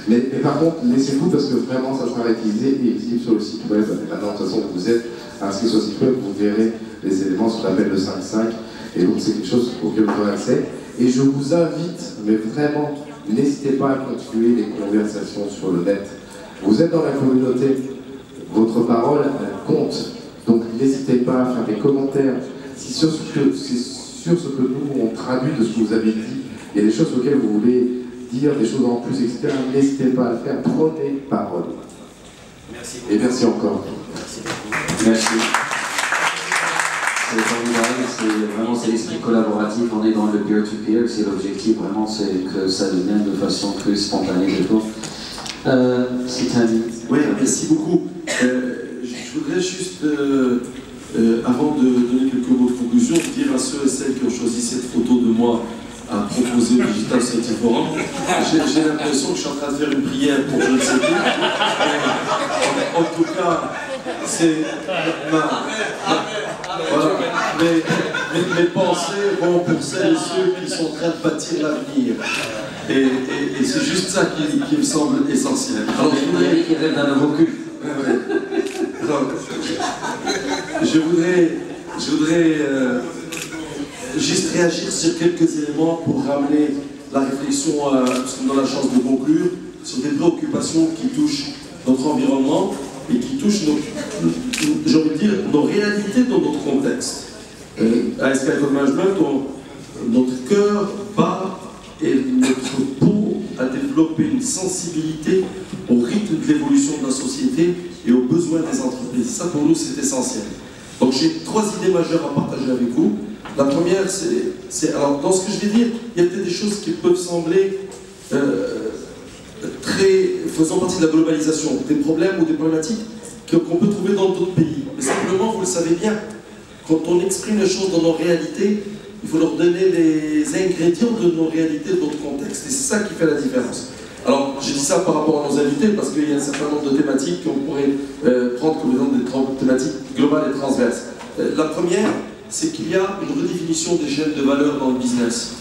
Mais par contre, laissez-vous parce que vraiment, ça sera réutilisé et visible sur le site web. Et maintenant, de toute façon, vous êtes inscrit sur le site web, vous verrez les éléments sur l'appel de 5.5, et donc c'est quelque chose auquel vous aurez accès. Et je vous invite, mais vraiment, n'hésitez pas à continuer les conversations sur le net. Vous êtes dans la communauté, votre parole elle compte. Donc n'hésitez pas à faire des commentaires. Si sur ce que nous on traduit de ce que vous avez dit, il y a des choses auxquelles vous voulez dire, des choses en plus, etc. N'hésitez pas à le faire. Prenez parole. Merci. Et merci encore. Merci. C'est formidable, c'est l'esprit collaboratif, on est dans le peer-to-peer, c'est l'objectif vraiment, c'est que ça devienne de façon plus spontanée de tout. C'est un... Oui, merci beaucoup. Je voudrais juste, avant de donner quelques mots de conclusion, dire à ceux et celles qui ont choisi cette photo de moi à proposer au Digital Society Forum, j'ai l'impression que je suis en train de faire une prière pour je ne sais plus. En tout cas, c'est... Voilà. Mes pensées vont pour celles et ceux qui sont en train de bâtir l'avenir. Et c'est juste ça qui me semble essentiel. Alors, je voudrais... qui rêve d'un nouveau cul. Je voudrais juste réagir sur quelques éléments pour ramener la réflexion, parce qu'on a la chance de conclure, sur des préoccupations qui touchent notre environnement et qui touchent j'ai envie de dire, nos réalités dans notre contexte. À SK Management, notre cœur bat et notre peau a développé une sensibilité au rythme de l'évolution de la société et aux besoins des entreprises. Ça, pour nous, c'est essentiel. Donc, j'ai 3 idées majeures à partager avec vous. La première, c'est alors, dans ce que je vais dire, il y a peut-être des choses qui peuvent sembler faisant partie de la globalisation, des problèmes ou des problématiques qu'on peut trouver dans d'autres pays. Mais simplement, vous le savez bien, quand on exprime les choses dans nos réalités, il faut leur donner les ingrédients de nos réalités, de notre contexte. Et c'est ça qui fait la différence. Alors, j'ai dit ça par rapport à nos invités, parce qu'il y a un certain nombre de thématiques qu'on pourrait prendre comme exemple des thématiques globales et transverses. La première, c'est qu'il y a une redéfinition des chaînes de valeur dans le business.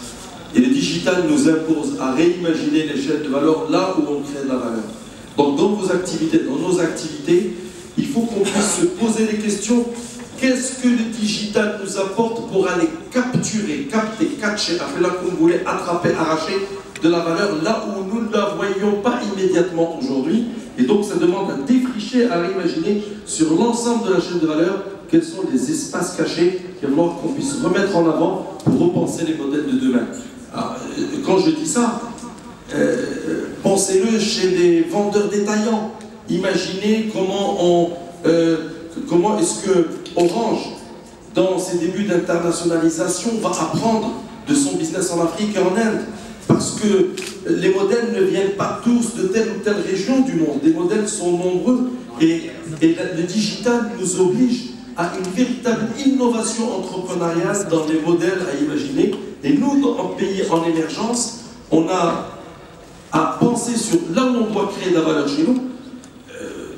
Et le digital nous impose à réimaginer les chaînes de valeur là où on crée de la valeur. Donc dans vos activités, dans nos activités, il faut qu'on puisse se poser des questions. Qu'est-ce que le digital nous apporte pour aller capturer, capter, catcher, appelez-la comme vous voulez, attraper, arracher de la valeur là où nous ne la voyons pas immédiatement aujourd'hui. Et donc ça demande à défricher, à réimaginer sur l'ensemble de la chaîne de valeur quels sont les espaces cachés qu'il va falloir qu'on puisse remettre en avant pour repenser les modèles de demain. Alors, quand je dis ça, pensez-le chez les vendeurs détaillants. Imaginez comment est-ce que Orange, dans ses débuts d'internationalisation, va apprendre de son business en Afrique et en Inde. Parce que les modèles ne viennent pas tous de telle ou telle région du monde. Les modèles sont nombreux et le digital nous oblige à une véritable innovation entrepreneuriale dans les modèles à imaginer. Et nous, en pays en émergence, on a à penser sur là où on doit créer de la valeur chez nous.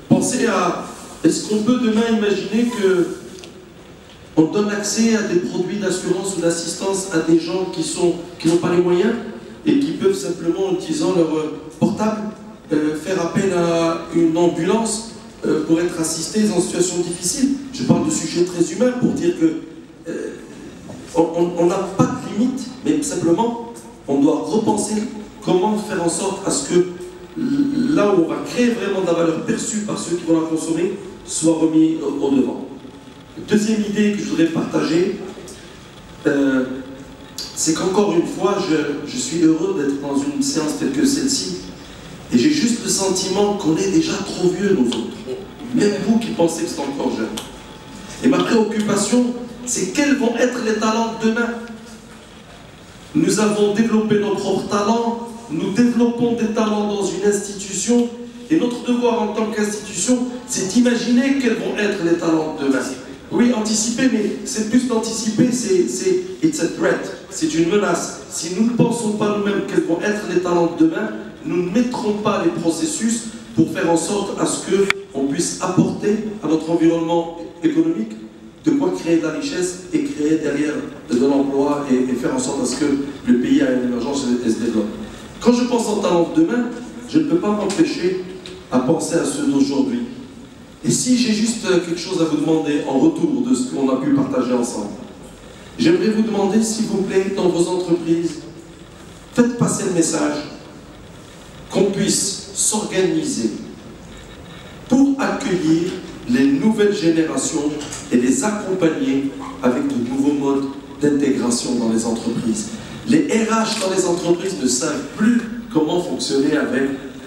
Penser à, est-ce qu'on peut demain imaginer que on donne accès à des produits d'assurance ou d'assistance à des gens qui n'ont pas les moyens et qui peuvent simplement, en utilisant leur portable, faire appel à une ambulance pour être assistés en situation difficile. Je parle de sujets très humains pour dire que on n'a pas de limite, mais simplement on doit repenser comment faire en sorte à ce que là où on va créer vraiment de la valeur perçue par ceux qui vont la consommer soit remis au devant. Deuxième idée que je voudrais partager, c'est qu'encore une fois, je suis heureux d'être dans une séance telle que celle-ci, et j'ai juste le sentiment qu'on est déjà trop vieux, nous autres. Même vous qui pensez que c'est encore jeune. Et ma préoccupation, c'est quels vont être les talents de demain. Nous avons développé nos propres talents, nous développons des talents dans une institution, et notre devoir en tant qu'institution, c'est d'imaginer quels vont être les talents de demain. Oui, anticiper, mais c'est plus d'anticiper, it's a threat, c'est une menace. Si nous ne pensons pas nous-mêmes quels vont être les talents de demain, nous ne mettrons pas les processus pour faire en sorte à ce qu'on puisse apporter à notre environnement économique de quoi créer de la richesse et créer derrière de l'emploi et faire en sorte à ce que le pays ait une émergence et se développe. Quand je pense en talents de demain, je ne peux pas m'empêcher à penser à ceux d'aujourd'hui. Et si j'ai juste quelque chose à vous demander en retour de ce qu'on a pu partager ensemble, j'aimerais vous demander, s'il vous plaît, dans vos entreprises, faites passer le message qu'on puisse s'organiser pour accueillir les nouvelles générations et les accompagner avec de nouveaux modes d'intégration dans les entreprises. Les RH dans les entreprises ne savent plus comment fonctionner avec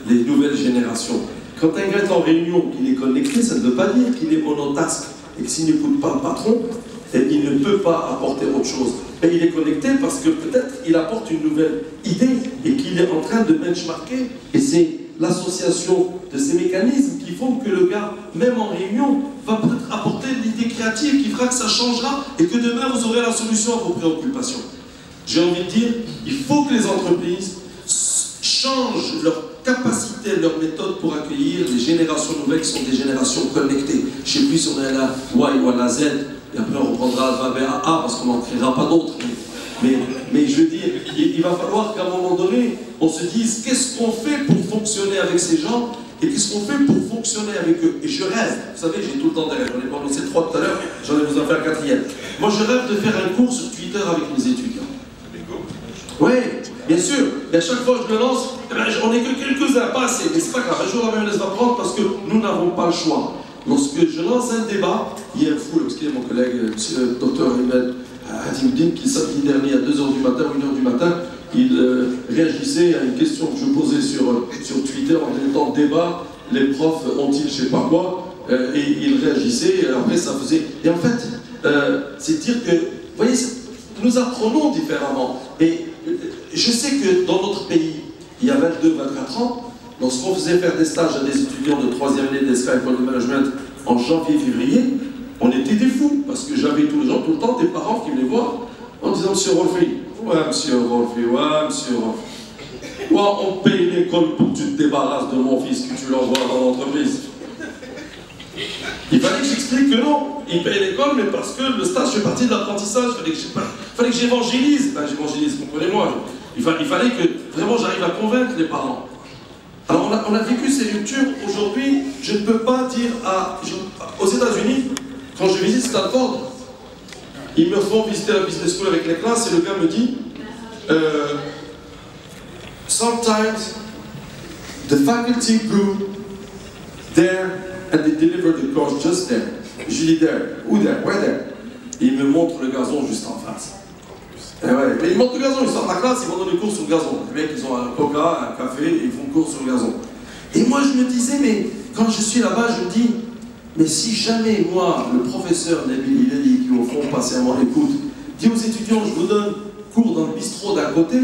les nouvelles générations. Quand un gars est en réunion, qu'il est connecté, ça ne veut pas dire qu'il est monotask et que s'il n'écoute pas le patron, il ne peut pas apporter autre chose. Mais il est connecté parce que peut-être il apporte une nouvelle idée et qu'il est en train de benchmarker. Et c'est l'association de ces mécanismes qui font que le gars, même en réunion, va peut-être apporter l'idée créative qui fera que ça changera et que demain vous aurez la solution à vos préoccupations. J'ai envie de dire, il faut que les entreprises changent leur capacité, leur méthode pour accueillir les générations nouvelles qui sont des générations connectées. Je ne sais plus si on est à la Y ou à la Z, et après on reprendra alpha, B, A, parce qu'on n'en créera pas d'autres. Mais je veux dire, il va falloir qu'à un moment donné, on se dise qu'est-ce qu'on fait pour fonctionner avec ces gens et qu'est-ce qu'on fait pour fonctionner avec eux. Et je rêve, vous savez, j'ai tout le temps derrière, j'en ai prononcé 3 tout à l'heure, j'en ai besoin de faire 4e. Moi je rêve de faire un cours sur Twitter avec mes étudiants. Oui, bien sûr, mais à chaque fois que je le lance, on n'est que quelques-uns, pas assez, mais c'est pas grave, un jour la mayonnaise va prendre parce que nous n'avons pas le choix. Lorsque je lance un débat, il y a un fou, excusez mon collègue, M. Dr. Ahmed Hadimoudine, qui samedi dernier à 2h du matin, 1h du matin, il réagissait à une question que je posais sur Twitter en disant débat, les profs ont-ils je sais pas quoi, et il réagissait, et après ça faisait. Et en fait, c'est dire que, vous voyez, nous apprenons différemment. Et je sais que dans notre pays, il y a 22-24 ans, lorsqu'on faisait faire des stages à des étudiants de 3e année d'ESCA École de Management en janvier-février, on était des fous, parce que j'avais tous les gens, tout le temps, des parents qui venaient voir en disant « Monsieur Rolfi, ouais, Monsieur Rolfi, ouais, Monsieur Rolfi, ouais, on paye l'école pour que tu te débarrasses de mon fils, que tu l'envoies dans l'entreprise. » Il fallait que j'explique que non, ils payent l'école, mais parce que le stage fait partie de l'apprentissage, il fallait que j'évangélise. Ben, j'évangélise, comprenez-moi. Il fallait que vraiment j'arrive à convaincre les parents. Alors on a vécu ces ruptures. Aujourd'hui, je ne peux pas dire aux États-Unis, quand je visite Stanford, ils me font visiter la business school avec les classes et le gars me dit sometimes the faculty go there and they deliver the course just there. Je lui dis there, who there, where there? Et il me montre le gazon juste en face. Et ouais, mais ils montrent le gazon, ils sortent de la classe, ils vont donner cours sur le gazon. Les mecs, ils ont un coca, un café, et ils font cours sur le gazon. Et moi, je me disais, mais quand je suis là-bas, je me dis, mais si jamais, moi, le professeur Nabil Hilali, qui au fond patiemment écoute, dit aux étudiants, je vous donne cours dans le bistrot d'à côté,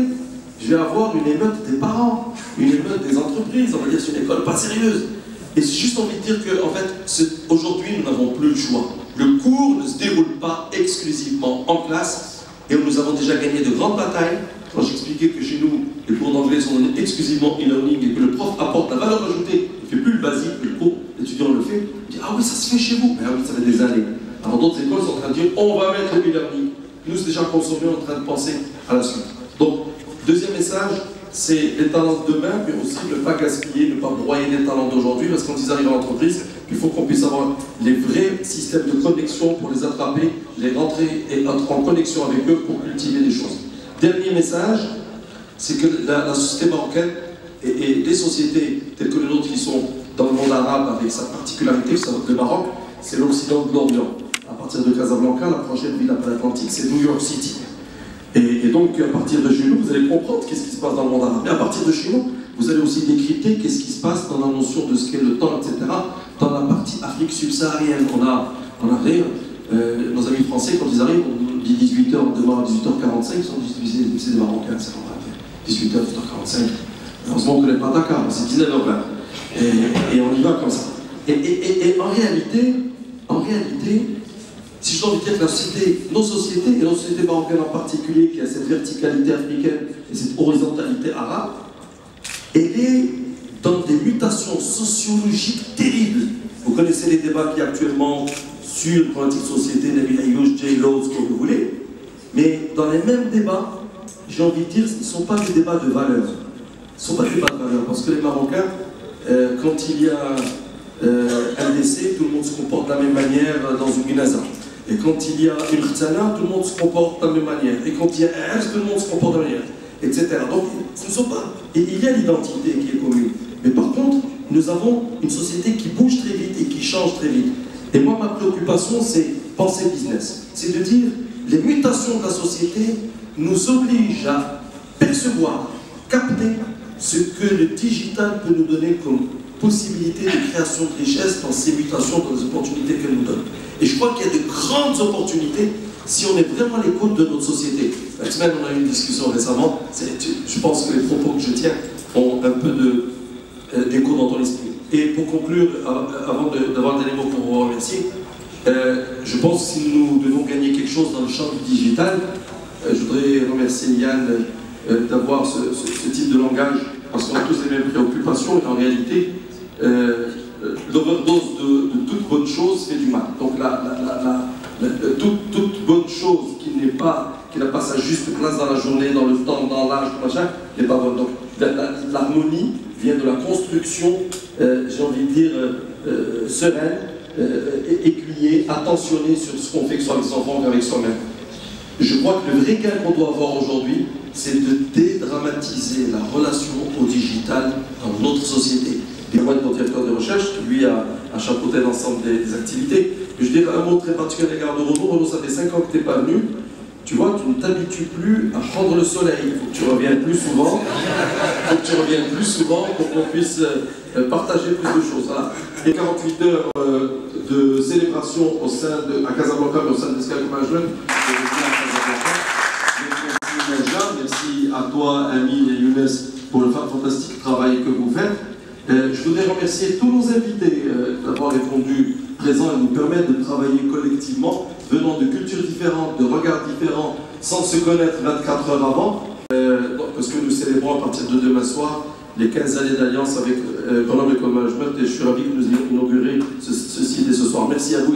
je vais avoir une émeute des parents, une émeute des entreprises, on va dire c'est une école pas sérieuse. Et j'ai juste envie de dire que, en fait, aujourd'hui, nous n'avons plus le choix. Le cours ne se déroule pas exclusivement en classe, et nous avons déjà gagné de grandes batailles. Quand j'expliquais que chez nous, les cours d'anglais sont donnés exclusivement e-learning et que le prof apporte la valeur ajoutée, il ne fait plus le basique, que le cours, l'étudiant le fait, il dit ah oui, ça se fait chez vous. Mais ah oui, ça fait des années. Alors d'autres écoles sont en train de dire on va mettre le e-learning. Nous, c'est déjà consommé, on est en train de penser à la suite. Donc, deuxième message, c'est les talents de demain, mais aussi ne pas gaspiller, ne pas broyer les talents d'aujourd'hui, parce que quand ils arrivent à l'entreprise, il faut qu'on puisse avoir les vrais systèmes de connexion pour les attraper, les rentrer et être en connexion avec eux pour cultiver des choses. Dernier message, c'est que la société marocaine et les sociétés telles que les nôtres qui sont dans le monde arabe avec sa particularité, le Maroc, c'est l'Occident de l'Orient. À partir de Casablanca, la prochaine ville après l'Atlantique, c'est New York City. Et donc, à partir de chez nous, vous allez comprendre qu'est-ce qui se passe dans le monde arabe. Mais à partir de chez nous, vous allez aussi décrypter qu'est-ce qui se passe dans la notion de ce qu'est le temps, etc. Dans la partie Afrique subsaharienne, on a nos amis français, quand ils arrivent, on dit 18h, on démarre à 18h45, ils sont c'est des Marocains, c'est normal. 18h, 18h45. Heureusement, on ne connaît pas Dakar, c'est 19h20. Et on y va comme ça. Et en réalité, si je dois vous dire que la société, nos sociétés, et nos sociétés marocaines en particulier, qui a cette verticalité africaine et cette horizontalité arabe, elle est dans des mutations sociologiques terribles. Vous connaissez les débats qu'il y a actuellement sur une politique société, Nabil Ayouch, J-Lo, ce que vous voulez, mais dans les mêmes débats, j'ai envie de dire, ce ne sont pas des débats de valeur. Ce ne sont pas des débats de valeur, parce que les Marocains, quand il y a un décès, tout le monde se comporte de la même manière dans une guinaza. Et quand il y a une rtana, tout le monde se comporte de la même manière. Et quand il y a un tout le monde se comporte de la même manière. Etc. Donc, ce ne sont pas... Et il y a l'identité qui est commune. Mais par contre, nous avons une société qui bouge très vite et qui change très vite. Et moi, ma préoccupation, c'est penser business. C'est de dire, les mutations de la société nous obligent à percevoir, capter ce que le digital peut nous donner comme possibilité de création de richesse dans ces mutations, dans les opportunités qu'elle nous donne. Et je crois qu'il y a de grandes opportunités si on est vraiment à l'écoute de notre société. La semaine, on a eu une discussion récemment. Je pense que les propos que je tiens ont un peu d'écho dans ton esprit. Et pour conclure, avant d'avoir le dernier mot pour vous remercier, je pense que si nous devons gagner quelque chose dans le champ du digital, je voudrais remercier Yann d'avoir ce type de langage, parce qu'on a tous les mêmes préoccupations, et en réalité, l'overdose de toute bonne chose fait du mal. Donc toute bonne chose qui n'a pas sa juste place dans la journée, dans le temps, dans l'âge, machin, n'est pas bonne. Donc l'harmonie vient de la construction, j'ai envie de dire, sereine, écuyée, attentionnée sur ce qu'on fait, que ce soit avec ses enfants qu'avec soi-même. Je crois que le vrai gain qu'on doit avoir aujourd'hui, c'est de dédramatiser la relation au digital dans notre société. Et moi, mon directeur de recherche, qui lui a chapeauté l'ensemble des activités, je dirais un mot très particulier à l'égard de Renaud. Renaud, ça fait 5 ans que tu n'es pas venu. Tu vois, tu ne t'habitues plus à prendre le soleil. Il faut que tu reviennes plus souvent. Pour qu'on puisse partager plus de choses. Voilà. Et 48 heures de célébration à Casablanca, au sein de Sky Management. Merci à toi, Amine et Younes, pour le fantastique travail que vous faites. Je voudrais remercier tous nos invités d'avoir répondu présents et nous permettre de travailler collectivement, venant de cultures différentes, de regards différents, sans se connaître 24 heures avant, parce que nous célébrons à partir de demain soir les 15 années d'alliance avec Grenoble École Management et je suis ravi que nous ayons inauguré ce site ce soir. Merci à vous.